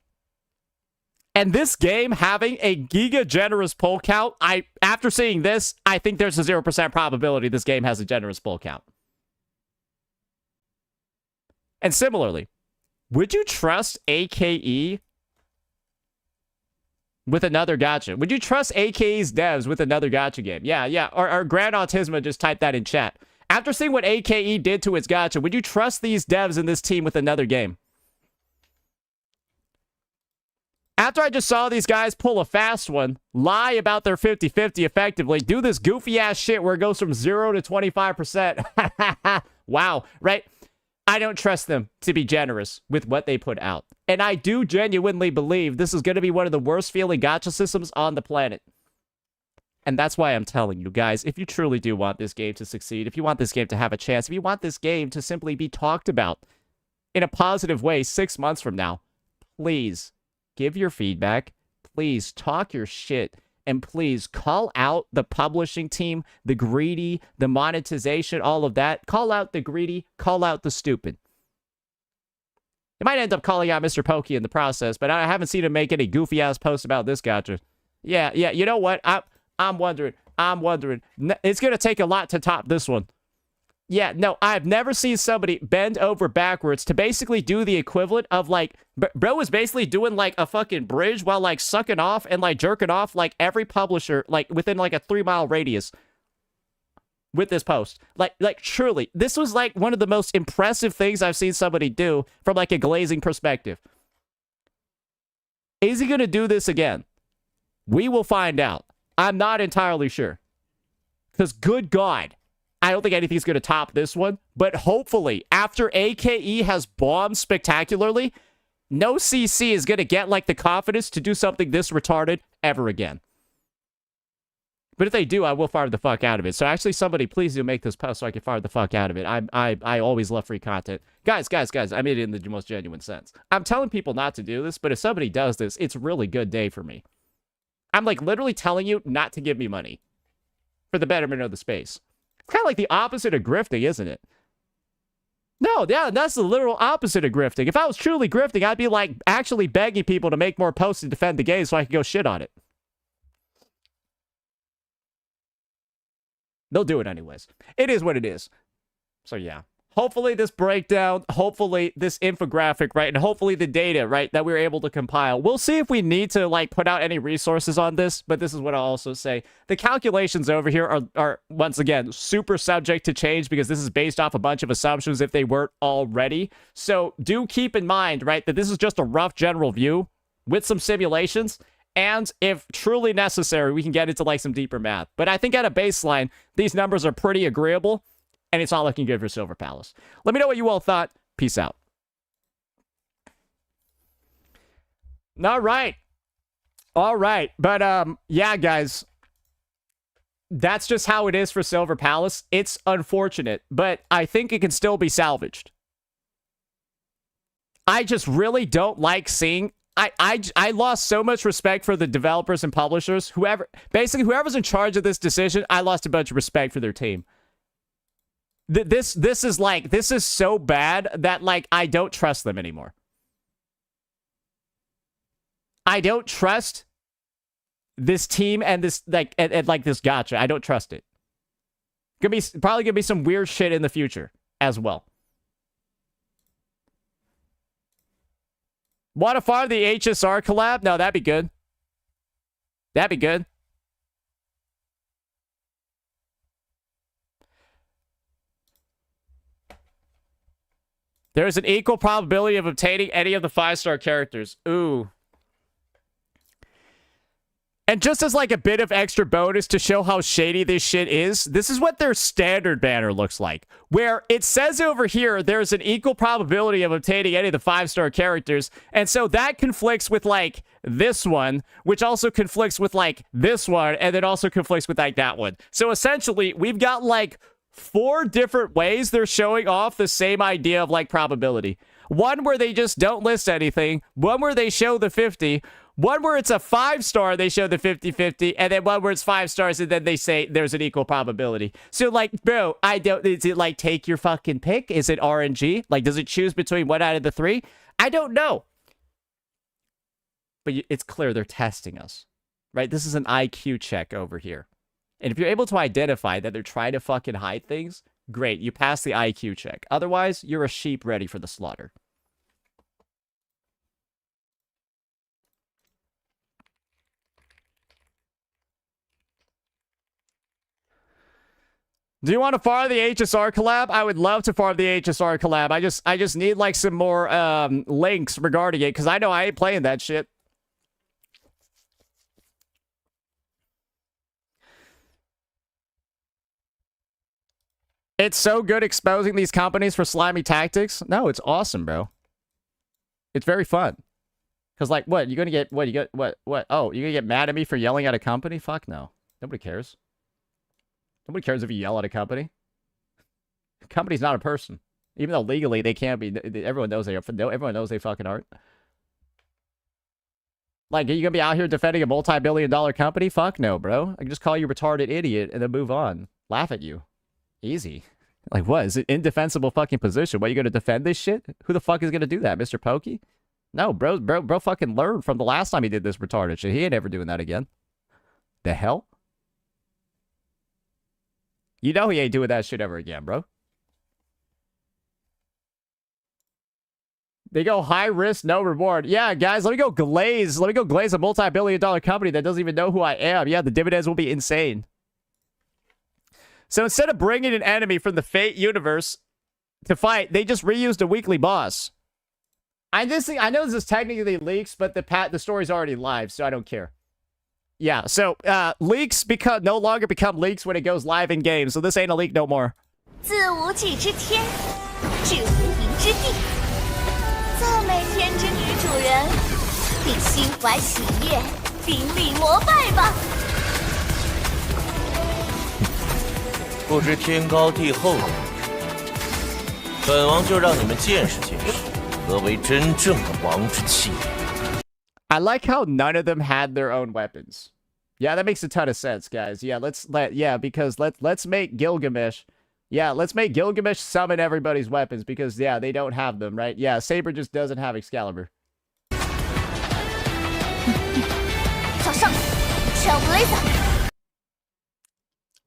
And this game having a giga generous pull count, after seeing this, I think there's a 0% probability this game has a generous pull count. And similarly, would you trust AKE with another gacha? Would you trust AKE's devs with another gacha game? Yeah. Or Grand Autisma just typed that in chat. After seeing what AKE did to its gacha, would you trust these devs in this team with another game? After I just saw these guys pull a fast one, lie about their 50-50 effectively, do this goofy-ass shit where it goes from 0 to 25%. Wow, right? I don't trust them to be generous with what they put out. And I do genuinely believe this is going to be one of the worst feeling gacha systems on the planet. And that's why I'm telling you guys, if you truly do want this game to succeed, if you want this game to have a chance, if you want this game to simply be talked about in a positive way 6 months from now, please give your feedback, please talk your shit, and please call out the publishing team, the greedy, the monetization, all of that. Call out the greedy, call out the stupid. You might end up calling out Mr. Pokey in the process, but I haven't seen him make any goofy-ass posts about this gacha. Yeah, you know what? I'm wondering. It's going to take a lot to top this one. Yeah, no, I've never seen somebody bend over backwards to basically do the equivalent of, like, bro was basically doing, like, a fucking bridge while, like, sucking off and, like, jerking off, like, every publisher, like, within, like, a 3-mile radius with this post. Like, truly, this was, like, one of the most impressive things I've seen somebody do from, like, a glazing perspective. Is he going to do this again? We will find out. I'm not entirely sure. Because, good God, I don't think anything's going to top this one, but hopefully, after AKE has bombed spectacularly, no CC is going to get, like, the confidence to do something this retarded ever again. But if they do, I will fire the fuck out of it. So actually, somebody, please do make this post so I can fire the fuck out of it. I always love free content. Guys, I mean it in the most genuine sense. I'm telling people not to do this, but if somebody does this, it's a really good day for me. I'm, like, literally telling you not to give me money for the betterment of the space. It's kind of like the opposite of grifting, isn't it? No, yeah, that's the literal opposite of grifting. If I was truly grifting, I'd be, like, actually begging people to make more posts to defend the game so I could go shit on it. They'll do it anyways. It is what it is. So, yeah. hopefully this breakdown, hopefully this infographic, right, and hopefully the data, right, that we were able to compile. We'll see if we need to, like, put out any resources on this, but this is what I'll also say. The calculations over here are once again, super subject to change because this is based off a bunch of assumptions if they weren't already. So do keep in mind, right, that this is just a rough general view with some simulations. And if truly necessary, we can get into like some deeper math. But I think at a baseline, these numbers are pretty agreeable, and it's not looking good for Silver Palace. Let me know what you all thought. Peace out. All right. All right. But yeah, guys, that's just how it is for Silver Palace. It's unfortunate, but I think it can still be salvaged. I just really don't like seeing... I lost so much respect for the developers and publishers. Whoever's in charge of this decision, I lost a bunch of respect for their team. This is so bad that, like, I don't trust them anymore. I don't trust this team and this, like, and like this gacha. I don't trust it. Probably gonna be some weird shit in the future as well. Want to farm the HSR collab? No, that'd be good. That'd be good. There's an equal probability of obtaining any of the 5-star characters. Ooh. And just as like a bit of extra bonus to show how shady this shit is, this is what their standard banner looks like. Where it says over here, there's an equal probability of obtaining any of the 5-star characters. And so that conflicts with like this one, which also conflicts with like this one, and then also conflicts with like that one. So essentially, we've got like 4 different ways they're showing off the same idea of like probability. One where they just don't list anything, one where they show the 50, one where it's a 5-star, they show the 50-50, and then one where it's 5 stars, and then they say there's an equal probability. So, like, bro, is it, like, take your fucking pick? Is it RNG? Like, does it choose between 1 out of the 3? I don't know. But it's clear they're testing us, right? This is an IQ check over here. And if you're able to identify that they're trying to fucking hide things, great, you pass the IQ check. Otherwise, you're a sheep ready for the slaughter. Do you want to farm the HSR collab? I would love to farm the HSR collab. I just need like some more links regarding it because I know I ain't playing that shit. It's so good exposing these companies for slimy tactics. No, it's awesome, bro. It's very fun. Because like, what? You're gonna get what? You got what? What? Oh, you're gonna get mad at me for yelling at a company? Fuck no. Nobody cares. Nobody cares if you yell at a company. A company's not a person. Even though legally they can't be. Everyone knows they are. Everyone knows they fucking aren't. Like, are you gonna be out here defending a multi-billion-dollar company? Fuck no, bro. I can just call you retarded idiot and then move on. Laugh at you. Easy. Like, what? Is it indefensible fucking position? What, you gonna defend this shit? Who the fuck is gonna do that, Mr. Pokey? No, bro fucking learned from the last time he did this retarded shit. He ain't ever doing that again. The hell? You know he ain't doing that shit ever again, bro. They go high risk, no reward. Yeah, guys, let me go glaze. Let me go glaze a multi-billion-dollar company that doesn't even know who I am. Yeah, the dividends will be insane. So instead of bringing an enemy from the Fate universe to fight, they just reused a weekly boss. I know this is technically leaks, but the story's already live, so I don't care. Yeah, so leaks no longer become leaks when it goes live in game, so this ain't a leak no more.
自无际之天，至无垠之地，赞美天之女主人，并心怀喜悦，顶礼膜拜吧。
不知天高地厚的女人，本王就让你们见识见识何为真正的王之气。
I like how none of them had their own weapons. Yeah, that makes a ton of sense, guys. Yeah, let's make Gilgamesh. Yeah, let's make Gilgamesh summon everybody's weapons because yeah, they don't have them, right? Yeah, Saber just doesn't have Excalibur.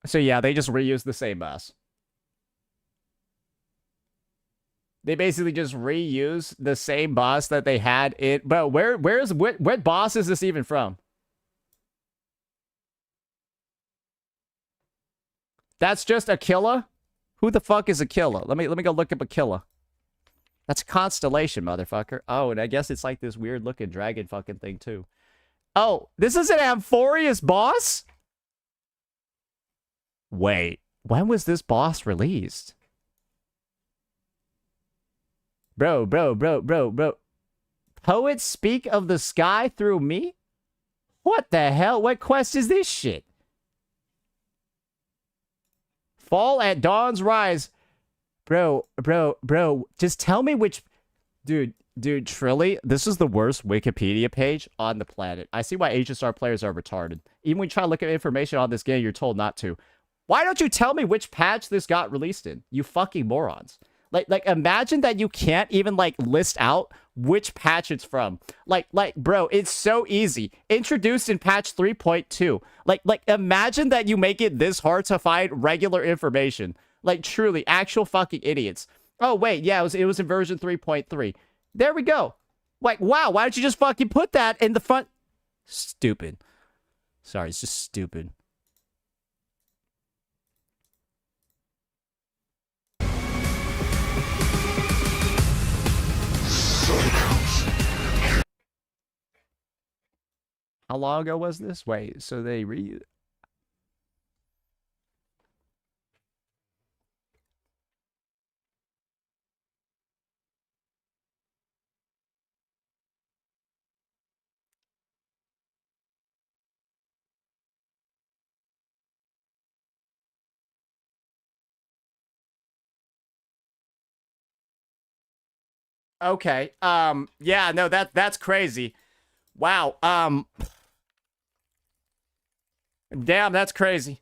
So yeah, they just reuse the same boss. They basically just reuse the same boss that they had in. But what boss is this even from? That's just Aquila? Who the fuck is Aquila? Let me go look up Aquila. That's a constellation, motherfucker. Oh, and I guess it's like this weird looking dragon fucking thing too. Oh, this is an Amphorius boss? Wait, when was this boss released? Bro. Poets speak of the sky through me? What the hell? What quest is this shit? Fall at dawn's rise. Bro. Just tell me which... Dude, Trilly, this is the worst Wikipedia page on the planet. I see why HSR players are retarded. Even when you try to look at information on this game, you're told not to. Why don't you tell me which patch this got released in? You fucking morons. Like imagine that you can't even, like, list out which patch it's from. Like, bro, it's so easy. Introduced in patch 3.2. Like, imagine that you make it this hard to find regular information. Like, truly, actual fucking idiots. Oh, wait, yeah, it was in version 3.3. There we go. Like, wow, why don't you just fucking put that in the front? Stupid. Sorry, it's just stupid. How long ago was this? Wait, so they Okay. Yeah, no, that's crazy. Wow. Damn, that's crazy.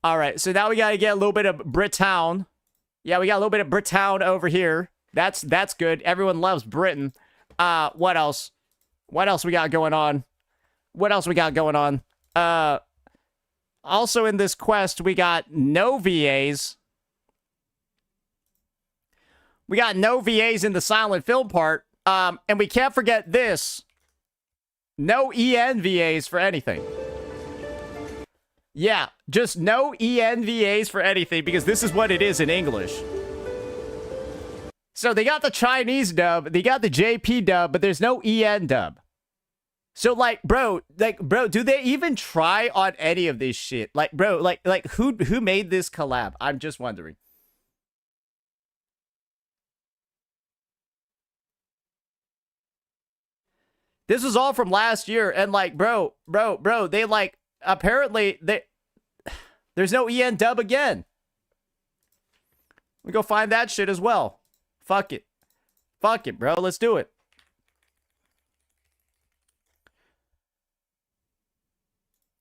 All right, so now we got to get a little bit of Britown. Yeah, we got a little bit of Britown over here. That's good. Everyone loves Britain. What else? What else we got going on? What else we got going on? Also in this quest, we got no VAs. We got no VAs in the silent film part. And we can't forget this. No EN VAs for anything. Yeah, just no EN VAs for anything because this is what it is in English. So they got the Chinese dub, they got the JP dub, but there's no EN dub. So bro, do they even try on any of this shit? Like, bro, who made this collab? I'm just wondering. This was all from last year, and bro, they apparently there's no EN dub again. We go find that shit as well. Fuck it, bro. Let's do it.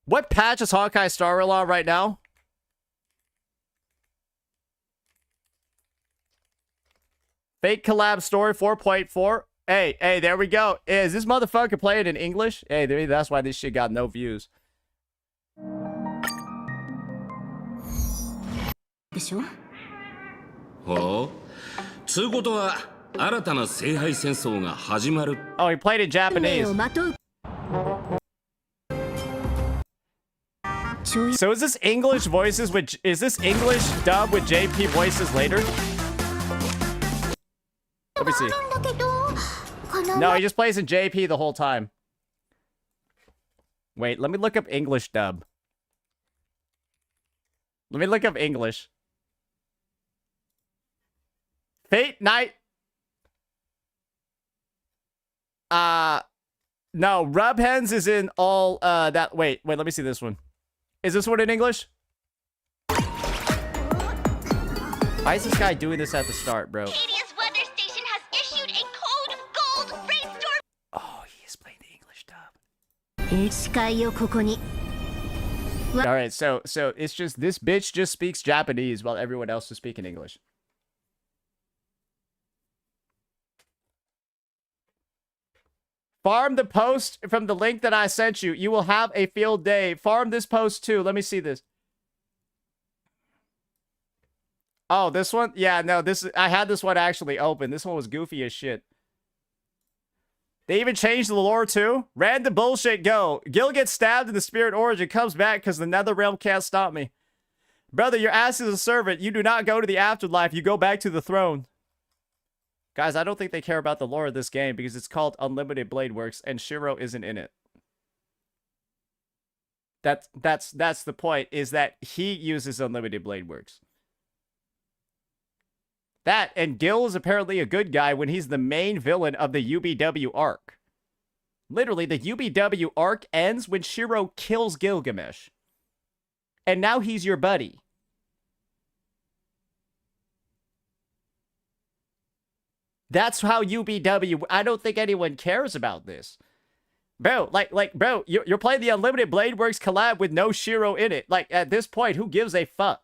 What patch is Honkai Star Rail on right now? Fake collab story 4.4. Hey, there we go. Is this motherfucker playing in English? Hey, that's why this shit got no views.
Oh,
he played in Japanese. So is this English voices is this English dub with JP voices later? Let me see. No, he just plays in JP the whole time. Wait, let me look up English dub. Let me look up English. Fate Night. No, Rub Hens is in all, that, wait, let me see this one. Is this one in English? Why is this guy doing this at the start, bro? Oh, he is playing the English dub. Alright, so it's just, this bitch just speaks Japanese while everyone else is speaking English. Farm the post from the link that I sent you. You will have a field day. Farm this post too. Let me see this. Oh, this one? Yeah, no, I had this one actually open. This one was goofy as shit. They even changed the lore too? Random bullshit go. Gil gets stabbed in the spirit origin, comes back because the nether realm can't stop me. Brother, your ass is a servant. You do not go to the afterlife. You go back to the throne. Guys, I don't think they care about the lore of this game because it's called Unlimited Blade Works and Shiro isn't in it. That's the point, is that he uses Unlimited Blade Works. That, and Gil is apparently a good guy when he's the main villain of the UBW arc. Literally, the UBW arc ends when Shiro kills Gilgamesh. And now he's your buddy. That's how UBW... I don't think anyone cares about this. Bro, bro, you're playing the Unlimited Blade Works collab with no Shiro in it. Like, at this point, who gives a fuck?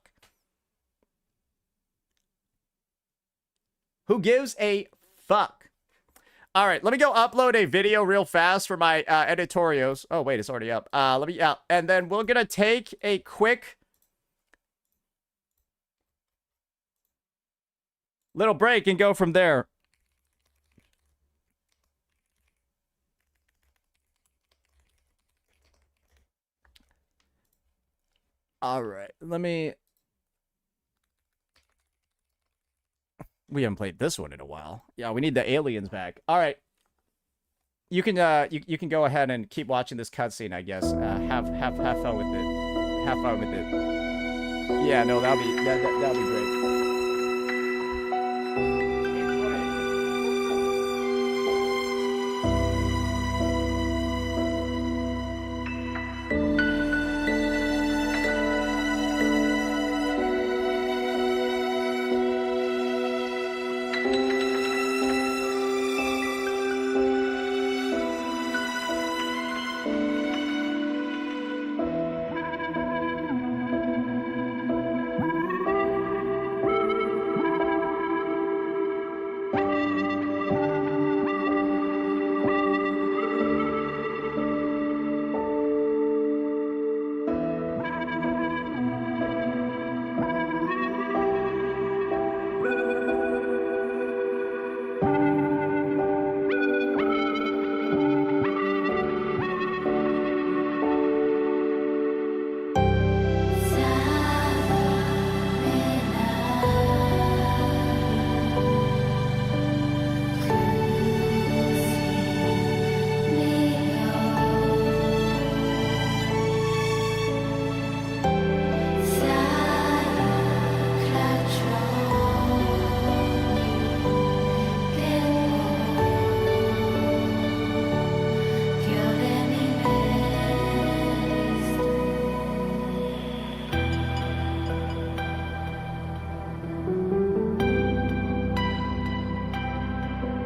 Who gives a fuck? All right, let me go upload a video real fast for my editorials. Oh, wait, it's already up. And then we're going to take a quick little break and go from there. All right, let me... We haven't played this one in a while. Yeah, we need the aliens back. All right. You can you can go ahead and keep watching this cutscene, I guess. Have fun with it. Have fun with it. Yeah, no, that'll be great.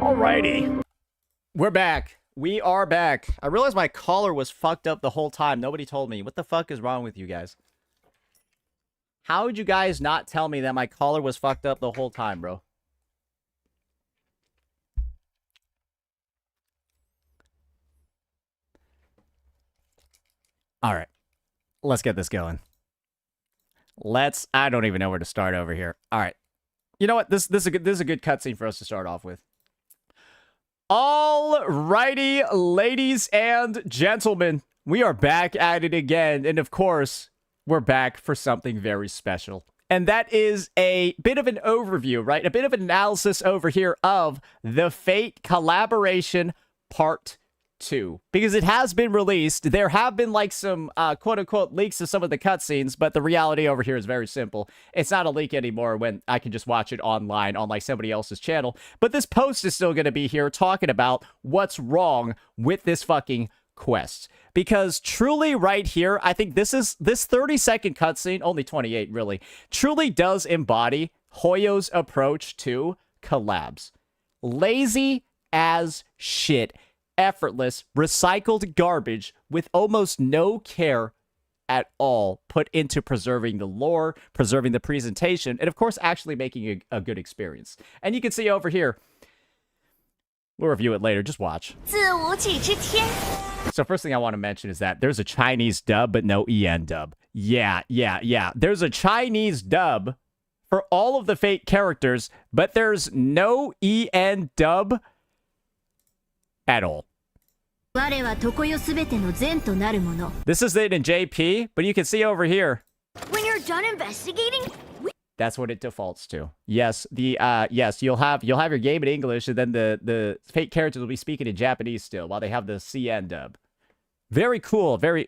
Alrighty. We're back. We are back. I realized my collar was fucked up the whole time. Nobody told me. What the fuck is wrong with you guys? How would you guys not tell me that my collar was fucked up the whole time, bro? Alright. Let's get this going. I don't even know where to start over here. Alright. You know what? This is a good cutscene for us to start off with. Alrighty, ladies and gentlemen, we are back at it again, and of course, we're back for something very special. And that is a bit of an overview, right? A bit of an analysis over here of the Fate collaboration part 2. Because it has been released. There have been like some quote-unquote leaks of some of the cutscenes, but the reality over here is very simple. It's not a leak anymore when I can just watch it online on like somebody else's channel. But this post is still going to be here talking about what's wrong with this fucking quest. Because truly right here, I think this 30-second cutscene, only 28 really, truly does embody Hoyo's approach to collabs. Lazy as shit. Effortless, recycled garbage with almost no care at all put into preserving the lore, preserving the presentation, and of course actually making a good experience. And you can see over here, we'll review it later, just watch. So first thing I want to mention is that there's a Chinese dub, but no EN dub. Yeah. There's a Chinese dub for all of the Fate characters, but there's no EN dub at all. This is it in JP, but you can see over here.
When you're done investigating,
that's what it defaults to. Yes, yes, you'll have your game in English, and then the Fate characters will be speaking in Japanese still, while they have the CN dub. Very cool, very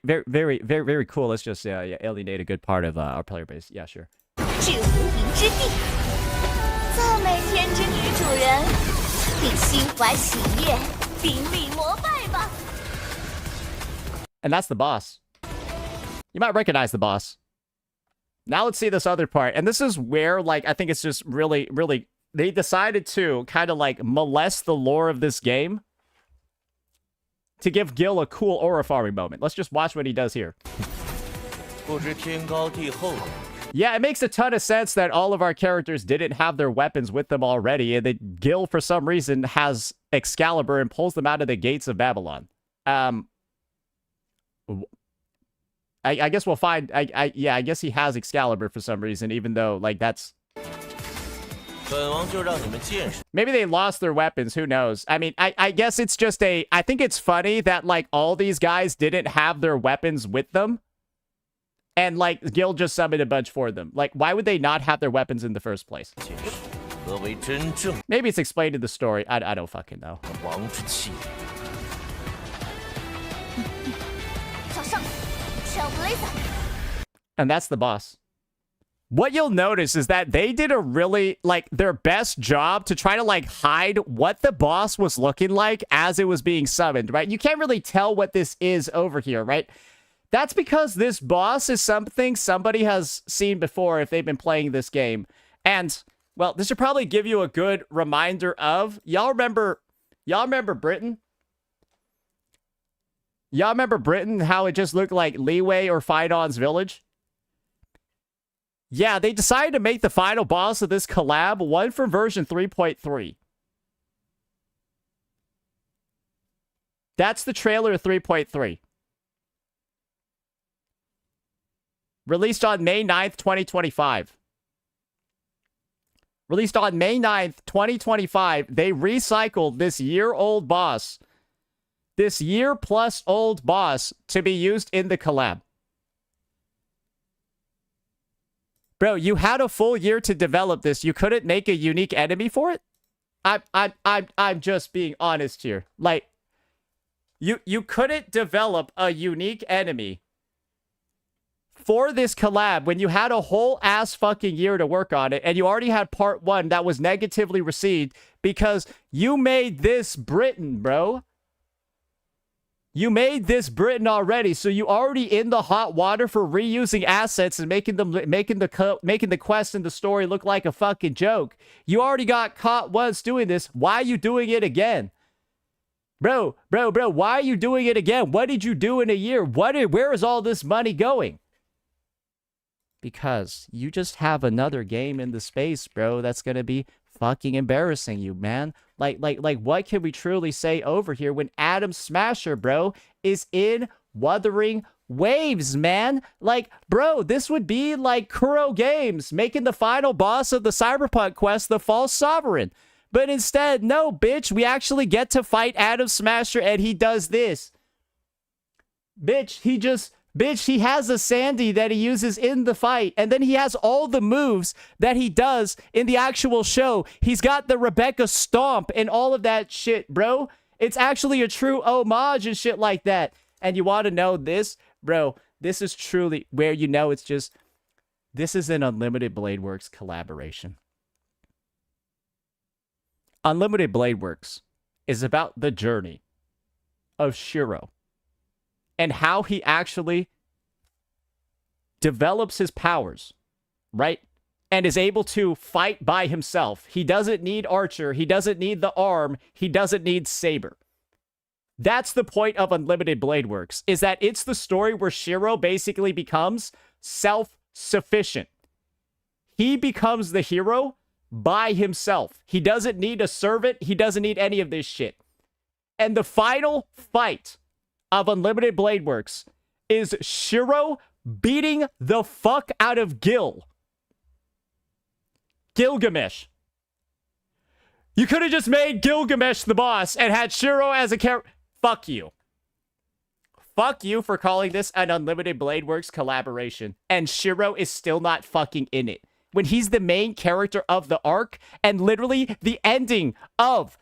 cool. Let's just alienate a good part of our player base. Yeah, sure.
至无垠之地，赞美天之女主人，并心怀喜悦，顶礼膜拜吧。
And that's the boss. You might recognize the boss. Now let's see this other part. And this is where, like, I think it's just really, they decided to kind of, like, molest the lore of this game to give Gil a cool aura farming moment. Let's just watch what he does here.
不知天高地厚。
Yeah, it makes a ton of sense that all of our characters didn't have their weapons with them already, and that Gil, for some reason, has Excalibur and pulls them out of the gates of Babylon. I guess we'll find... yeah, I guess he has Excalibur for some reason, even though, like, that's... Maybe they lost their weapons, who knows? I mean, I guess it's just a... I think it's funny that, like, all these guys didn't have their weapons with them. And, like, Gil just summoned a bunch for them. Like, why would they not have their weapons in the first place? Maybe it's explained in the story. I don't fucking know. And that's the boss. What you'll notice is that they did a really, like, their best job to try to, like, hide what the boss was looking like as it was being summoned, right? You can't really tell what this is over here, right? That's because this boss is something somebody has seen before if they've been playing this game. And, well, this should probably give you a good reminder of... Y'all remember Britain? Y'all remember Britain, how it just looked like Leeway or Phaidon's village? Yeah, they decided to make the final boss of this collab one from version 3.3. That's the trailer of 3.3. Released on May 9th, 2025. Released on May 9th, 2025. They recycled this year-old boss. This year-plus-old boss to be used in the collab. Bro, you had a full year to develop this. You couldn't make a unique enemy for it? I'm just being honest here. Like, you couldn't develop a unique enemy for this collab when you had a whole ass fucking year to work on it, and you already had part 1 that was negatively received because you made this Britain, bro. You made this Britain already, so you already in the hot water for reusing assets and making the quest and the story look like a fucking joke. You already got caught once doing this. Why are you doing it again? Bro, why are you doing it again? What did you do in a year? Where is all this money going? Because you just have another game in the space, bro, that's gonna be fucking embarrassing you, man. Like, what can we truly say over here when Adam Smasher, bro, is in Wuthering Waves, man? Like, bro, this would be like Kuro Games making the final boss of the Cyberpunk quest the False Sovereign. But instead, no, bitch, we actually get to fight Adam Smasher and he does this. Bitch, he has a Sandy that he uses in the fight, and then he has all the moves that he does in the actual show. He's got the Rebecca Stomp and all of that shit, bro. It's actually a true homage and shit like that. And you want to know this? Bro, this is truly where you know it's just... This is an Unlimited Blade Works collaboration. Unlimited Blade Works is about the journey of Shiro and how he actually develops his powers, right? And is able to fight by himself. He doesn't need Archer. He doesn't need the arm. He doesn't need Saber. That's the point of Unlimited Blade Works, is that it's the story where Shiro basically becomes self-sufficient. He becomes the hero by himself. He doesn't need a servant. He doesn't need any of this shit. And the final fight of Unlimited Blade Works is Shiro beating the fuck out of Gil. Gilgamesh. You could have just made Gilgamesh the boss and had Shiro as a character. Fuck you. Fuck you for calling this an Unlimited Blade Works collaboration. And Shiro is still not fucking in it. When he's the main character of the arc, and literally the ending of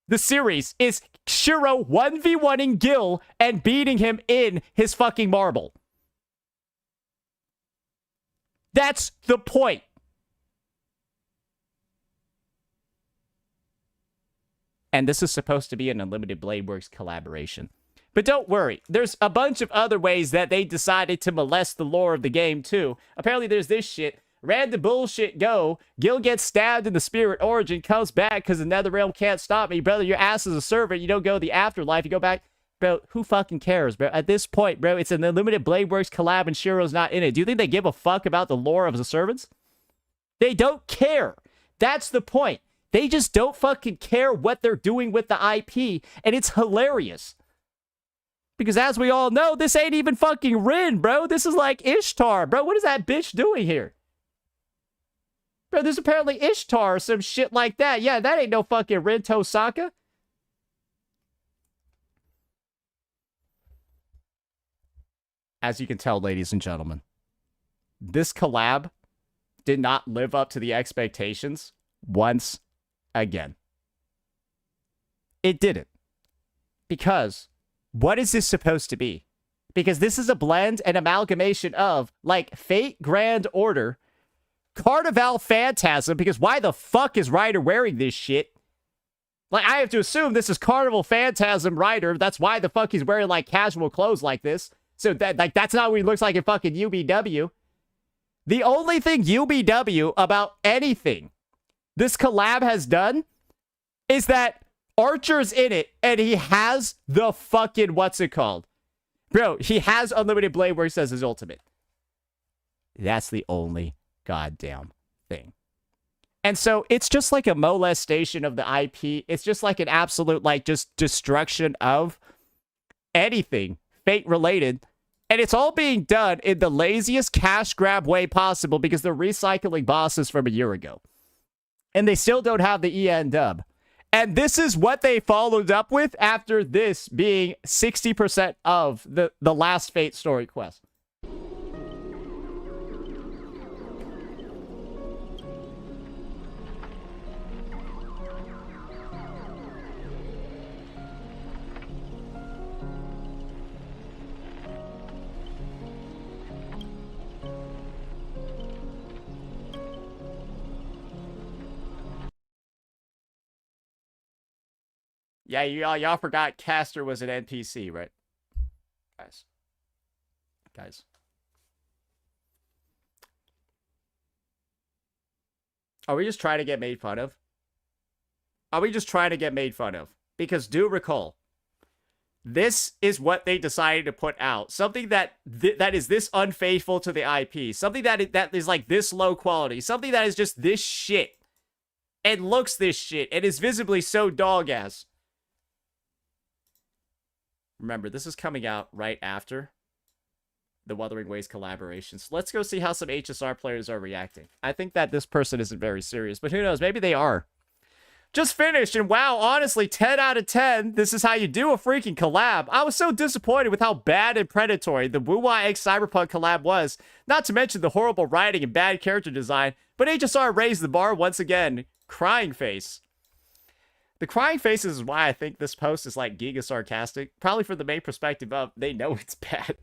the series is Shiro 1v1ing Gil and beating him in his fucking marble. That's the point. And this is supposed to be an Unlimited Blade Works collaboration. But don't worry, there's a bunch of other ways that they decided to molest the lore of the game too. Apparently there's this shit. Random bullshit go. Gil gets stabbed in the spirit origin, comes back because the Netherrealm can't stop me. Brother, your ass is a servant. You don't go to the afterlife. You go back. Bro, who fucking cares, bro? At this point, bro, it's an Unlimited Blade Works collab and Shiro's not in it. Do you think they give a fuck about the lore of the servants? They don't care. That's the point. They just don't fucking care what they're doing with the IP, and it's hilarious. Because as we all know, this ain't even fucking Rin, bro. This is like Ishtar, bro. What is that bitch doing here? Bro, there's apparently Ishtar or some shit like that. Yeah, that ain't no fucking Rin Tosaka. As you can tell, ladies and gentlemen, this collab did not live up to the expectations once again. It didn't. Because what is this supposed to be? Because this is a blend and amalgamation of, like, Fate Grand Order, Carnival Phantasm, because why the fuck is Ryder wearing this shit? Like, I have to assume this is Carnival Phantasm Ryder. That's why the fuck he's wearing, like, casual clothes like this. So, that's not what he looks like in fucking UBW. The only thing UBW about anything this collab has done is that Archer's in it, and he has the fucking, what's it called? Bro, he has Unlimited Blade Works as his ultimate. That's the only goddamn thing. And so it's just like a molestation of the IP. It's just like an absolute, like, just destruction of anything Fate-related. And it's all being done in the laziest cash grab way possible because they're recycling bosses from a year ago. And they still don't have the EN dub. And this is what they followed up with after this being 60% of the last Fate story quest. Yeah, y'all forgot Castor was an NPC, right? Guys. Are we just trying to get made fun of? Are we just trying to get made fun of? Because do recall, this is what they decided to put out. Something that that is this unfaithful to the IP. Something that is like this low quality. Something that is just this shit. And looks this shit. And is visibly so dog-ass. Remember, this is coming out right after the Wuthering Waves collaboration. So let's go see how some HSR players are reacting. I think that this person isn't very serious, but who knows? Maybe they are. Just finished, and wow, honestly, 10 out of 10. This is how you do a freaking collab. I was so disappointed with how bad and predatory the Wuwa X Cyberpunk collab was. Not to mention the horrible writing and bad character design, but HSR raised the bar once again. Crying face. The crying face is why I think this post is like giga sarcastic. Probably from the main perspective of they know it's bad.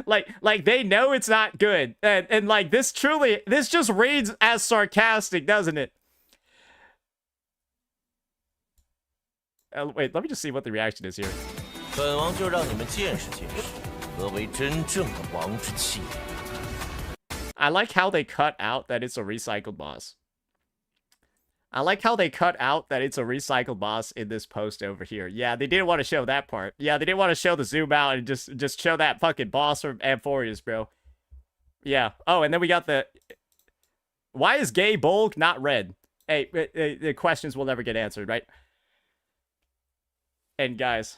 like they know it's not good. And like this just reads as sarcastic, doesn't it? Wait, let me just see what the reaction is here.
本王就让你们见识见识何为真正的王之气。
I like how they cut out that it's a recycled boss. I like how they cut out that it's a recycled boss in this post over here. Yeah, they didn't want to show that part. Yeah, they didn't want to show the zoom out and just show that fucking boss from Amphorius, bro. Yeah. Oh, and then we got the... Why is gay bulk not red? Hey, the questions will never get answered, right? And guys,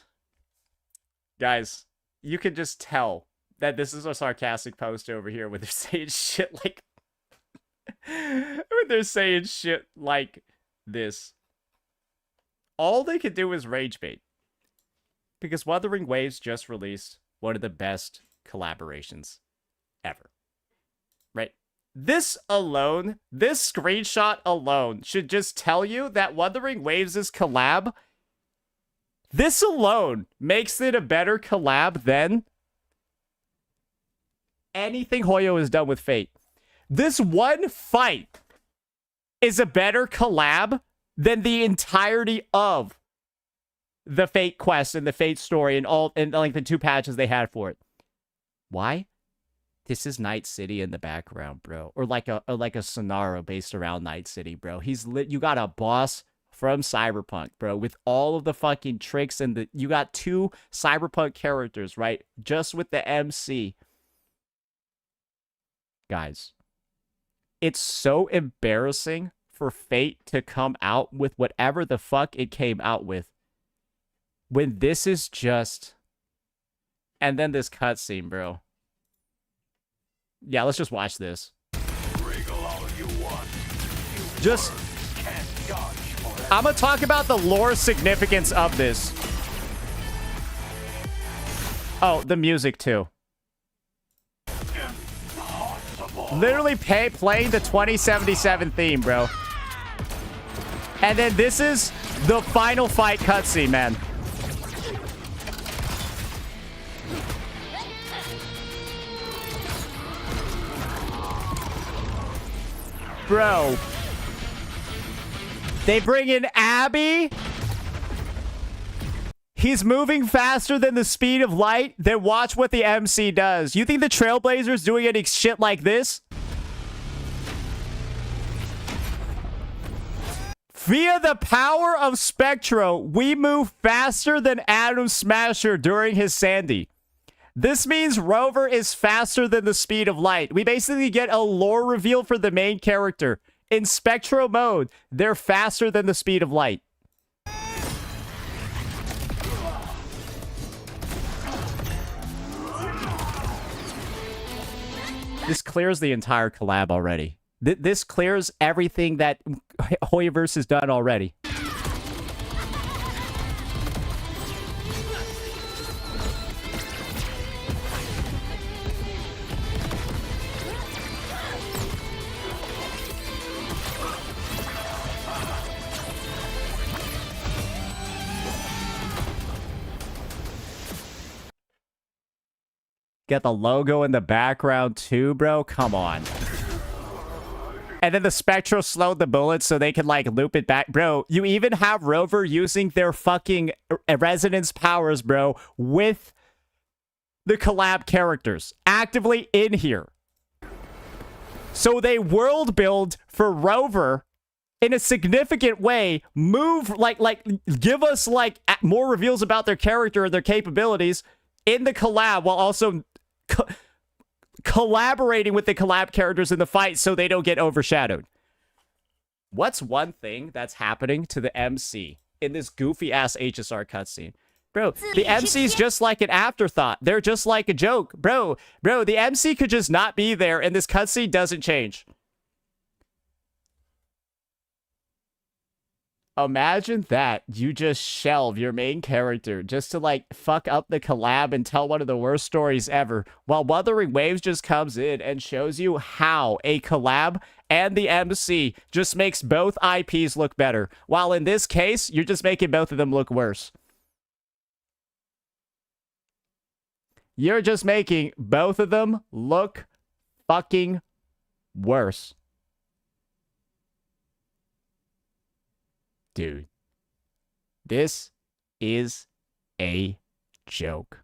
you can just tell that this is a sarcastic post over here where they're saying shit like... When they're saying shit like this. All they could do is rage bait. Because Wuthering Waves just released one of the best collaborations ever. Right? This alone, this screenshot alone should just tell you that Wuthering Waves' collab, this alone makes it a better collab than anything Hoyo has done with Fate. This one fight is a better collab than the entirety of the Fate quest and the Fate story and like the 2 patches they had for it. Why? This is Night City in the background, bro. Or like a scenario based around Night City, bro. He's lit. You got a boss from Cyberpunk, bro, with all of the fucking tricks and you got 2 Cyberpunk characters, right? Just with the MC. Guys, it's so embarrassing for Fate to come out with whatever the fuck it came out with when this is just... And then this cutscene, bro. Yeah, let's just watch this. Just... I'm gonna talk about the lore significance of this. Oh, the music too. Literally playing the 2077 theme, bro. And then this is the final fight cutscene, man. Bro. They bring in Abby. He's moving faster than the speed of light. Then watch what the MC does. You think the Trailblazer's doing any shit like this? Via the power of Spectro, we move faster than Atom Smasher during his Sandy. This means Rover is faster than the speed of light. We basically get a lore reveal for the main character. In Spectro mode, they're faster than the speed of light. This clears the entire collab already. This clears everything that Hoyoverse has done already. Get the logo in the background too, bro. Come on. And then the Spectro slowed the bullets so they could, like, loop it back. Bro, you even have Rover using their fucking resonance powers, bro, with the collab characters actively in here. So they world build for Rover in a significant way, give us, like, more reveals about their character and their capabilities in the collab while also collaborating with the collab characters in the fight so they don't get overshadowed. What's one thing that's happening to the MC in this goofy-ass HSR cutscene? Bro, the MC's just like an afterthought. They're just like a joke. Bro, the MC could just not be there and this cutscene doesn't change. Imagine that. You just shelve your main character just to, like, fuck up the collab and tell one of the worst stories ever, while Wuthering Waves just comes in and shows you how a collab and the MC just makes both IPs look better, while in this case, you're just making both of them look worse. You're just making both of them look fucking worse. Dude, this is a joke.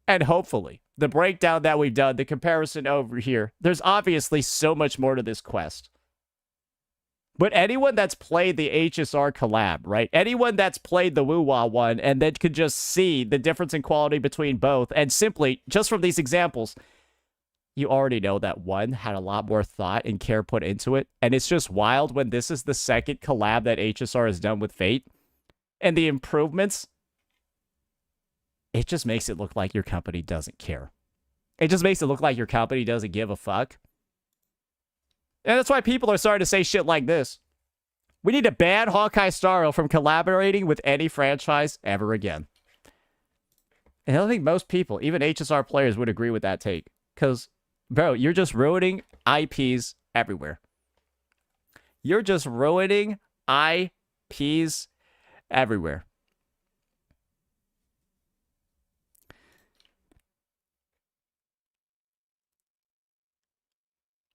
And hopefully, the breakdown that we've done, the comparison over here, there's obviously so much more to this quest. But anyone that's played the HSR collab, right? Anyone that's played the Woo-Wah one and then could just see the difference in quality between both, and simply, just from these examples, you already know that one had a lot more thought and care put into it. And it's just wild when this is the second collab that HSR has done with Fate. And the improvements, it just makes it look like your company doesn't care. It just makes it look like your company doesn't give a fuck. And that's why people are starting to say shit like this. We need to ban Hawkeye Starro from collaborating with any franchise ever again. And I don't think most people, even HSR players, would agree with that take. Because, bro, you're just ruining IPs everywhere. You're just ruining IPs everywhere.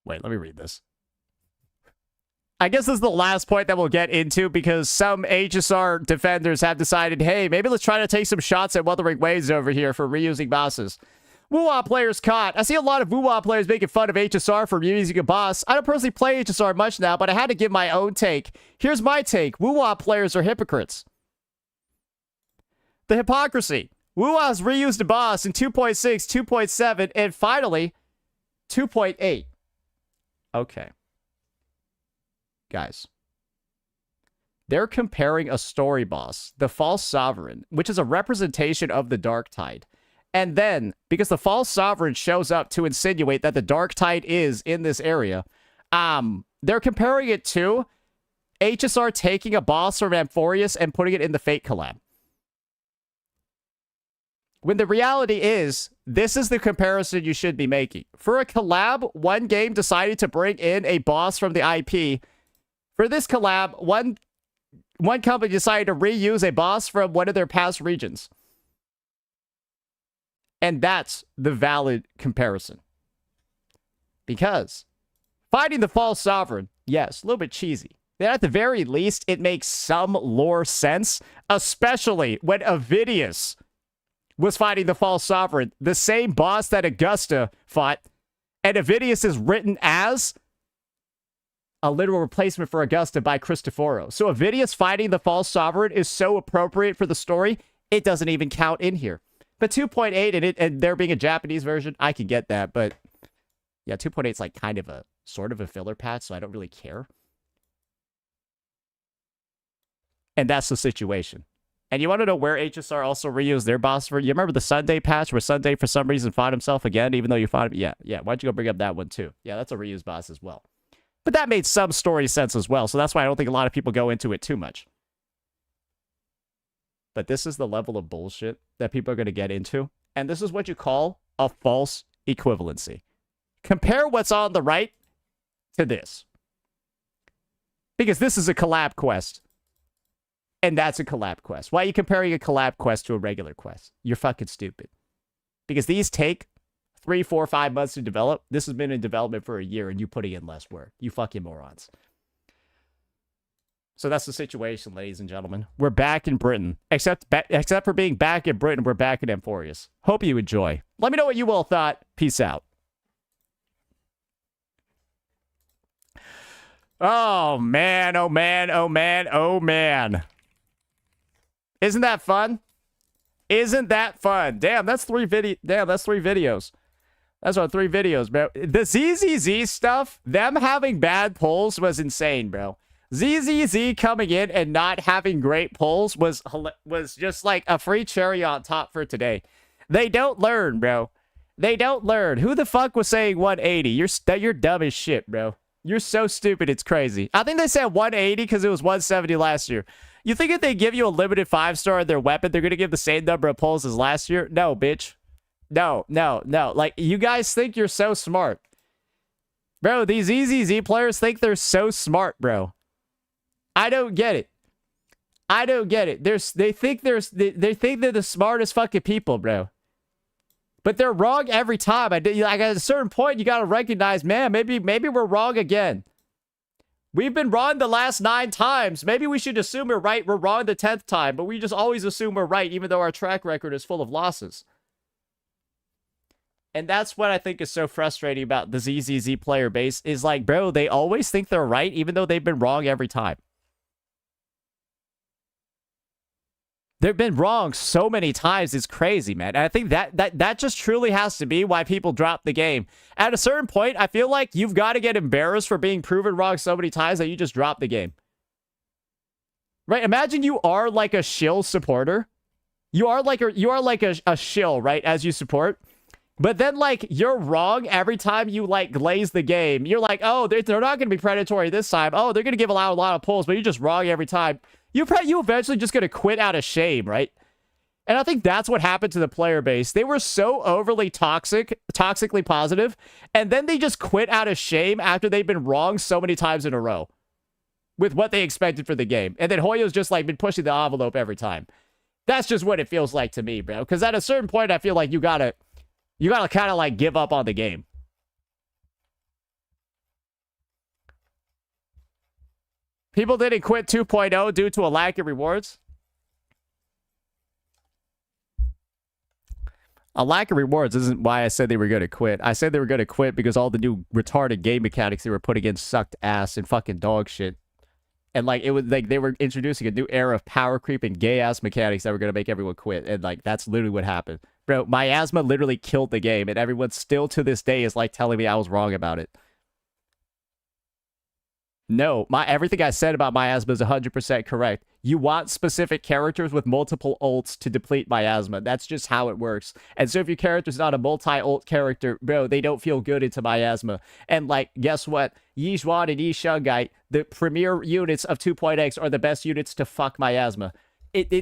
Wait, let me read this. I guess this is the last point that we'll get into because some HSR defenders have decided, hey, maybe let's try to take some shots at Wuthering Waves over here for reusing bosses. Woo-Wah players caught. I see a lot of Woo-Wah players making fun of HSR for reusing a boss. I don't personally play HSR much now, but I had to give my own take. Here's my take. Woo-Wah players are hypocrites. The hypocrisy. Woo-Wah's reused a boss in 2.6, 2.7, and finally, 2.8. Okay. Guys. They're comparing a story boss, the False Sovereign, which is a representation of the Dark Tide. And then, because the False Sovereign shows up to insinuate that the Dark Tide is in this area, they're comparing it to HSR taking a boss from Amphorius and putting it in the Fate collab. When the reality is, this is the comparison you should be making. For a collab, one game decided to bring in a boss from the IP. For this collab, one company decided to reuse a boss from one of their past regions. And that's the valid comparison. Because fighting the False Sovereign, yes, a little bit cheesy. But at the very least, it makes some lore sense, especially when Avidius was fighting the False Sovereign, the same boss that Augusta fought, and Avidius is written as a literal replacement for Augusta by Cristoforo. So Avidius fighting the False Sovereign is so appropriate for the story, it doesn't even count in here. But 2.8 and there being a Japanese version, I can get that. But yeah, 2.8 is like kind of a sort of a filler patch, so I don't really care. And that's the situation. And you want to know where HSR also reused their boss for? You remember the Sunday patch where Sunday for some reason fought himself again, even though you fought him? Yeah. Why don't you go bring up that one too? Yeah, that's a reused boss as well. But that made some story sense as well, so that's why I don't think a lot of people go into it too much. But this is the level of bullshit that people are going to get into. And this is what you call a false equivalency. Compare what's on the right to this. Because this is a collab quest. And that's a collab quest. Why are you comparing a collab quest to a regular quest? You're fucking stupid. Because these take 3, 4, 5 months to develop. This has been in development for a year and you putting in less work. You fucking morons. So that's the situation, ladies and gentlemen. We're back in Britain. Except for being back in Britain, we're back in Amphorius. Hope you enjoy. Let me know what you all thought. Peace out. Oh, man. Oh, man. Oh, man. Oh, man. Isn't that fun? Isn't that fun? Damn, that's 3 videos. That's what 3 videos, bro. The ZZZ stuff, them having bad polls was insane, bro. ZZZ coming in and not having great polls was just like a free cherry on top for today. They don't learn, bro. They don't learn. Who the fuck was saying 180? You're dumb as shit, bro. You're so stupid, it's crazy. I think they said 180 because it was 170 last year. You think if they give you a limited 5-star on their weapon, they're going to give the same number of pulls as last year? No, bitch. No. Like, you guys think you're so smart. Bro, these EZZ players think they're so smart, bro. I don't get it. They think they're the smartest fucking people, bro. But they're wrong every time. Like, at a certain point, you got to recognize, man, maybe we're wrong again. We've been wrong the last 9 times. Maybe we should assume we're right. We're wrong the 10th time, but we just always assume we're right, even though our track record is full of losses. And that's what I think is so frustrating about the ZZZ player base is like, bro, they always think they're right, even though they've been wrong every time. They've been wrong so many times. It's crazy, man. And I think that just truly has to be why people drop the game. At a certain point, I feel like you've got to get embarrassed for being proven wrong so many times that you just drop the game. Right? Imagine you are like a shill supporter. You are like a shill, right? As you support. But then, like, you're wrong every time you, like, glaze the game. You're like, oh, they're not going to be predatory this time. Oh, they're going to give a lot of pulls, but you're just wrong every time. You eventually just going to quit out of shame, right? And I think that's what happened to the player base. They were so overly toxically positive, and then they just quit out of shame after they've been wrong so many times in a row with what they expected for the game. And then Hoyo's just, like, been pushing the envelope every time. That's just what it feels like to me, bro. Because at a certain point, I feel like you gotta kind of, like, give up on the game. People didn't quit 2.0 due to a lack of rewards. A lack of rewards isn't why I said they were going to quit. I said they were going to quit because all the new retarded game mechanics they were putting in sucked ass and fucking dog shit. And, like, it was like they were introducing a new era of power creep and gay-ass mechanics that were going to make everyone quit. And, like, that's literally what happened. Bro, Miasma literally killed the game, and everyone still to this day is, like, telling me I was wrong about it. No, everything I said about Miasma is 100% correct. You want specific characters with multiple ults to deplete Miasma. That's just how it works. And so if your character's not a multi-ult character, bro, they don't feel good into Miasma. And, like, guess what? Yi Zhuan and Yi Shungai, the premier units of 2.x, are the best units to fuck Miasma.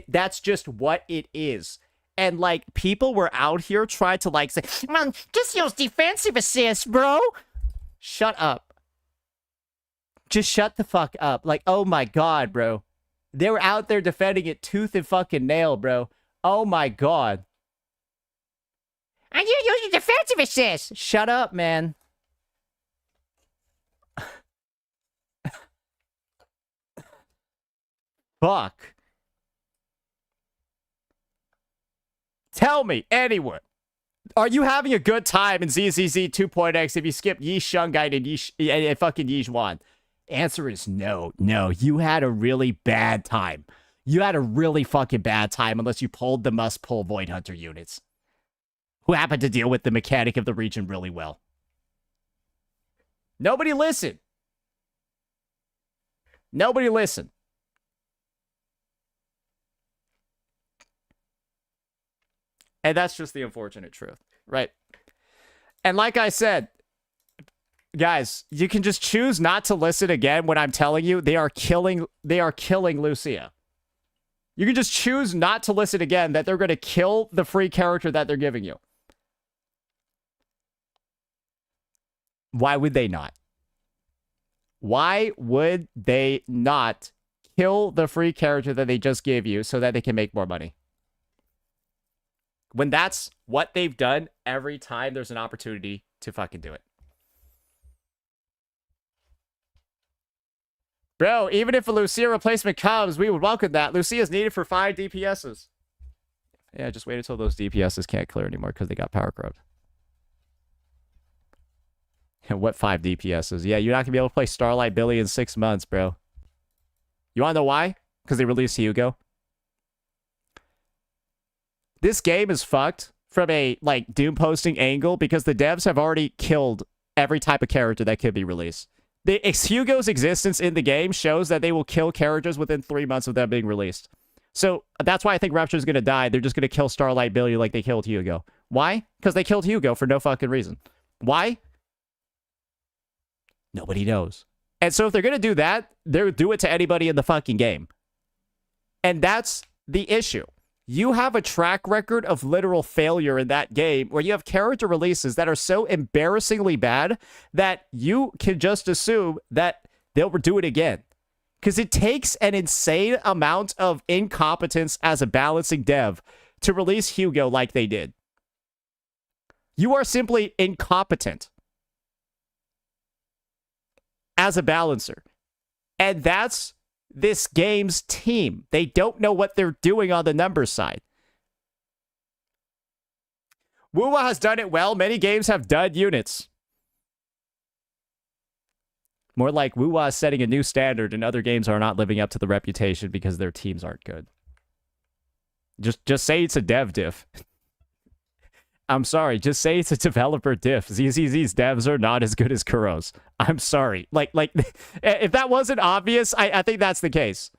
That's just what it is. And, like, people were out here trying to, like, say,
Man, just use defensive assist, bro.
shut up. Just shut the fuck up. Like, oh my god, bro. They were out there defending it tooth and fucking nail, bro. Oh my god.
And you use your defensive assist.
Shut up, man. Fuck. Tell me, anyone. Are you having a good time in ZZZ 2.x if you skip Yi Shungai and fucking Yi Zhuan? Answer is no. No, you had a really bad time. You had a really fucking bad time unless you pulled the must-pull Void Hunter units, who happen to deal with the mechanic of the region really well. Nobody listen. Nobody listen. And that's just the unfortunate truth, right? And like I said, guys, you can just choose not to listen again when I'm telling you they are killing Lucia. You can just choose not to listen again that they're going to kill the free character that they're giving you. Why would they not? Why would they not kill the free character that they just gave you so that they can make more money? When that's what they've done every time there's an opportunity to fucking do it. Bro, even if a Lucia replacement comes, we would welcome that. Lucia's needed for 5 DPSs. Yeah, just wait until those DPSs can't clear anymore because they got power corrupt. And what 5 DPSs? Yeah, you're not going to be able to play Starlight Billy in 6 months, bro. You want to know why? Because they released Hugo. This game is fucked from a, like, Doom posting angle because the devs have already killed every type of character that could be released. Hugo's existence in the game shows that they will kill characters within 3 months of them being released. So that's why I think Rupture's going to die. They're just going to kill Starlight Billy like they killed Hugo. Why? Because they killed Hugo for no fucking reason. Why? Nobody knows. And so if they're going to do that, they'll do it to anybody in the fucking game. And that's the issue. You have a track record of literal failure in that game where you have character releases that are so embarrassingly bad that you can just assume that they'll do it again. Because it takes an insane amount of incompetence as a balancing dev to release Hugo like they did. You are simply incompetent as a balancer. And that's this game's team. They don't know what they're doing on the numbers side. Wuwa has done it well. Many games have dud units. More like Wuwa is setting a new standard and other games are not living up to the reputation because their teams aren't good. Just say it's a dev diff. I'm sorry, just say it's a developer diff. ZZZ's devs are not as good as Kuro's. I'm sorry. Like, if that wasn't obvious, I think that's the case.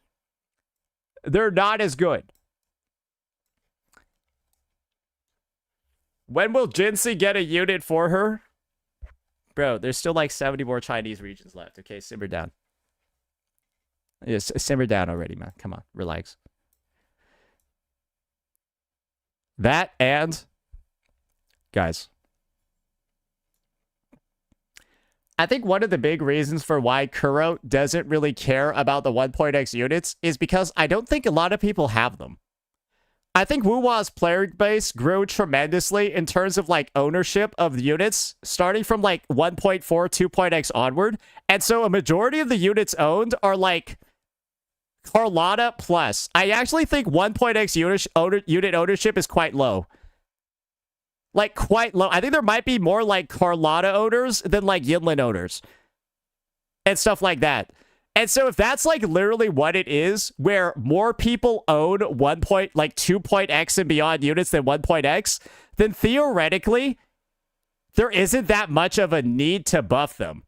They're not as good. When will Jinsei get a unit for her? Bro, there's still like 70 more Chinese regions left. Okay, simmer down. Yes, simmer down already, man. Come on, relax. That and... Guys. I think one of the big reasons for why Kuro doesn't really care about the 1.x units is because I don't think a lot of people have them. I think Wuwa's player base grew tremendously in terms of like ownership of the units, starting from like 1.4, 2.x onward. And so a majority of the units owned are like Carlotta plus. I actually think 1.x unit ownership is quite low. Like, quite low. I think there might be more, like, Carlotta owners than, like, Yinlin owners. And stuff like that. And so if that's, like, literally what it is, where more people own 2.x and beyond units than 1.x, then theoretically, there isn't that much of a need to buff them.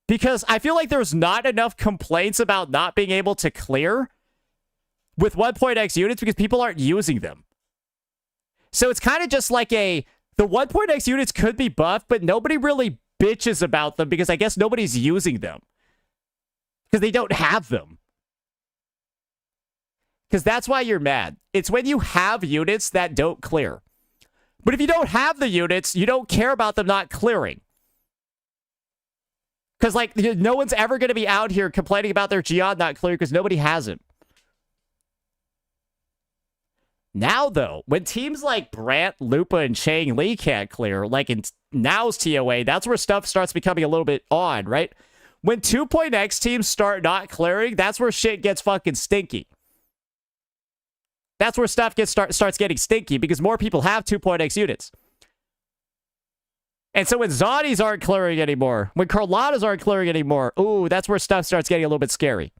Because I feel like there's not enough complaints about not being able to clear with 1.x units because people aren't using them. So it's kind of just like the 1.x units could be buffed, but nobody really bitches about them because I guess nobody's using them. Because they don't have them. Because that's why you're mad. It's when you have units that don't clear. But if you don't have the units, you don't care about them not clearing. Because, like, no one's ever going to be out here complaining about their Geon not clear because nobody has it. Now, though, when teams like Brant, Lupa, and Chang Li can't clear, like in now's TOA, that's where stuff starts becoming a little bit odd, right? When 2.x teams start not clearing, that's where shit gets fucking stinky. That's where stuff starts getting stinky because more people have 2.x units. And so when Zoddies aren't clearing anymore, when Carlottas aren't clearing anymore, ooh, that's where stuff starts getting a little bit scary.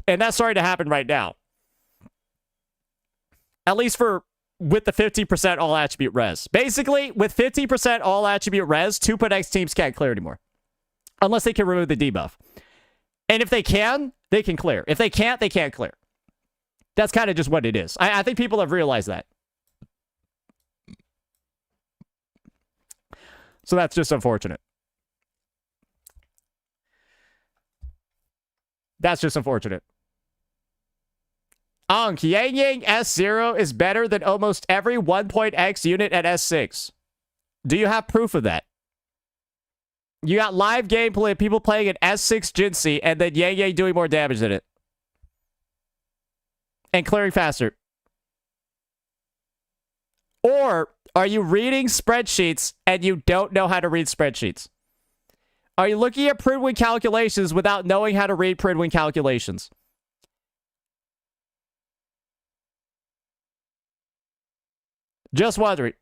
And that's starting to happen right now. At least with the 50% all attribute res. Basically, with 50% all attribute res, 2.x teams can't clear anymore. Unless they can remove the debuff. And if they can clear. If they can't, they can't clear. That's kind of just what it is. I think people have realized that. So that's just unfortunate. That's just unfortunate. Ankh, Yang Yang S0 is better than almost every 1.x unit at S6. Do you have proof of that? You got live gameplay of people playing at S6 Jinsei and then Yang Yang doing more damage than it. And clearing faster. Or are you reading spreadsheets and you don't know how to read spreadsheets? Are you looking at Pridwin calculations without knowing how to read Pridwin calculations? Just wondering.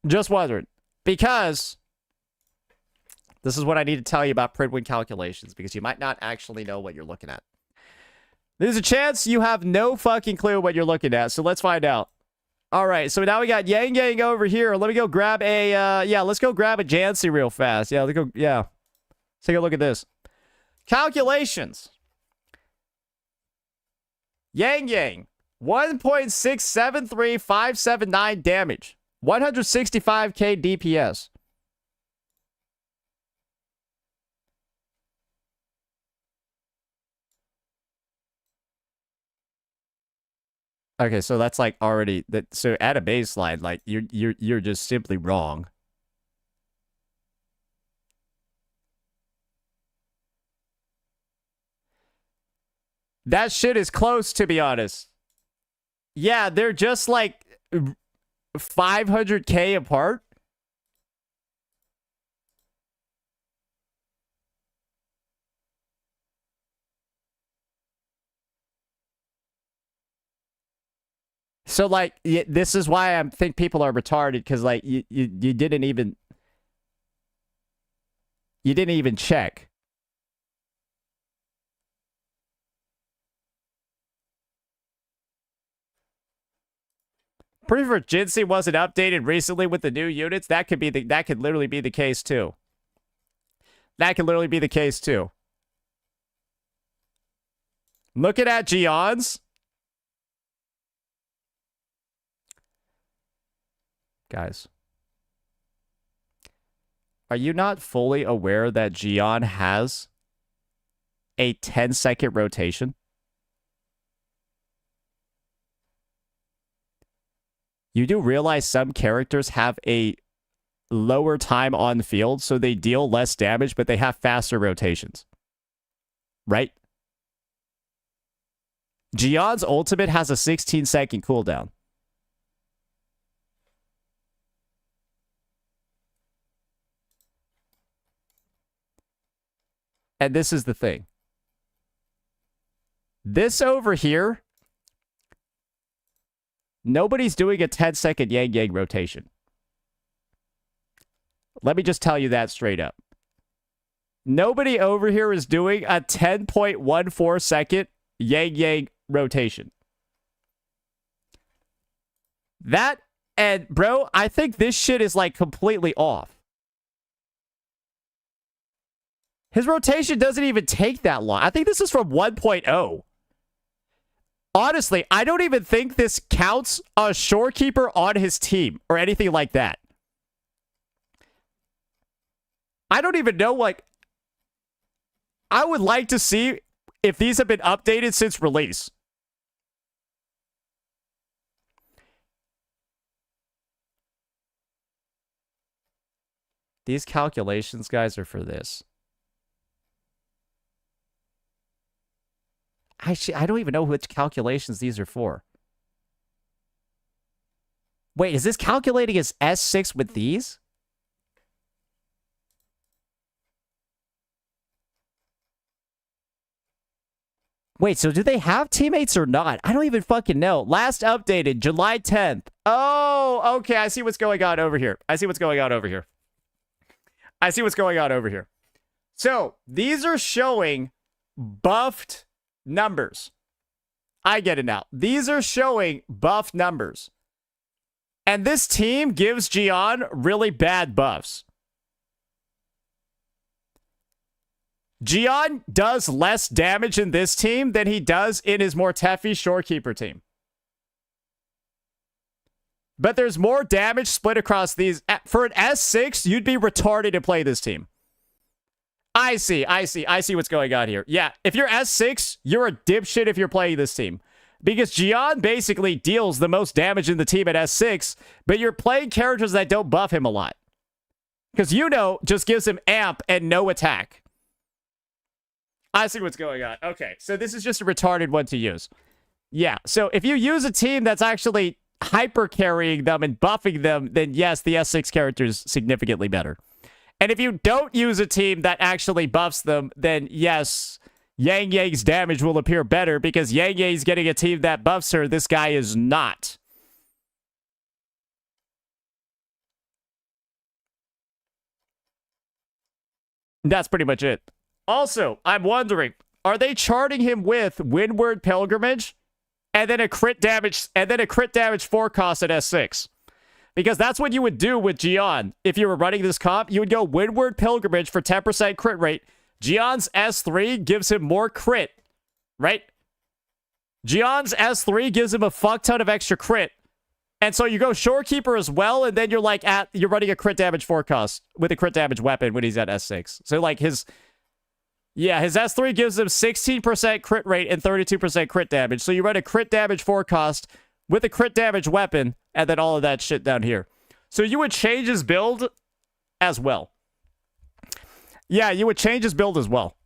Just wondering. Because this is what I need to tell you about Pridwin calculations, because you might not actually know what you're looking at. There's a chance you have no fucking clue what you're looking at, so let's find out. All right, so now we got Yang Yang over here. Let me go grab a, let's go grab a Jancy real fast. Yeah, let's go, Let's take a look at this. Calculations. Yang Yang. 1.673579 damage. 165k DPS. Okay, so that's like already that. So at a baseline, like you're just simply wrong. That shit is close, to be honest. Yeah, they're just like 500k apart. So, like, this is why I think people are retarded, because, like, you didn't even... You didn't even check. Pretty sure Jinsei wasn't updated recently with the new units. That could literally be the case, too. That could literally be the case, too. Looking at Geons... guys. Are you not fully aware that Jian has a 10-second rotation? You do realize some characters have a lower time on the field, so they deal less damage, but they have faster rotations. Right? Jian's ultimate has a 16-second cooldown. And this is the thing. This over here, nobody's doing a 10-second Yang rotation. Let me just tell you that straight up. Nobody over here is doing a 10.14 second Yang rotation. That, and bro, I think this shit is like completely off. His rotation doesn't even take that long. I think this is from 1.0. Honestly, I don't even think this counts a shorekeeper on his team or anything like that. I don't even know, like, I would like to see if these have been updated since release. These calculations, guys, are for this. Actually, I don't even know which calculations these are for. Wait, is this calculating as S6 with these? Wait, so do they have teammates or not? I don't even fucking know. Last updated, July 10th. Oh, okay. I see what's going on over here. I see what's going on over here. I see what's going on over here. So, these are showing buffed numbers. I get it now. These are showing buff numbers. And this team gives Jian really bad buffs. Jian does less damage in this team than he does in his Mortefi Shorekeeper team. But there's more damage split across these. For an S6, you'd be retarded to play this team. I see what's going on here. Yeah, if you're S6, you're a dipshit if you're playing this team. Because Jian basically deals the most damage in the team at S6, but you're playing characters that don't buff him a lot. Because just gives him amp and no attack. I see what's going on. Okay, so this is just a retarded one to use. Yeah, so if you use a team that's actually hyper carrying them and buffing them, then yes, the S6 character is significantly better. And if you don't use a team that actually buffs them, then yes, Yang Yang's damage will appear better because Yang Yang's getting a team that buffs her. This guy is not. That's pretty much it. Also, I'm wondering, are they charting him with Windward Pilgrimage and then a crit damage forecast at S6? Because that's what you would do with Jian. If you were running this comp, you would go Windward Pilgrimage for 10% crit rate. Jian's S3 gives him more crit, right? Jian's S3 gives him a fuck ton of extra crit. And so you go Shorekeeper as well, and then you're like you're running a crit damage forecast with a crit damage weapon when he's at S6. So like his S3 gives him 16% crit rate and 32% crit damage. So you run a crit damage forecast with a crit damage weapon, and then all of that shit down here. So you would change his build as well. Yeah, you would change his build as well.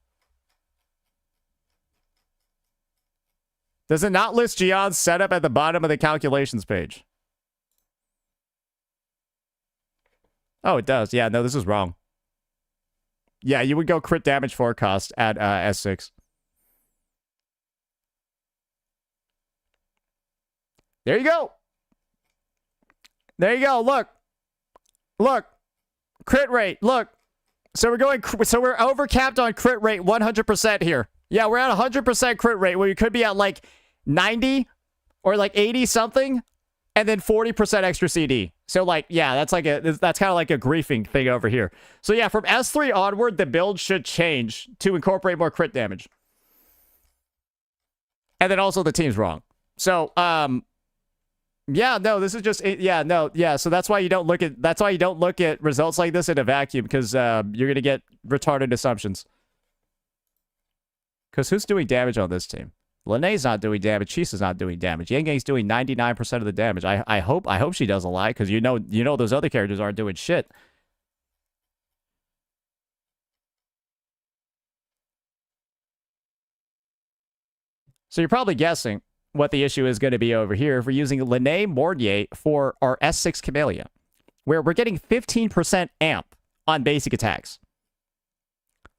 Does it not list Jian's setup at the bottom of the calculations page? Oh, it does. Yeah, no, this is wrong. Yeah, you would go crit damage forecast at S6. There you go. There you go. Look. Look. Crit rate. Look. So we're overcapped on crit rate 100% here. Yeah, we're at 100% crit rate where you could be at like 90 or like 80 something and then 40% extra CD. So like, yeah, that's kind of like a griefing thing over here. So yeah, from S3 onward, the build should change to incorporate more crit damage. And then also the team's wrong. So, Yeah, no, this is just yeah, no, yeah. So that's why you don't look at results like this in a vacuum, because you're gonna get retarded assumptions. Because who's doing damage on this team? Linnea's not doing damage. Chisa's not doing damage. Yang Yang's doing 99% of the damage. I hope she does a lot, because you know those other characters aren't doing shit. So you're probably guessing what the issue is going to be over here if we're using Linne Mornier for our S6 Camellia, where we're getting 15% amp on basic attacks.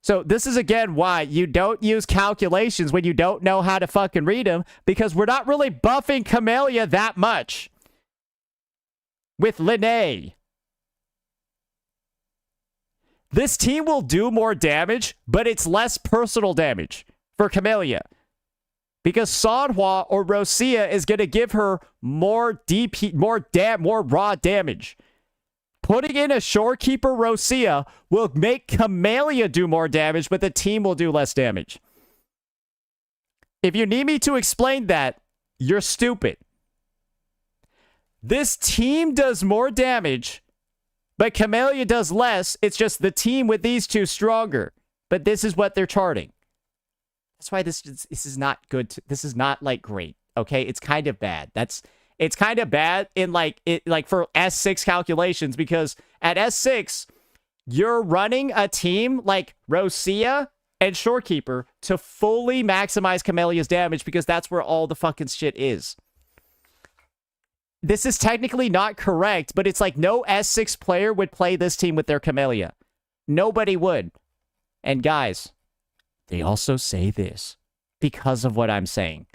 So this is, again, why you don't use calculations when you don't know how to fucking read them, because we're not really buffing Camellia that much with Linne. This team will do more damage, but it's less personal damage for Camellia, because Sanhua or Rosia is going to give her more more raw damage. Putting in a Shorekeeper Rosia will make Camellia do more damage, but the team will do less damage. If you need me to explain that, you're stupid. This team does more damage, but Camellia does less. It's just the team with these two stronger. But this is what they're charting. That's why this is not good. This is not, like, great. Okay? It's kind of bad. It's kind of bad in like for S6 calculations, because at S6 you're running a team like Rosia and Shorekeeper to fully maximize Camellia's damage, because that's where all the fucking shit is. This is technically not correct, but it's like no S6 player would play this team with their Camellia. Nobody would. And guys, they also say this because of what I'm saying.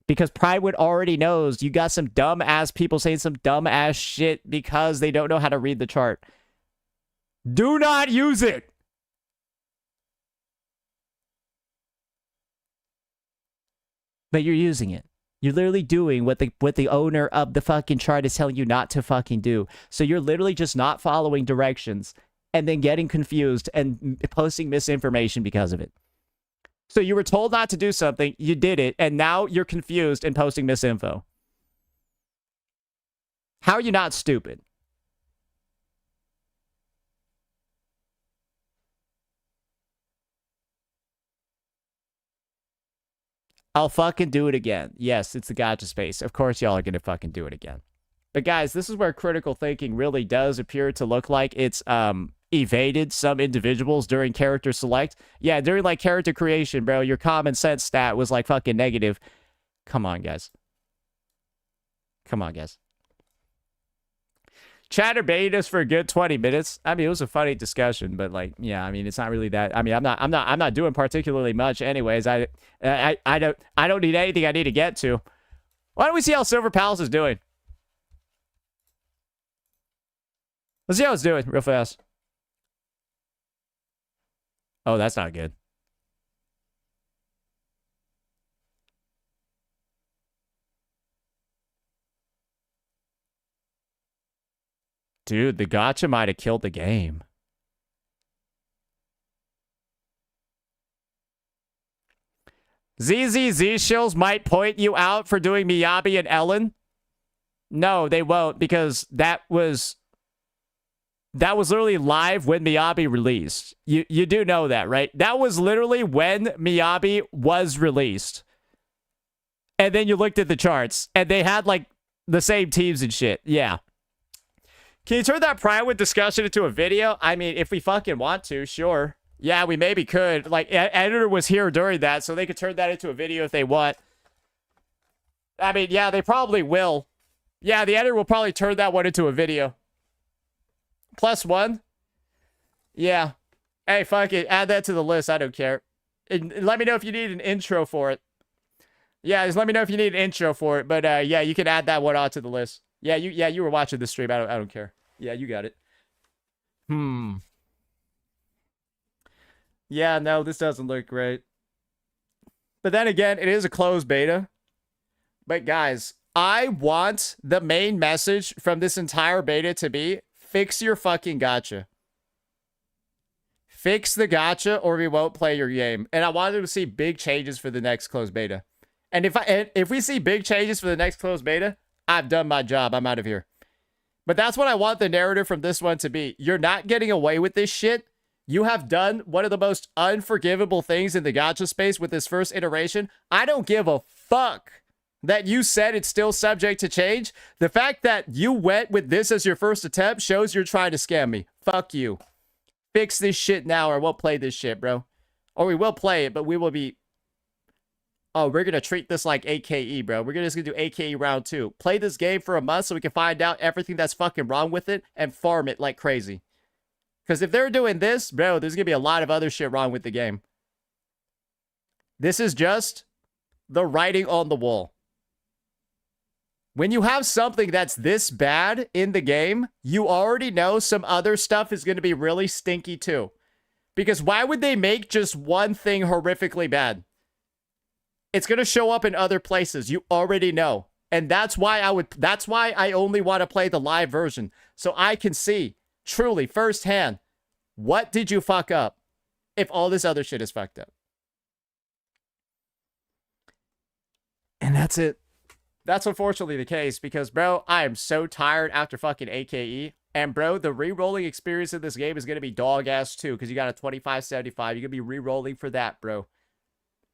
Because Prywood already knows you got some dumb-ass people saying some dumb-ass shit because they don't know how to read the chart. Do not use it! But you're using it. You're literally doing what the owner of the fucking chart is telling you not to fucking do. So you're literally just not following directions and then getting confused and posting misinformation because of it. So you were told not to do something, you did it, and now you're confused and posting misinfo. How are you not stupid? I'll fucking do it again. Yes, it's the gotcha space. Of course y'all are gonna fucking do it again. But guys, this is where critical thinking really does appear to look like it's evaded some individuals during character select. Yeah, during like character creation, bro, your common sense stat was like fucking negative. Come on, guys. Come on, guys. Chatter baited us for a good 20 minutes. I mean, it was a funny discussion, but like, yeah, I mean, it's not really that. I mean, I'm not doing particularly much anyways. I don't need anything I need to get to. Why don't we see how Silver Palace is doing? Let's see how it's doing real fast. Oh, that's not good. Dude, the gotcha might have killed the game. ZZZ shills might point you out for doing Miyabi and Ellen. No, they won't, because that was literally live when Miyabi released. You do know that, right? That was literally when Miyabi was released. And then you looked at the charts, and they had, like, the same teams and shit. Yeah. Can you turn that Prywood discussion into a video? I mean, if we fucking want to, sure. Yeah, we maybe could. Like, editor was here during that, so they could turn that into a video if they want. I mean, yeah, they probably will. Yeah, the editor will probably turn that one into a video. +1? Yeah. Hey, fuck it. Add that to the list. I don't care. And let me know if you need an intro for it. Yeah, just let me know if you need an intro for it. But, yeah, you can add that one onto the list. Yeah, you were watching the stream. I don't care. Yeah, you got it. Yeah, no, this doesn't look great. But then again, it is a closed beta. But guys, I want the main message from this entire beta to be, fix your fucking gotcha. Fix the gotcha or we won't play your game. And I wanted to see big changes for the next closed beta. And if we see big changes for the next closed beta, I've done my job. I'm out of here. But that's what I want the narrative from this one to be. You're not getting away with this shit. You have done one of the most unforgivable things in the gacha space with this first iteration. I don't give a fuck that you said it's still subject to change. The fact that you went with this as your first attempt shows you're trying to scam me. Fuck you. Fix this shit now or I won't play this shit, bro. Or we will play it, but we will be... Oh, we're going to treat this like AKE, bro. We're just going to do AKE round 2. Play this game for a month so we can find out everything that's fucking wrong with it and farm it like crazy. Because if they're doing this, bro, there's going to be a lot of other shit wrong with the game. This is just the writing on the wall. When you have something that's this bad in the game, you already know some other stuff is going to be really stinky too. Because why would they make just one thing horrifically bad? It's going to show up in other places. You already know. And that's why I only want to play the live version. So I can see truly firsthand, what did you fuck up if all this other shit is fucked up? And that's it. That's unfortunately the case because, bro, I am so tired after fucking AKE. And, bro, the re-rolling experience in this game is going to be dog-ass, too, because you got a 2575. You're going to be re-rolling for that, bro.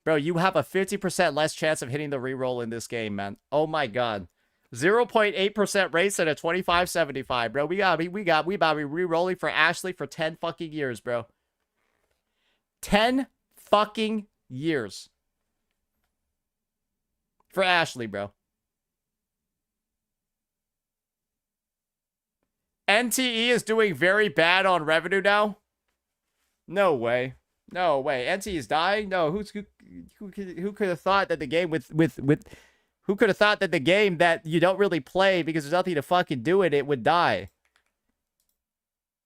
Bro, you have a 50% less chance of hitting the re-roll in this game, man. Oh, my God. 0.8% rates at a 2575, bro. We about to be re-rolling for Ashley for 10 fucking years, bro. 10 fucking years. For Ashley, bro. NTE is doing very bad on revenue now? No way. No way. NTE is dying? No, who could have thought that the game who could have thought that the game that you don't really play because there's nothing to fucking do in it would die?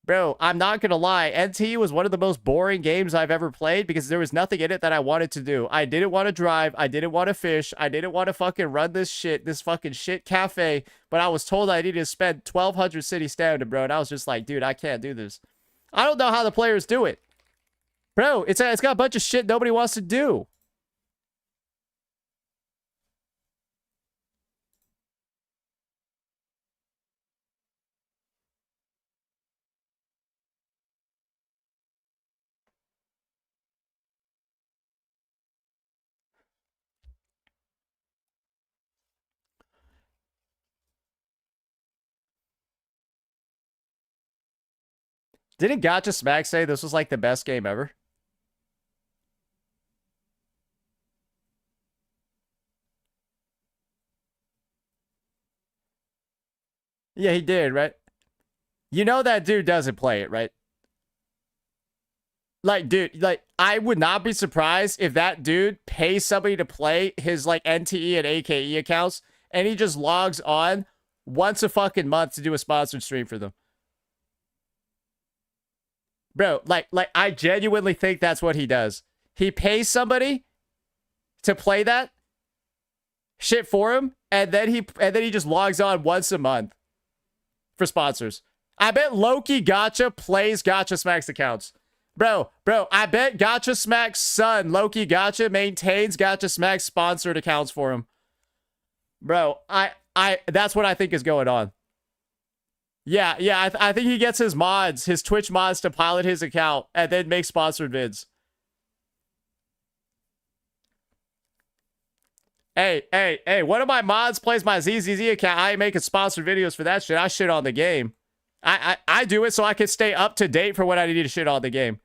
Bro, I'm not gonna lie. NTE was one of the most boring games I've ever played because there was nothing in it that I wanted to do. I didn't want to drive. I didn't want to fish. I didn't want to fucking run this fucking shit cafe. But I was told I needed to spend 1,200 city standard, bro. And I was just like, dude, I can't do this. I don't know how the players do it. Bro, it's got a bunch of shit nobody wants to do. Didn't Gotcha Smack say this was like the best game ever? Yeah, he did, right? You know that dude doesn't play it, right? Like, dude, like, I would not be surprised if that dude pays somebody to play his, like, NTE and AKE accounts, and he just logs on once a fucking month to do a sponsored stream for them. Bro, like, I genuinely think that's what he does. He pays somebody to play that shit for him, and then he just logs on once a month for sponsors. I bet Loki Gotcha plays Gotcha Smack's accounts. Bro, I bet Gotcha Smack's son, Loki Gotcha, maintains Gotcha Smack's sponsored accounts for him. Bro, that's what I think is going on. Yeah, I think he gets his mods, his Twitch mods to pilot his account and then make sponsored vids. Hey, one of my mods plays my ZZZ account. I ain't making sponsored videos for that shit. I shit on the game. I do it so I can stay up to date for what I need to shit on the game.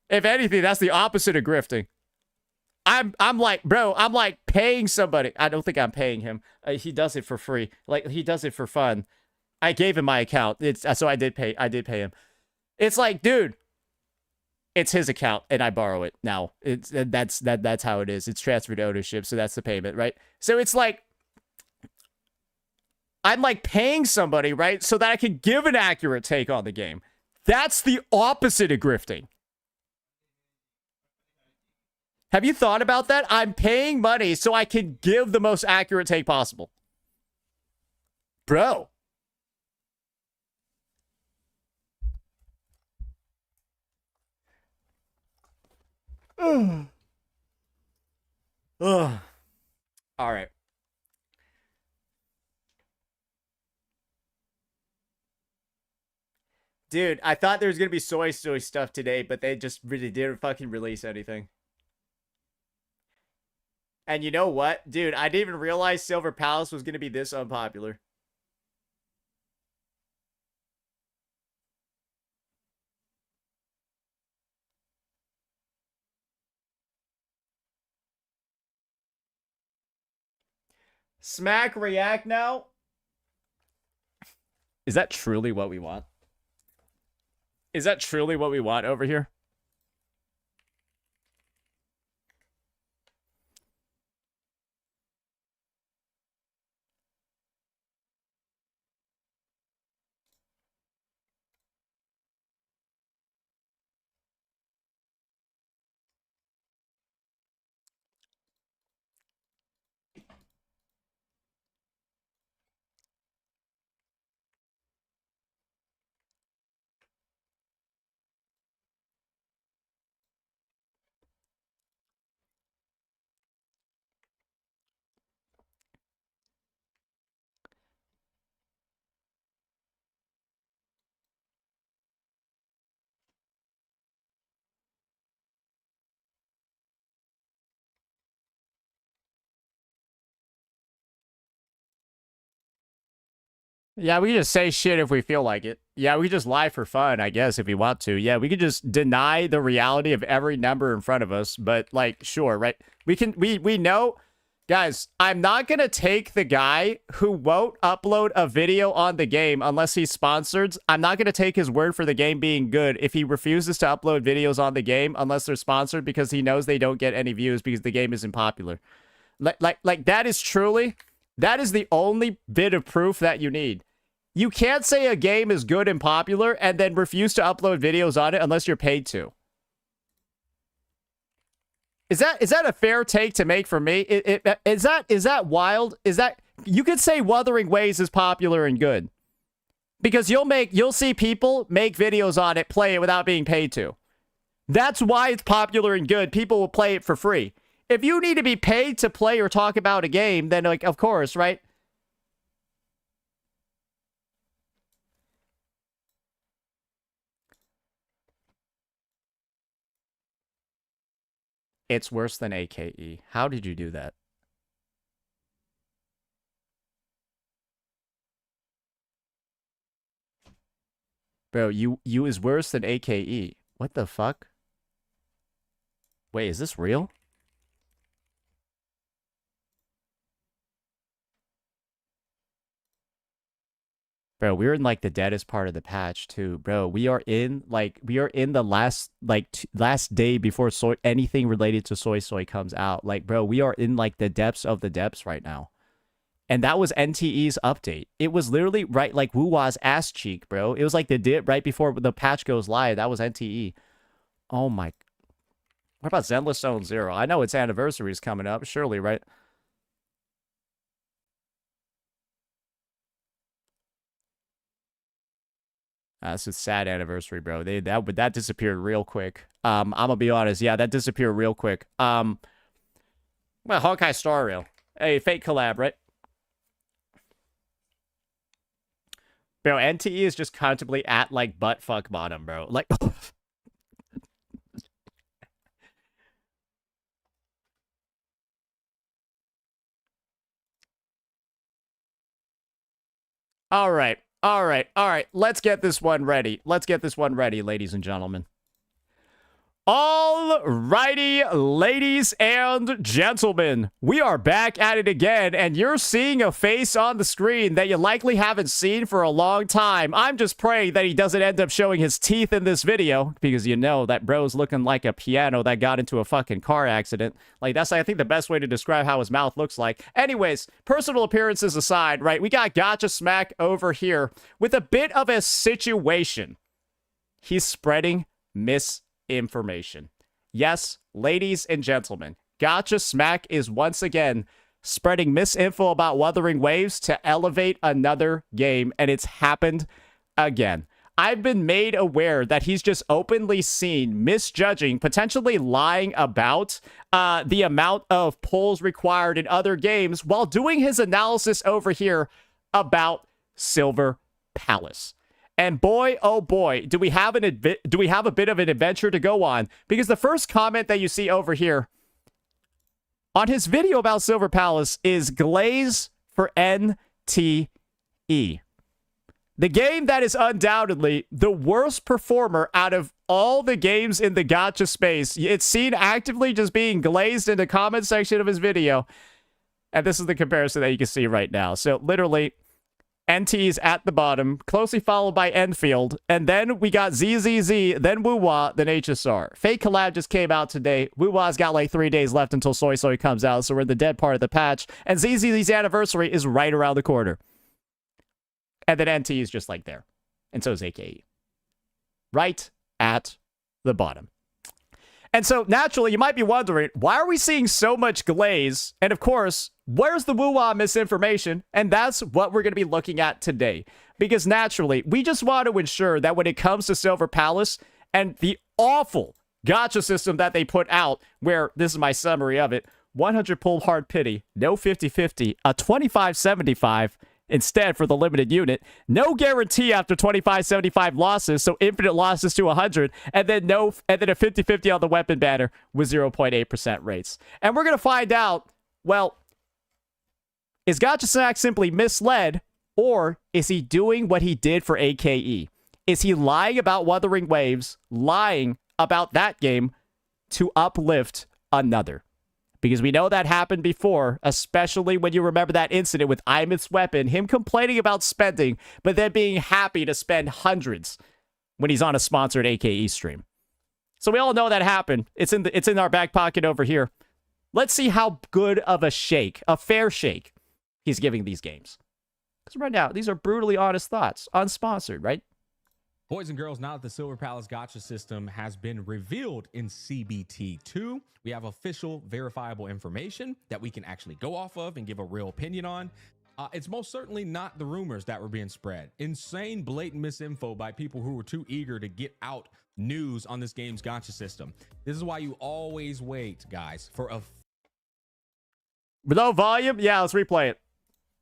If anything, that's the opposite of grifting. I'm like, bro, I'm like paying somebody. I don't think I'm paying him. He does it for free. Like, he does it for fun. I gave him my account. So I did pay him. It's like, dude, it's his account and I borrow it now. That's how it is. It's transferred ownership, so that's the payment, right? So it's like I'm like paying somebody, right, so that I can give an accurate take on the game. That's the opposite of grifting. Have you thought about that? I'm paying money so I can give the most accurate take possible. Bro. Ugh. All right. Dude, I thought there was gonna be soy stuff today, but they just really didn't fucking release anything. And you know what? Dude, I didn't even realize Silver Palace was gonna be this unpopular. Smack react now? Is that truly what we want? Is that truly what we want over here? Yeah, we can just say shit if we feel like it. Yeah, we can just lie for fun, I guess, if we want to. Yeah, we could just deny the reality of every number in front of us, but like, sure, right? We know, guys, I'm not gonna take the guy who won't upload a video on the game unless he's sponsored. I'm not gonna take his word for the game being good if he refuses to upload videos on the game unless they're sponsored because he knows they don't get any views because the game isn't popular. Like that is truly, that is the only bit of proof that you need. You can't say a game is good and popular and then refuse to upload videos on it unless you're paid to. Is that a fair take to make for me? Is that wild? Is that, you could say Wuthering Waves is popular and good because you'll see people make videos on it, play it without being paid to. That's why it's popular and good. People will play it for free. If you need to be paid to play or talk about a game, then like, of course, right? It's worse than AKE. How did you do that? Bro, you is worse than AKE. What the fuck? Wait, is this real? Bro, we're in like the deadest part of the patch too, bro. We are in the last last day before anything related to soy comes out. Like, bro, we are in like the depths of the depths right now. And that was NTE's update. It was literally right like Wuwa's ass cheek, bro. It was like the dip right before the patch goes live. That was NTE. Oh my. What about Zenless Zone Zero? I know its anniversary is coming up, surely, right? It's a sad anniversary, bro. That disappeared real quick. I'm gonna be honest. Yeah, that disappeared real quick. Well, Honkai Star Rail. Hey, fake collab, right? Bro, NTE is just constantly at like butt fuck bottom, bro. Like. All right. All right. Let's get this one ready. Ladies and gentlemen. Alrighty, ladies and gentlemen, we are back at it again, and you're seeing a face on the screen that you likely haven't seen for a long time. I'm just praying that he doesn't end up showing his teeth in this video, because you know that bro's looking like a piano that got into a fucking car accident. Like, that's, I think, the best way to describe how his mouth looks like. Anyways, personal appearances aside, right, we got Gotcha Smack over here with a bit of a situation. He's spreading misinformation. Yes, ladies and gentlemen, Gotcha Smack is once again spreading misinfo about Wuthering Waves to elevate another game, and it's happened again. I've been made aware that he's just openly seen misjudging, potentially lying about the amount of pulls required in other games while doing his analysis over here about Silver Palace. And boy, oh boy, do we have a bit of an adventure to go on. Because the first comment that you see over here on his video about Silver Palace is Glaze for NTE. The game that is undoubtedly the worst performer out of all the games in the gacha space. It's seen actively just being glazed in the comment section of his video. And this is the comparison that you can see right now. So literally, NT is at the bottom, closely followed by Enfield. And then we got ZZZ, then Wuwa, then HSR. Fake Collab just came out today. Wuwa's got like 3 days left until Soy Soy comes out. So we're in the dead part of the patch. And ZZZ's anniversary is right around the corner. And then NT is just like there. And so is AKE. Right at the bottom. And so naturally, you might be wondering, why are we seeing so much glaze? And of course, where's the Wuwa misinformation? And that's what we're going to be looking at today. Because naturally, we just want to ensure that when it comes to Silver Palace and the awful gacha system that they put out, where this is my summary of it, 100 pull hard pity, no 50-50, a 25-75, instead for the limited unit, no guarantee after 25-75 losses, so infinite losses to 100, and then a 50-50 on the weapon banner with 0.8% rates. And we're going to find out, well, is Gacha Snack simply misled, or is he doing what he did for AKE? Is he lying about Wuthering Waves, lying about that game to uplift another? Because we know that happened before, especially when you remember that incident with Imith's weapon, him complaining about spending, but then being happy to spend hundreds when he's on a sponsored AKE stream. So we all know that happened. It's in our back pocket over here. Let's see how good of a shake, a fair shake, he's giving these games. Because right now, these are brutally honest thoughts, unsponsored, right?
Boys and girls, now that the Silver Palace gacha system has been revealed in CBT2, we have official verifiable information that we can actually go off of and give a real opinion on. It's most certainly not the rumors that were being spread. Insane, blatant misinfo by people who were too eager to get out news on this game's gacha system. This is why you always wait, guys, for a...
Low volume? Yeah, let's replay it.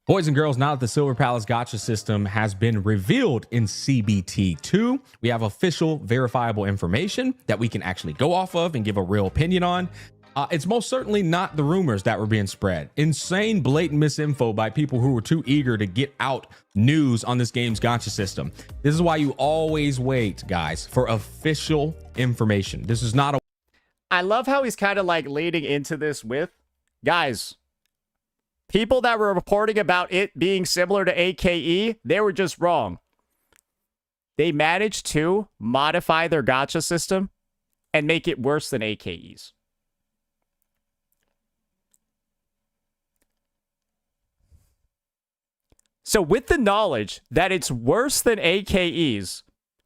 Boys and girls, now that the Silver Palace gacha system has been revealed in CBT2, we have official verifiable information that we can actually go off of and give a real opinion on. It's most certainly not the rumors that were being spread. Insane, blatant misinfo by people who were too eager to get out news on this game's gacha system. This is why you always wait, guys, for official information. This is not a...
I love how he's kind of like leading into this with, guys, people that were reporting about it being similar to AKE, they were just wrong. They managed to modify their gacha system and make it worse than AKE's. So with the knowledge that it's worse than AKE's,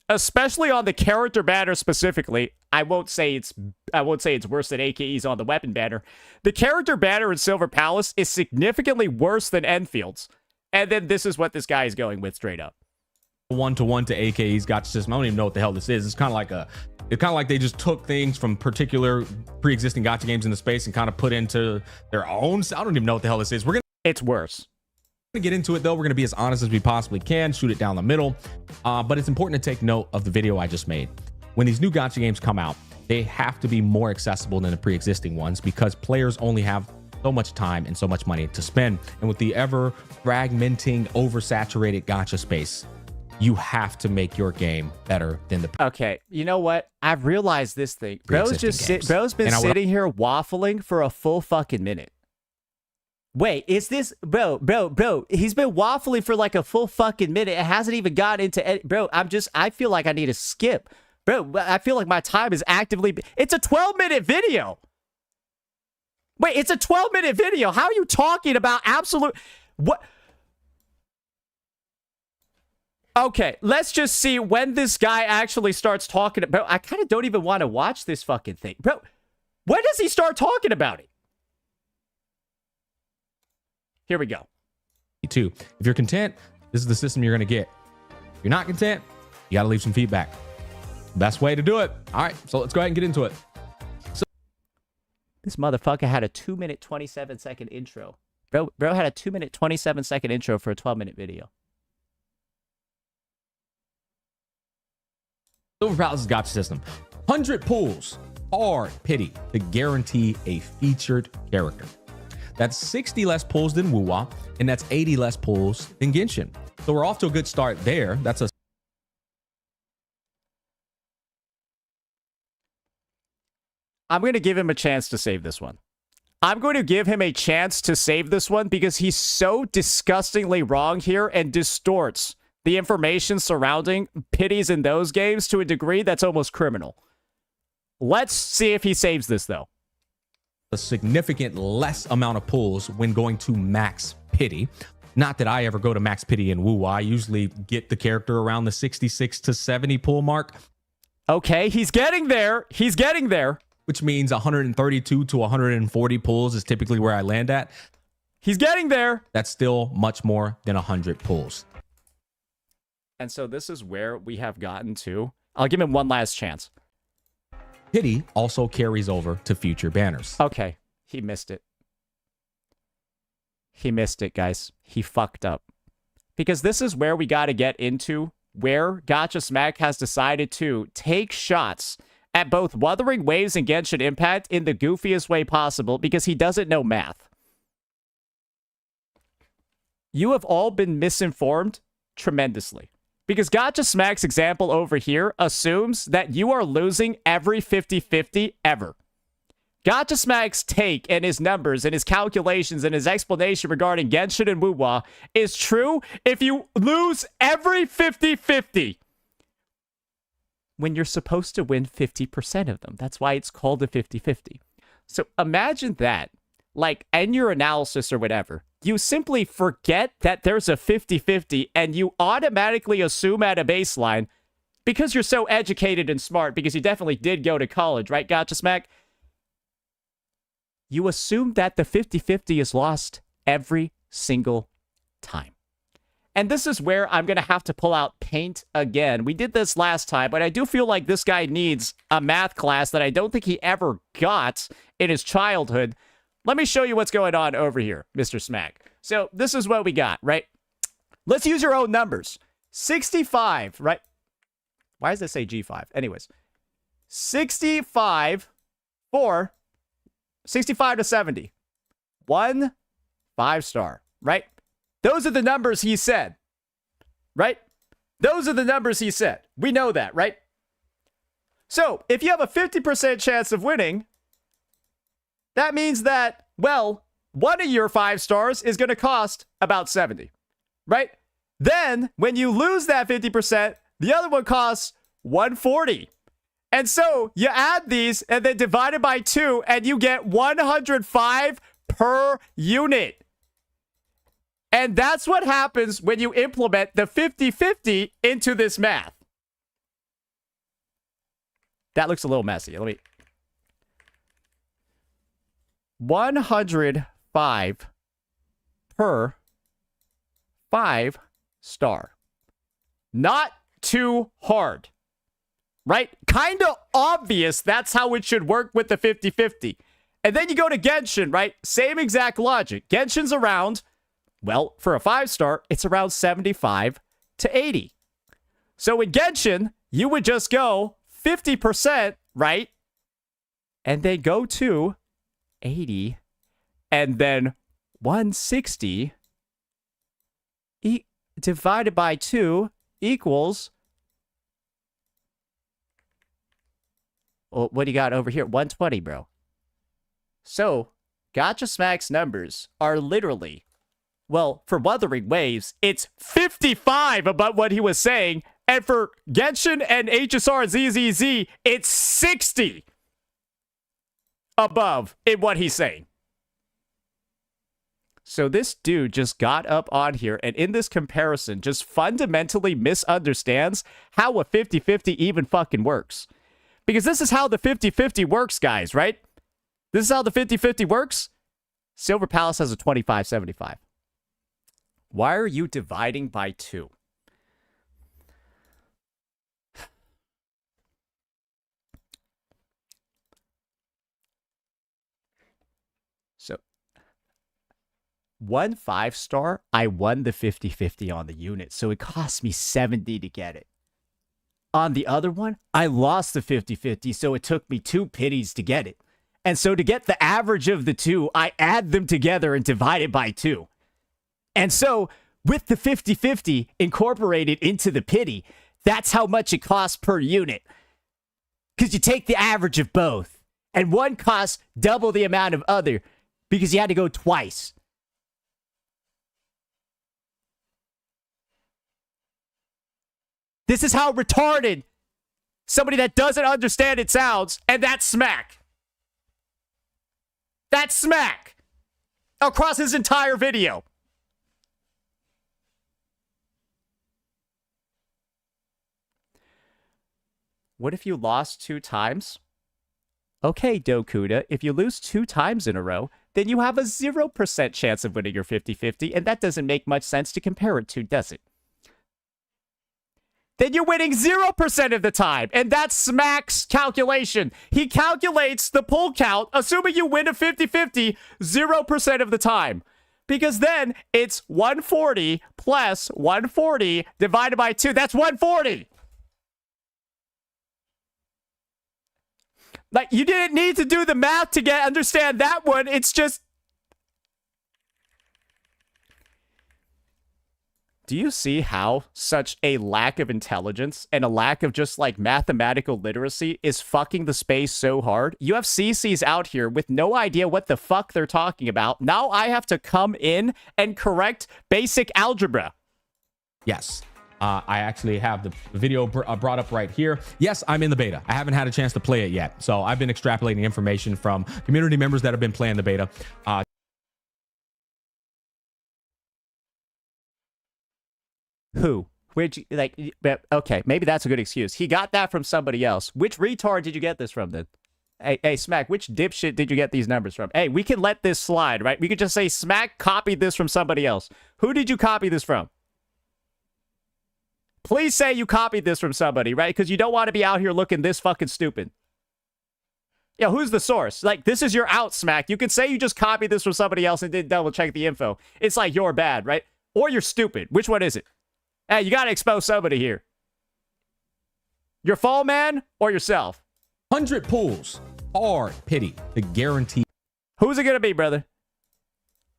especially on the character banner specifically, I won't say it's worse than AKE's on the weapon banner. The character banner in Silver Palace is significantly worse than Enfield's. And then this is what this guy is going with straight up.
One-to-one to AKE's gacha system. I don't even know what the hell this is. It's kind of like they just took things from particular pre-existing gacha games in the space and kind of put into their own. I don't even know what the hell this is.
It's worse.
To get into it though, we're going to be as honest as we possibly can, shoot it down the middle, but it's important to take note of the video I just made. When these new gacha games come out, they have to be more accessible than the pre-existing ones because players only have so much time and so much money to spend, and with the ever fragmenting, oversaturated gacha space, you have to make your game better than the...
Okay, you know what? I've realized this thing. Bro's been sitting here waffling for a full fucking minute. Wait, is this... Bro, he's been waffling for like a full fucking minute. It hasn't even gotten into... Bro, I feel like I need to skip. Bro, I feel like my time is actively... It's a 12-minute video. Wait, it's a 12-minute video. How are you talking about absolute... What... Okay, let's just see when this guy actually starts talking... Bro, I kind of don't even want to watch this fucking thing. Bro, when does he start talking about it? Here we go.
If you're content, this is the system you're going to get. If you're not content, you got to leave some feedback. Best way to do it. All right, so let's go ahead and get into it. So
this motherfucker had a 2-minute 27-second intro. Bro had a 2-minute 27-second intro for a 12-minute video.
Silver Palace's gacha system. 100 pulls, hard pity to guarantee a featured character. That's 60 less pulls than Wuwa, and that's 80 less pulls than Genshin. So we're off to a good start there. That's a
I'm going to give him a chance to save this one. I'm going to give him a chance to save this one because he's so disgustingly wrong here and distorts the information surrounding pities in those games to a degree that's almost criminal. Let's see if he saves this, though.
a significant less amount of pulls when going to max pity. Not that I ever go to max pity in Wu. I usually get the character around the 66 to 70 pull mark.
Okay, he's getting there. He's getting there.
Which means 132 to 140 pulls is typically where I land at.
He's getting there.
That's still much more than 100 pulls.
And so this is where we have gotten to. I'll give him one last chance.
Pity also carries over to future banners.
Okay, he missed it. He missed it, guys. He fucked up. Because this is where we got to get into where Gacha Smack has decided to take shots at both Wuthering Waves and Genshin Impact in the goofiest way possible because he doesn't know math. You have all been misinformed tremendously. Because Gacha Smack's example over here assumes that you are losing every 50-50 ever. Gacha Smack's take and his numbers and his calculations and his explanation regarding Genshin and Wuwa is true if you lose every 50-50. When you're supposed to win 50% of them. That's why it's called a 50-50. So imagine that, like, in your analysis or whatever, you simply forget that there's a 50-50 and you automatically assume at a baseline, because you're so educated and smart, because you definitely did go to college, right, Gacha Smack? You assume that the 50-50 is lost every single time. And this is where I'm going to have to pull out paint again. We did this last time, but I do feel like this guy needs a math class that I don't think he ever got in his childhood. Let me show you what's going on over here, Mr. Smack. So this is what we got, right? Let's use your own numbers. 65, right? Why does it say G5? Anyways, 65 for 65 to 70. 1 5-star, right? Those are the numbers he said, right? Those are the numbers he said. We know that, right? So if you have a 50% chance of winning, that means that, well, one of your 5 stars is going to cost about 70, right? Then when you lose that 50%, the other one costs 140. And so you add these and then divide it by 2 and you get 105 per unit. And that's what happens when you implement the 50-50 into this math. That looks a little messy. Let me... 105 per 5-star. Not too hard. Right? Kind of obvious that's how it should work with the 50-50. And then you go to Genshin, right? Same exact logic. Genshin's around, well, for a 5-star, it's around 75 to 80. So in Genshin, you would just go 50%, right? And then go to 80, and then 160 divided by 2 equals, well, what do you got over here? 120, bro. So, Gacha Smack's numbers are literally, well, for Wuthering Waves, it's 55 about what he was saying, and for Genshin and HSR ZZZ, it's 60 above in what he's saying. So this dude just got up on here and in this comparison just fundamentally misunderstands how a 50-50 even fucking works. Because this is how the 50-50 works, guys, right? This is how the 50-50 works. Silver Palace has a 25-75. Why are you dividing by 2? So, 1 5-star, I won the 50-50 on the unit, so it cost me 70 to get it. On the other one, I lost the 50-50, so it took me 2 pities to get it. And so to get the average of the two, I add them together and divide it by 2. And so with the 50-50 incorporated into the pity, that's how much it costs per unit. Because you take the average of both. And one costs double the amount of other because you had to go twice. This is how retarded somebody that doesn't understand it sounds, and that's smack. That's smack. Across his entire video. What if you lost 2 times? Okay, Dokuda, if you lose 2 times in a row, then you have a 0% chance of winning your 50-50, and that doesn't make much sense to compare it to, does it? Then you're winning 0% of the time, and that's Smack's calculation. He calculates the pull count, assuming you win a 50-50, 0% of the time. Because then it's 140 plus 140 divided by 2. That's 140! Like, you didn't need to do the math to understand that one. It's just... Do you see how such a lack of intelligence and a lack of just, like, mathematical literacy is fucking the space so hard? You have CCs out here with no idea what the fuck they're talking about. Now I have to come in and correct basic algebra.
Yes. I actually have the video brought up right here. Yes, I'm in the beta. I haven't had a chance to play it yet. So I've been extrapolating information from community members that have been playing the beta.
Who? Where'd you, like, okay, maybe that's a good excuse. He got that from somebody else. Which retard did you get this from then? Hey, Smack, which dipshit did you get these numbers from? Hey, we can let this slide, right? We could just say Smack copied this from somebody else. Who did you copy this from? Please say you copied this from somebody, right? Because you don't want to be out here looking this fucking stupid. Yeah, who's the source? Like, this is your out, Smack. You can say you just copied this from somebody else and didn't double check the info. It's like you're bad, right? Or you're stupid. Which one is it? Hey, you got to expose somebody here. Your fall man or yourself?
100 pulls. Hard pity. The guarantee.
Who's it going to be, brother?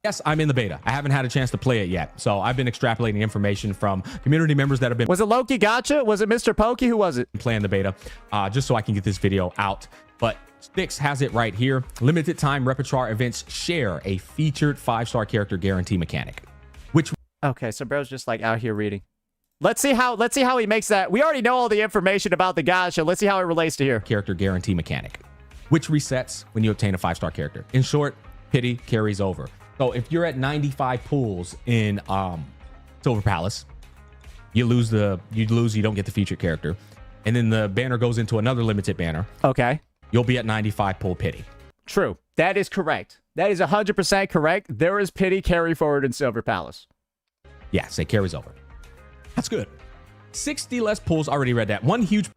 Yes, I'm in the beta. I haven't had a chance to play it yet. So I've been extrapolating information from community members that have been...
Was it Loki Gotcha? Was it Mr. Pokey? Who was it?
Playing the beta, just so I can get this video out. But Styx has it right here. Limited time repertoire events share a featured 5-star character guarantee mechanic. Which...
Okay, so bro's just like out here reading. Let's see how he makes that. We already know all the information about the Gotcha. Let's see how it relates to here.
Character guarantee mechanic, which resets when you obtain a 5-star character. In short, pity carries over. So if you're at 95 pulls in Silver Palace, you don't get the featured character. And then the banner goes into another limited banner.
Okay.
You'll be at 95 pull pity.
True. That is correct. That is 100% correct. There is pity carry forward in Silver Palace.
Yes, it carries over. That's good. 60 less pulls. Already read that. One huge...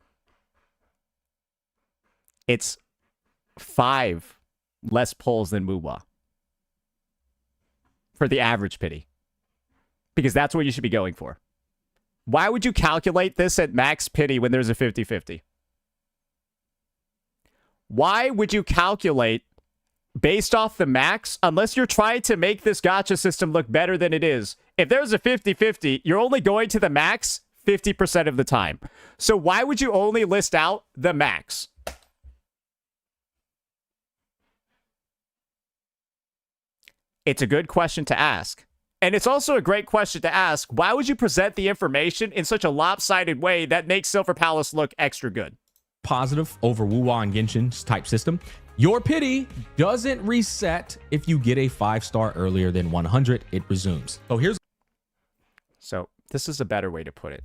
It's 5 less pulls than Muwa. For the average pity. Because that's what you should be going for. Why would you calculate this at max pity when there's a 50-50? Why would you calculate based off the max unless you're trying to make this gacha system look better than it is? If there's a 50-50, you're only going to the max 50% of the time. So why would you only list out the max? It's a good question to ask. And it's also a great question to ask, why would you present the information in such a lopsided way that makes Silver Palace look extra good?
Positive over Wuwa and Genshin's type system. Your pity doesn't reset if you get a 5-star earlier than 100. It resumes.
So this is a better way to put it.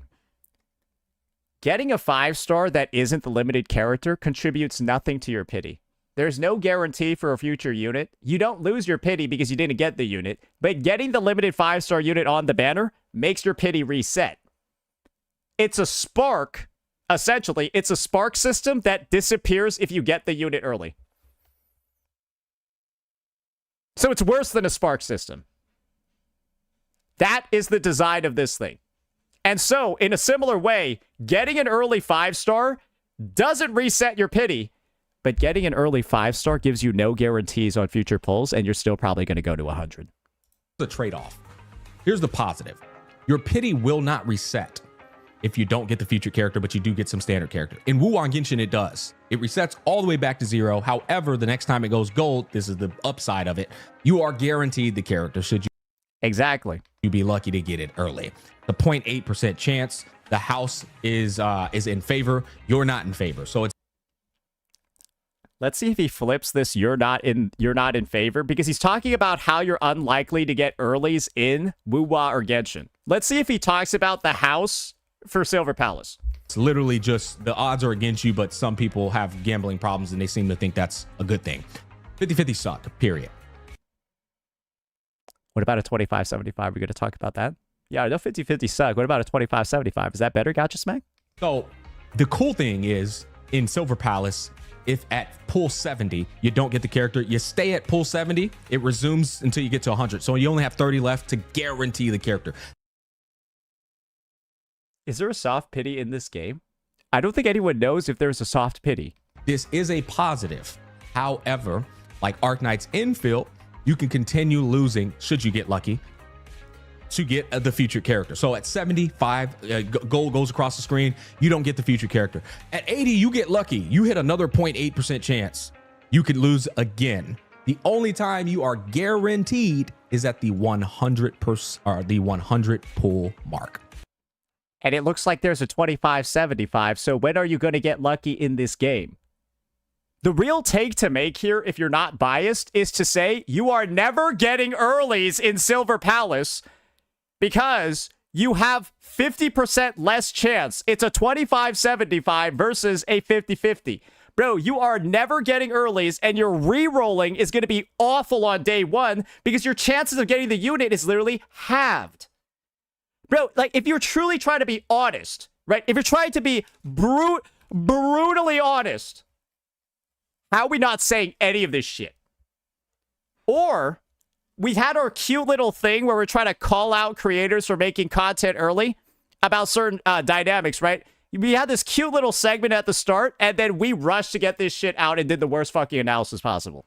Getting a 5-star that isn't the limited character contributes nothing to your pity. There's no guarantee for a future unit. You don't lose your pity because you didn't get the unit, but getting the limited 5-star unit on the banner makes your pity reset. It's a spark, essentially. It's a spark system that disappears if you get the unit early. So it's worse than a spark system. That is the design of this thing. And so, in a similar way, getting an early 5-star doesn't reset your pity, but getting an early 5-star gives you no guarantees on future pulls, and you're still probably going to go to 100.
The trade-off. Here's the positive. Your pity will not reset if you don't get the featured character, but you do get some standard character. In Wu-Wang Genshin, it does. It resets all the way back to 0. However, the next time it goes gold, this is the upside of it, you are guaranteed the character should
Exactly.
you be lucky to get it early. The 0.8% chance, the house is in favor, you're not in favor. So it's
Let's see if he flips this you're not in favor, because he's talking about how you're unlikely to get earlies in Wu-Wa or Genshin. Let's see if he talks about the house for Silver Palace.
It's literally just the odds are against you, but some people have gambling problems and they seem to think that's a good thing. 50-50 suck, period.
What about a 25-75? We're going to talk about that? Yeah, no 50-50 suck. What about a 25-75? Is that better, Gotcha Smack?
So the cool thing is in Silver Palace, if at pull 70, you don't get the character, you stay at pull 70, it resumes until you get to 100. So you only have 30 left to guarantee the character.
Is there a soft pity in this game? I don't think anyone knows if there's a soft pity.
This is a positive. However, like Arknight's infield, you can continue losing, should you get lucky, to get the featured character. So at 75, gold goes across the screen, you don't get the featured character. At 80, you get lucky. You hit another 0.8% chance. You could lose again. The only time you are guaranteed is at the 100% or the 100 pull mark.
And it looks like there's a 25-75, so when are you going to get lucky in this game? The real take to make here, if you're not biased, is to say you are never getting earlies in Silver Palace because you have 50% less chance. It's a 25-75 versus a 50-50. Bro, you are never getting earlies, and your re-rolling is going to be awful on day one because your chances of getting the unit is literally halved. Bro, like, if you're truly trying to be honest, right? If you're trying to be brutally honest, how are we not saying any of this shit? Or we had our cute little thing where we're trying to call out creators for making content early about certain dynamics, right? We had this cute little segment at the start, and then we rushed to get this shit out and did the worst fucking analysis possible.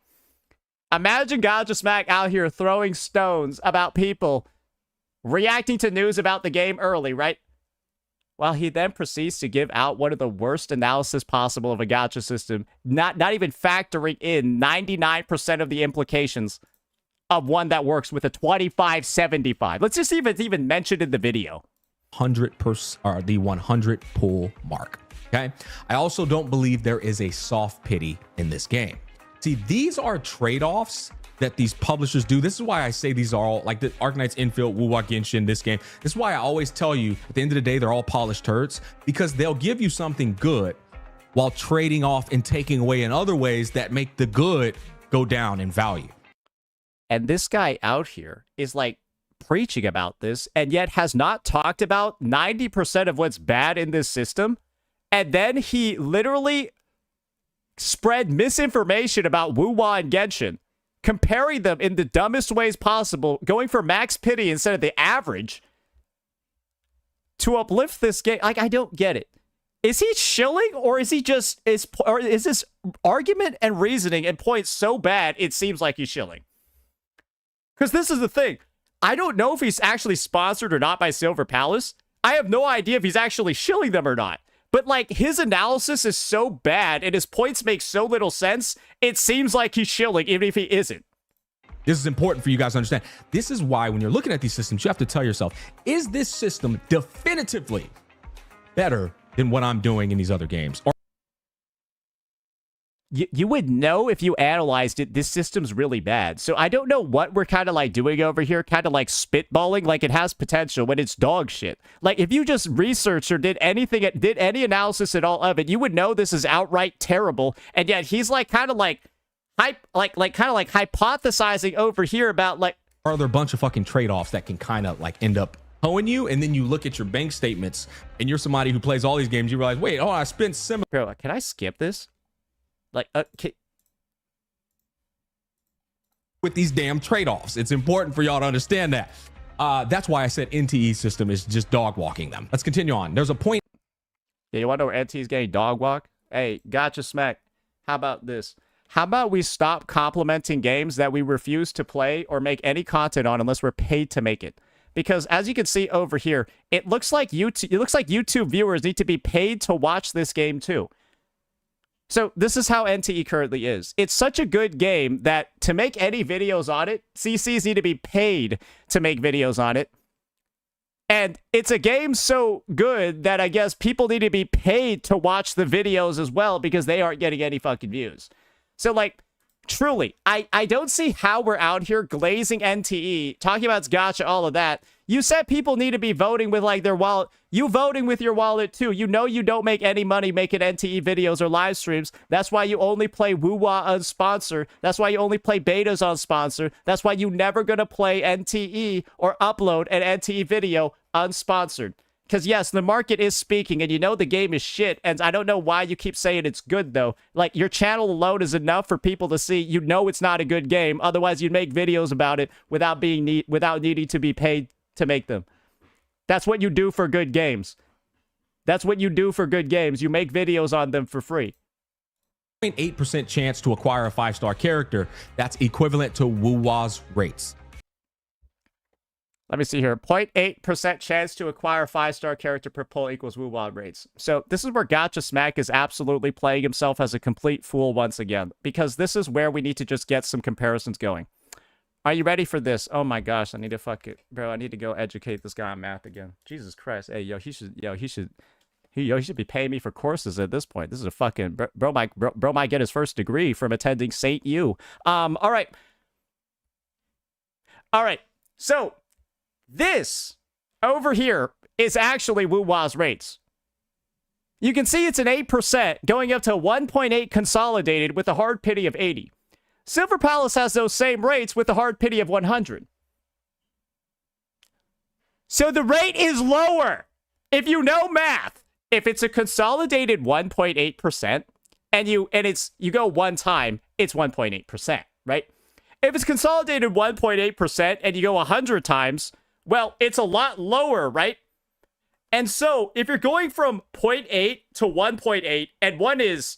Imagine Gotcha Smack out here throwing stones about people reacting to news about the game early, right? While he then proceeds to give out one of the worst analysis possible of a gacha system, not even factoring in 99% of the implications of one that works with a 25-75. Let's just see if it's even mentioned in the video.
100% or the 100 pull mark. Okay. I also don't believe there is a soft pity in this game. See, these are trade-offs that these publishers do. This is why I say these are all like the Arknight's infield, Wu-Wa Genshin, this game. This is why I always tell you at the end of the day, they're all polished turds, because they'll give you something good while trading off and taking away in other ways that make the good go down in value.
And this guy out here is like preaching about this and yet has not talked about 90% of what's bad in this system. And then he literally spread misinformation about Wu-Wa and Genshin, comparing them in the dumbest ways possible, going for max pity instead of the average to uplift this game. Like, I don't get it. Is he shilling, or is he just is this argument and reasoning and points so bad it seems like he's shilling? Because this is the thing. I don't know if he's actually sponsored or not by Silver Palace. I have no idea if he's actually shilling them or not. But, like, his analysis is so bad and his points make so little sense, it seems like he's shilling, even if he isn't.
This is important for you guys to understand. This is why when you're looking at these systems, you have to tell yourself, is this system definitively better than what I'm doing in these other games? Or
you would know if you analyzed it, this system's really bad. So I don't know what we're kind of like doing over here, kind of like spitballing, like it has potential when it's dog shit. Like if you just researched or did any analysis at all of it, you would know this is outright terrible. And yet he's like kind of like hypothesizing over here about like,
are there a bunch of fucking trade-offs that can kind of like end up owing you? And then you look at your bank statements and you're somebody who plays all these games, you realize, wait, oh, I spent similar.
Bro, can I skip this? Like,
with these damn trade-offs. It's important for y'all to understand that. That's why I said NTE system is just dog walking them. Let's continue on. There's a point.
Yeah, you want to know where NT's getting dog walk? Hey, gotcha smack. How about this? How about we stop complimenting games that we refuse to play or make any content on unless we're paid to make it? Because as you can see over here, it looks like YouTube viewers need to be paid to watch this game too. So this is how NTE currently is. It's such a good game that to make any videos on it, CCs need to be paid to make videos on it. And it's a game so good that I guess people need to be paid to watch the videos as well because they aren't getting any fucking views. So, like, truly, I don't see how we're out here glazing NTE, talking about gacha, all of that. You said people need to be voting with, like, their wallet. You voting with your wallet, too. You know you don't make any money making NTE videos or live streams. That's why you only play Woo-Wah unsponsored. That's why you only play betas unsponsored. That's why you never gonna play NTE or upload an NTE video unsponsored. Because, yes, the market is speaking, and you know the game is shit, and I don't know why you keep saying it's good, though. Like, your channel alone is enough for people to see you know it's not a good game. Otherwise, you'd make videos about it without needing to be paid to make them. That's what you do for good games. That's what you do for good games. You make videos on them for free.
0.8% chance to acquire a 5-star character. That's equivalent to Woo-Wah's rates.
Let me see here. 0.8% chance to acquire a 5-star character per pull equals Woo-Wah rates. So this is where Gotcha Smack is absolutely playing himself as a complete fool once again. Because this is where we need to just get some comparisons going. Are you ready for this? Oh my gosh, I need to fuck it. Bro, I need to go educate this guy on math again. Jesus Christ. Hey, he should be paying me for courses at this point. This is a fucking... Bro might get his first degree from attending St. U. All right. So... this over here is actually Woo-Wah's rates. You can see it's an 8% going up to 1.8 consolidated with a hard pity of 80. Silver Palace has those same rates with a hard pity of 100. So the rate is lower. If you know math, if it's a consolidated 1.8% and you go one time, it's 1.8%, right? If it's consolidated 1.8% and you go 100 times, well, it's a lot lower, right? And so, if you're going from 0.8 to 1.8, and one is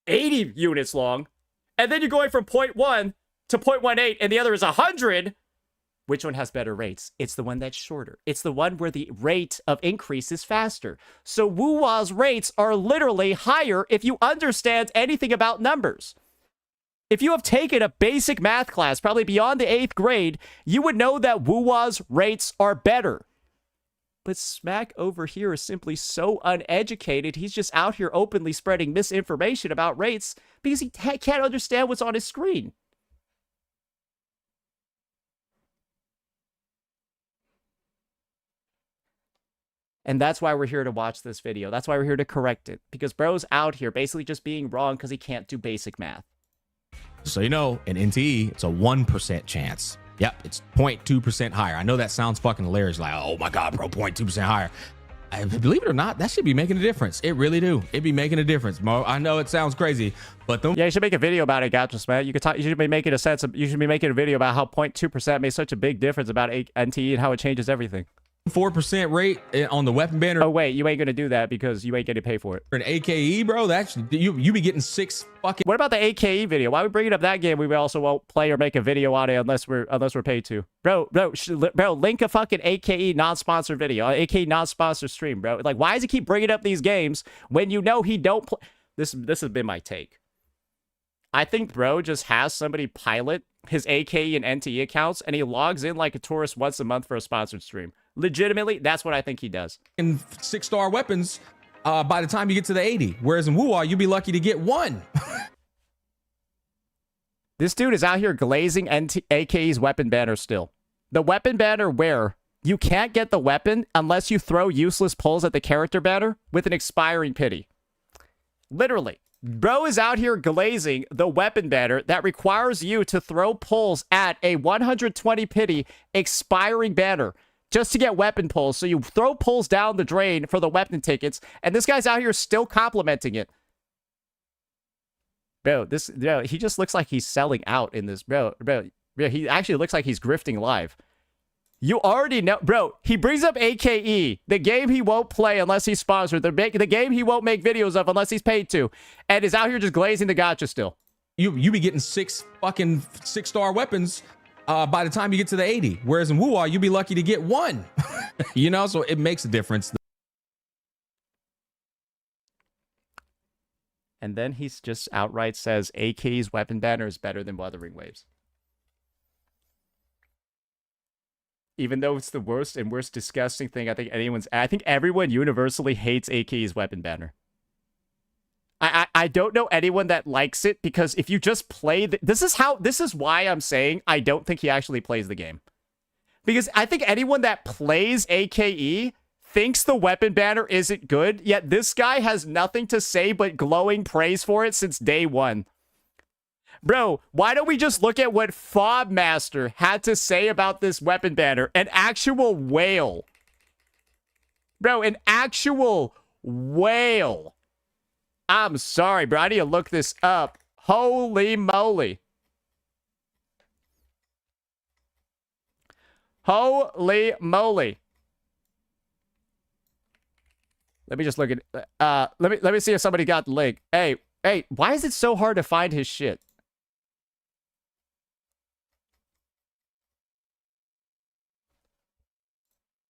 80 units long, and then you're going from 0.1 to 0.18, and the other is 100, which one has better rates? It's the one that's shorter. It's the one where the rate of increase is faster. So, Woo-Wah's rates are literally higher if you understand anything about numbers. If you have taken a basic math class, probably beyond the 8th grade, you would know that Woo-Wah's rates are better. But Smack over here is simply so uneducated, he's just out here openly spreading misinformation about rates because he can't understand what's on his screen. And that's why we're here to watch this video. That's why we're here to correct it. Because bro's out here basically just being wrong because he can't do basic math.
So you know, in NTE, it's a 1% chance. Yep, it's 0.2% higher. I know that sounds fucking hilarious. Like, oh my God, bro, 0.2% higher. Believe it or not, that should be making a difference. It really do. It'd be making a difference, Mo. I know it sounds crazy, but
yeah, you should make a video about it, Gotcha, man. You could talk. You should be making a video about how 0.2% made such a big difference about NTE and how it changes everything.
4% rate on the weapon banner.
Oh wait, you ain't gonna do that because you ain't getting paid for it.
For an AKE, bro, that's you be getting 6 fucking.
What about the AKE video? Why are we bringing up that game? We also won't play or make a video on it unless we're paid to. Bro, link a fucking AKE non-sponsored video, AKE non-sponsored stream, bro. Like, why does he keep bringing up these games when you know he don't play? This has been my take. I think bro just has somebody pilot his AKE and NTE accounts, and he logs in like a tourist once a month for a sponsored stream. Legitimately, that's what I think he does.
In 6-star weapons, by the time you get to the 80, whereas in Woo-Wah, you'd be lucky to get 1.
This dude is out here glazing AKE's weapon banner still. The weapon banner where you can't get the weapon unless you throw useless pulls at the character banner with an expiring pity. Literally. Bro is out here glazing the weapon banner that requires you to throw pulls at a 120 pity expiring banner just to get weapon pulls. So you throw pulls down the drain for the weapon tickets, and this guy's out here still complimenting it. Bro, he just looks like he's selling out in this. Bro, he actually looks like he's grifting live. You already know, bro. He brings up AKE, the game he won't play unless he's sponsored, the game he won't make videos of unless he's paid to, and is out here just glazing the gacha still.
You be getting 6 fucking 6-star weapons by the time you get to the 80, whereas in Wuwa you'd be lucky to get 1. You know, so it makes a difference.
And then he's just outright says AK's weapon banner is better than Wuthering Waves. Even though it's the worst and worst disgusting thing I think everyone universally hates AK's weapon banner. I don't know anyone that likes it, because if you just play this is why I'm saying I don't think he actually plays the game. Because I think anyone that plays AKE thinks the weapon banner isn't good, yet this guy has nothing to say but glowing praise for it since day one. Bro, why don't we just look at what Fob Master had to say about this weapon banner? An actual whale. Bro, an actual whale. I'm sorry, bro. I need to look this up. Holy moly. Holy moly. Let me just look at let me see if somebody got the link. Hey, why is it so hard to find his shit?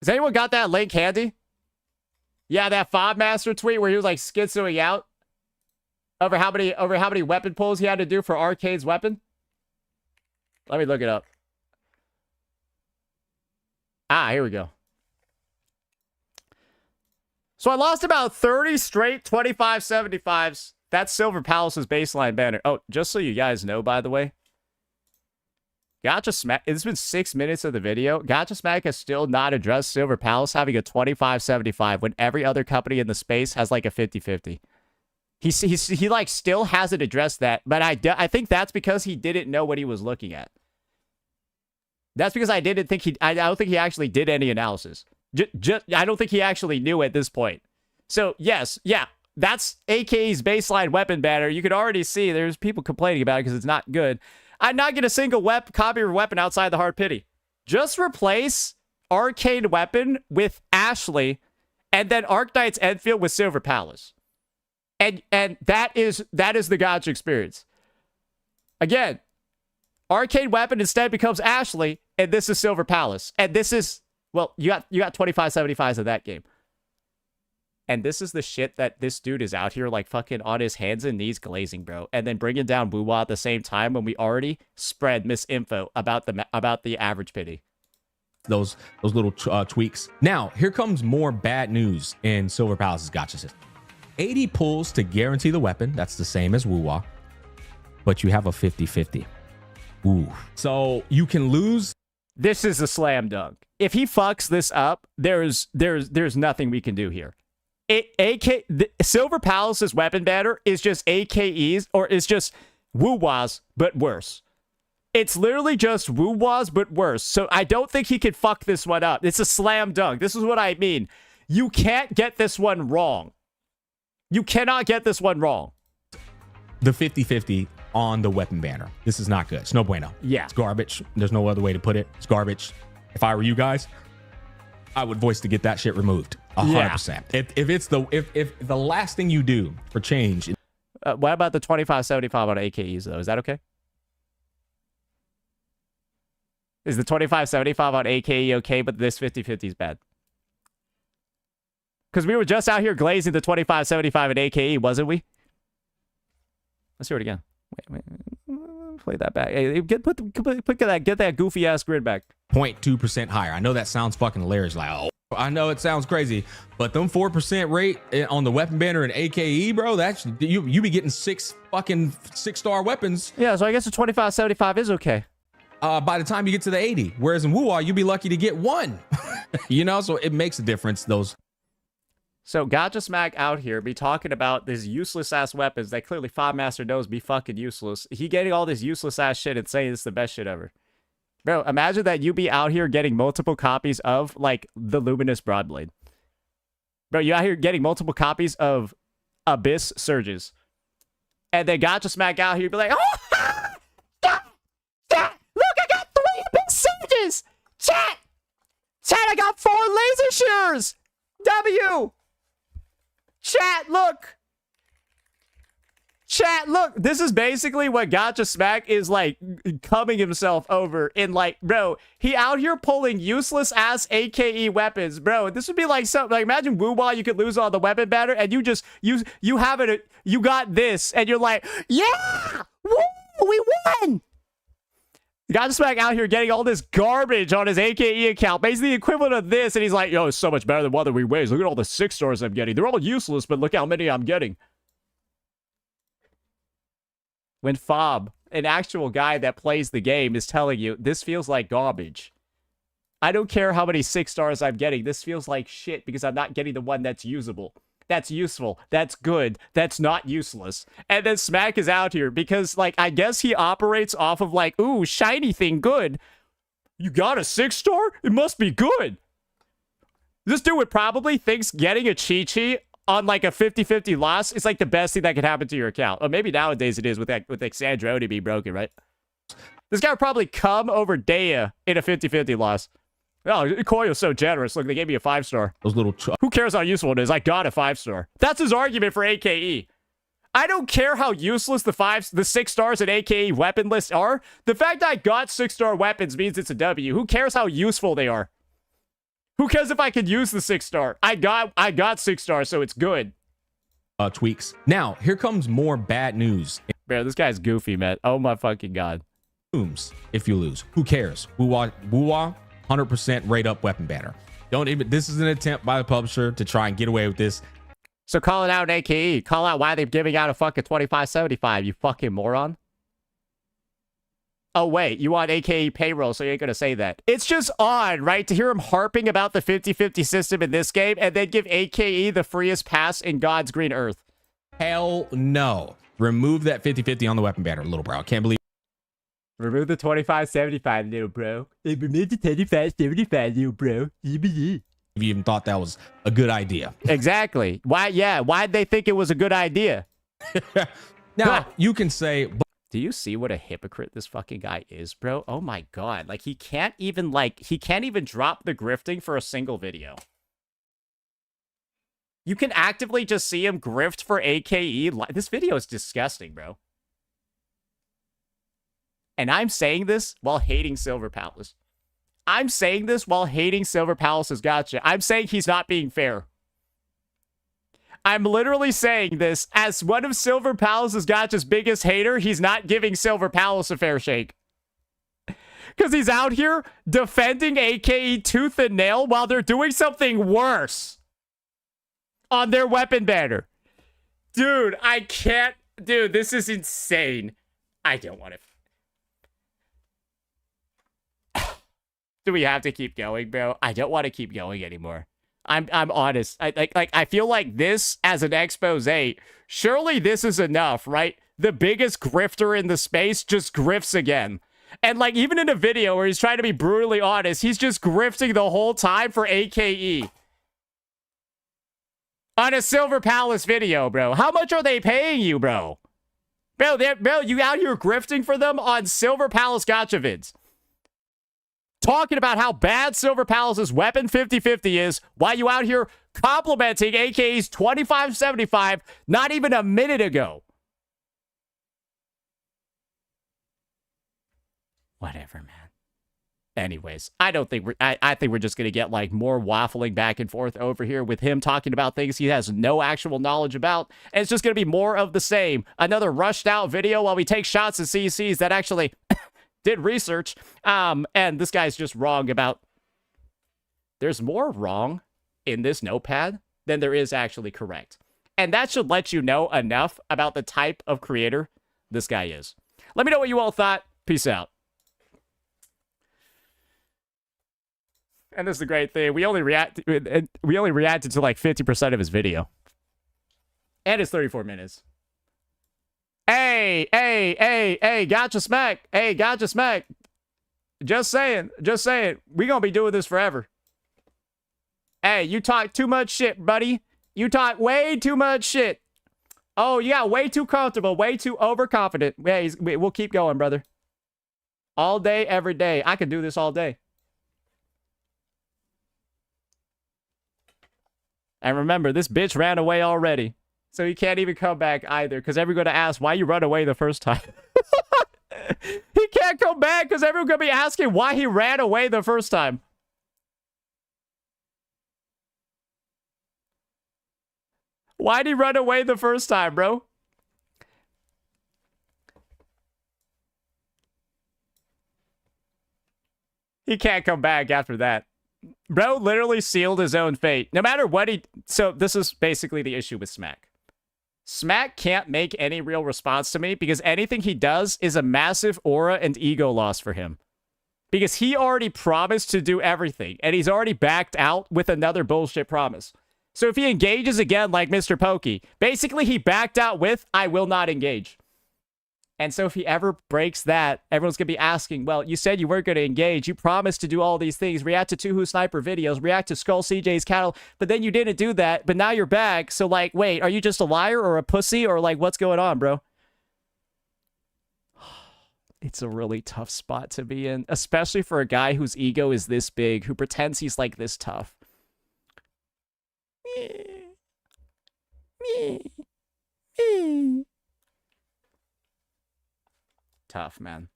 Has anyone got that link handy? Yeah, that Fob Master tweet where he was like schizoing out over how many weapon pulls he had to do for Arcade's weapon. Let me look it up. Ah, here we go. So I lost about 30 straight 2575s. That's Silver Palace's baseline banner. Oh, just so you guys know, by the way, Gacha Smack, it's been 6 minutes of the video. Gacha Smack has still not addressed Silver Palace having a 2575 when every other company in the space has like a 50-50. He like still hasn't addressed that, but I think that's because he didn't know what he was looking at. That's because I don't think he actually did any analysis. I don't think he actually knew at this point. So yes, yeah, that's AK's baseline weapon banner. You could already see there's people complaining about it because it's not good. I'm not getting a single copy of a weapon outside the hard pity. Just replace Arcade Weapon with Ashley, and then Arknight's Enfield with Silver Palace. And that is the gacha experience. Again, Arcade Weapon instead becomes Ashley, and this is Silver Palace. And this is, well, you got 2575s of that game. And this is the shit that this dude is out here like fucking on his hands and knees glazing, bro. And then bringing down Wuwa at the same time when we already spread misinfo about the average pity.
Those little tweaks. Now, here comes more bad news in Silver Palace's gacha system. 80 pulls to guarantee the weapon. That's the same as Wuwa. But you have a 50-50. Ooh. So you can lose.
This is a slam dunk. If he fucks this up, there's nothing we can do here. Silver Palace's weapon banner is just AKE's, or is just Wuwa's, but worse. It's literally just Wuwa's, but worse. So I don't think he could fuck this one up. It's a slam dunk. This is what I mean. You can't get this one wrong. You cannot get this one wrong.
The 50-50 on the weapon banner. This is not good. It's no bueno.
Yeah.
It's garbage. There's no other way to put it. It's garbage. If I were you guys, I would voice to get that shit removed. 100%. If the last thing you do for change.
What about the 2575 on AKEs though? Is that okay? Is the 2575 on AKE okay, but this 50-50 is bad? Because we were just out here glazing the 2575 at AKE, wasn't we? Let's hear it again. Wait. Play that back. Hey, get that goofy ass grid back.
0.2% higher. I know that sounds fucking hilarious. Like, oh, I know it sounds crazy, but them 4% rate on the weapon banner in AKE, bro, that's you be getting 6 fucking 6-star weapons.
Yeah, so I guess the 2575 is okay.
By the time you get to the 80, whereas in Wuwa, you'd be lucky to get 1. You know, so it makes a difference.
So Gacha Smack out here be talking about these useless ass weapons that clearly Fob Master knows be fucking useless. He getting all this useless ass shit and saying it's the best shit ever. Bro, imagine that you be out here getting multiple copies of like the Luminous Broadblade. Bro, you out here getting multiple copies of Abyss Surges. And then Gacha Smack out here be like, oh, look, I got 3 Abyss Surges! Chat! Chat, I got 4 laser shears! W! Chat, look! Chat, look! This is basically what Gotcha Smack is, like, coming himself over in, like, bro, he out here pulling useless-ass AKE weapons, bro. This would be like something, like, imagine Woo-Wah, you could lose all the weapon banner, and you just, you have it, you got this, and you're like, yeah! Woo! We won! Gotcha Smack out here getting all this garbage on his AKE account, basically the equivalent of this, and he's like, yo, it's so much better than Wuthering Waves. Look at all the 6 stars I'm getting. They're all useless, but look how many I'm getting. When Fob, an actual guy that plays the game, is telling you, this feels like garbage. I don't care how many 6 stars I'm getting. This feels like shit because I'm not getting the one that's usable. That's useful. That's good. That's not useless. And then Smack is out here because, like, I guess he operates off of, like, ooh, shiny thing, good. You got a 6 star? It must be good. This dude would probably thinks getting a Chi-Chi on, like, a 50-50 loss is, like, the best thing that could happen to your account. Or maybe nowadays it is with Exandroni being broken, right? This guy would probably come over Daya in a 50-50 loss. Oh, Koyo's so generous. Look, they gave me a 5 star.
Those little...
Who cares how useful it is? I got a 5 star. That's his argument for AKE. I don't care how useless the 6 stars in AKE weapon list are. The fact I got 6 star weapons means it's a W. Who cares how useful they are? Who cares if I could use the 6 star? I got 6 stars, so it's good.
Tweaks. Now, here comes more bad news.
Bro, this guy's goofy, man. Oh my fucking god.
If you lose, who cares? Woo-Wah, 100% rate up weapon banner. Don't even. This is an attempt by the publisher to try and get away with this.
So call it out an AKE. Call out why they're giving out a fucking 2575, you fucking moron. Oh, wait, you want AKE payroll, so you ain't gonna say that. It's just odd, right, to hear him harping about the 50-50 system in this game and then give AKE the freest pass in God's green earth.
Hell no. Remove that 50-50 on the weapon banner, little bro. I can't believe.
Remove the 2575, little bro. Remove the 2575, little bro.
If you even thought that was a good idea.
Exactly. Why? Yeah. Why'd they think it was a good idea?
Now, you can say...
Do you see what a hypocrite this fucking guy is, bro? Oh my god. Like, he can't even drop the grifting for a single video. You can actively just see him grift for AKE. This video is disgusting, bro. And I'm saying this while hating Silver Palace. I'm saying this while hating Silver Palace's gotcha. I'm saying he's not being fair. I'm literally saying this as one of Silver Palace's gotcha's biggest hater. He's not giving Silver Palace a fair shake. Because he's out here defending AKE tooth and nail while they're doing something worse on their weapon banner. Dude, I can't. Dude, this is insane. I don't want to. Do we have to keep going, bro? I don't want to keep going anymore. I'm honest. I feel like this as an expose, surely this is enough, right? The biggest grifter in the space just grifts again. And like even in a video where he's trying to be brutally honest, he's just grifting the whole time for AKE. On a Silver Palace video, bro. How much are they paying you, bro? Bro, you out here grifting for them on Silver Palace gotcha vids. Talking about how bad Silver Palace's weapon 50-50 is, while you out here complimenting AKE's 2575 not even a minute ago. Whatever, man. Anyways, I think we're just gonna get like more waffling back and forth over here with him talking about things he has no actual knowledge about, and it's just gonna be more of the same. Another rushed out video while we take shots at CCs that actually did research, and this guy's just wrong about... There's more wrong in this notepad than there is actually correct. And that should let you know enough about the type of creator this guy is. Let me know what you all thought. Peace out. And this is the great thing. We only reacted to like 50% of his video. And it's 34 minutes. Hey, gotcha smack. Hey, gotcha smack. Just saying. We gonna be doing this forever. Hey, you talk too much shit, buddy. You talk way too much shit. Oh, you got way too comfortable, way too overconfident. Hey, we'll keep going, brother. All day, every day. I could do this all day. And remember, this bitch ran away already. So he can't even come back either, because everyone's going to ask, why you run away the first time? He can't come back because everyone's going to be asking why he ran away the first time. Why'd he run away the first time, bro? He can't come back after that. Bro literally sealed his own fate. No matter what he... So this is basically the issue with Smack. Smack can't make any real response to me because anything he does is a massive aura and ego loss for him. Because he already promised to do everything, and he's already backed out with another bullshit promise. So if he engages again like Mr. Pokey, basically he backed out with, I will not engage. And so if he ever breaks that, everyone's going to be asking, well, you said you weren't going to engage. You promised to do all these things. React to Tuhu Sniper videos. React to Skull CJ's cattle. But then you didn't do that. But now you're back. So, like, wait, are you just a liar or a pussy? Or, like, what's going on, bro? It's a really tough spot to be in. Especially for a guy whose ego is this big. Who pretends he's, like, this tough. Tough, man.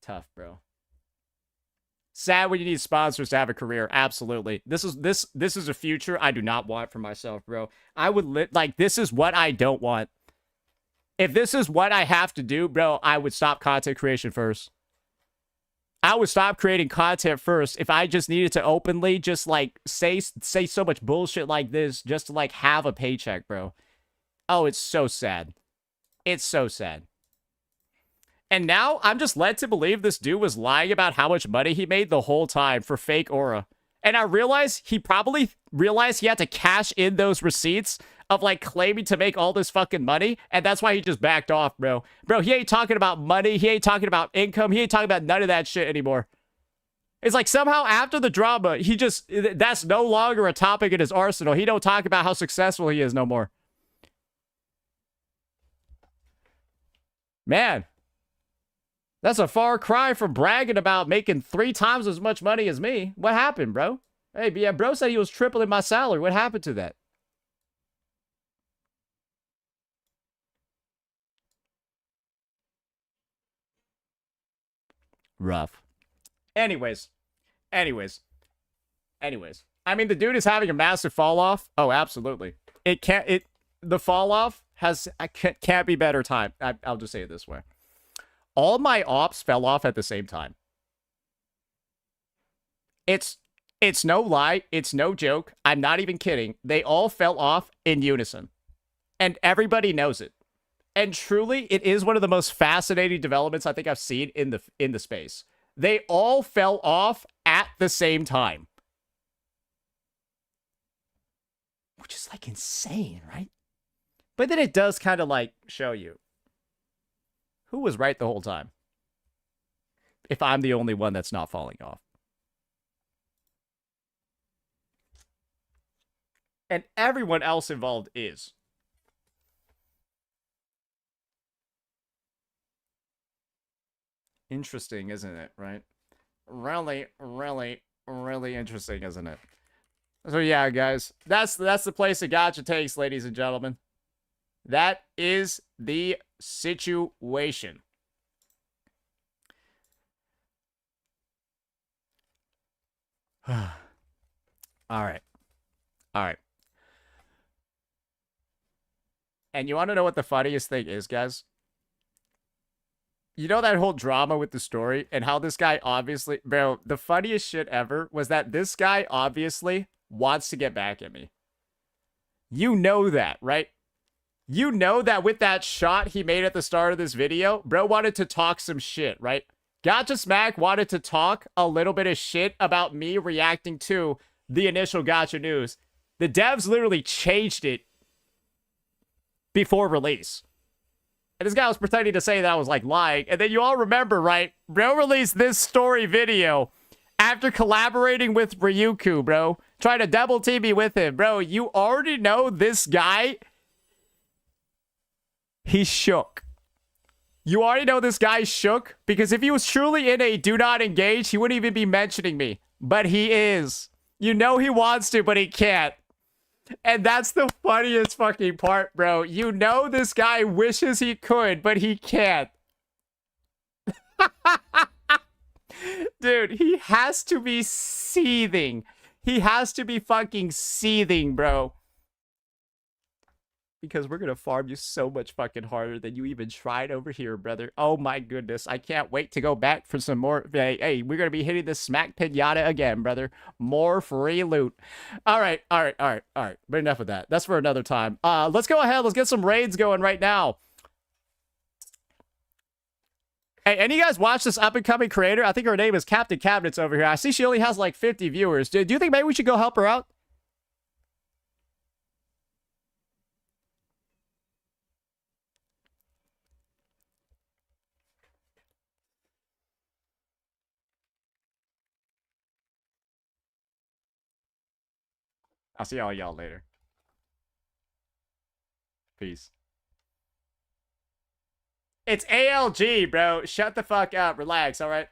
Tough, bro. Sad when you need sponsors to have a career. Absolutely. This is a future I do not want for myself, bro. I would like, this is what I don't want. If this is what I have to do, bro, I would stop content creation first. I would stop creating content first if I just needed to openly just like say so much bullshit like this just to like have a paycheck, bro. Oh, it's so sad. It's so sad. And now I'm just led to believe this dude was lying about how much money he made the whole time for fake aura. And I realize he probably realized he had to cash in those receipts of like claiming to make all this fucking money. And that's why he just backed off, bro. Bro, he ain't talking about money. He ain't talking about income. He ain't talking about none of that shit anymore. It's like somehow after the drama, he just, that's no longer a topic in his arsenal. He don't talk about how successful he is no more. Man. That's a far cry from bragging about making 3 times as much money as me. What happened, bro? Hey, yeah, bro said he was tripling my salary. What happened to that? Rough. Anyways. I mean, the dude is having a massive fall off. Oh, absolutely. The fall off can't be better time. I'll just say it this way. All my ops fell off at the same time. It's no lie. It's no joke. I'm not even kidding. They all fell off in unison. And everybody knows it. And truly, it is one of the most fascinating developments I think I've seen in the space. They all fell off at the same time. Which is like insane, right? But then it does kind of like show you who was right the whole time? If I'm the only one that's not falling off. And everyone else involved is. Interesting, isn't it, right? Really, really, really interesting, isn't it? So yeah, guys, that's the place that Gacha takes, ladies and gentlemen. That is the situation. All right. And you want to know what the funniest thing is, guys? You know that whole drama with the story and how this guy obviously... Bro, the funniest shit ever was that this guy obviously wants to get back at me. You know that, right? You know that with that shot he made at the start of this video, bro wanted to talk some shit, right? Gacha Smack wanted to talk a little bit of shit about me reacting to the initial Gacha news. The devs literally changed it before release. And this guy was pretending to say that I was like lying. And then you all remember, right? Bro released this story video after collaborating with Ryuku, bro. Trying to double team me with him. Bro, you already know this guy... He's shook. You already know this guy's shook because if he was truly in a do not engage, he wouldn't even be mentioning me. But he is. You know he wants to, but he can't. And that's the funniest fucking part, bro. You know this guy wishes he could, but he can't. Dude, he has to be seething. He has to be fucking seething, bro. Because we're gonna farm you so much fucking harder than you even tried over here, brother. Oh my goodness. I can't wait to go back for some more. Hey, we're gonna be hitting this smack pinata again, brother. More free loot. Alright. But enough of that. That's for another time. Let's go ahead. Let's get some raids going right now. Hey, any of you guys watch this up-and-coming creator? I think her name is Captain Cabinets over here. I see she only has like 50 viewers. Do you think maybe we should go help her out? I'll see all y'all later. Peace. It's ALG, bro. Shut the fuck up. Relax, all right?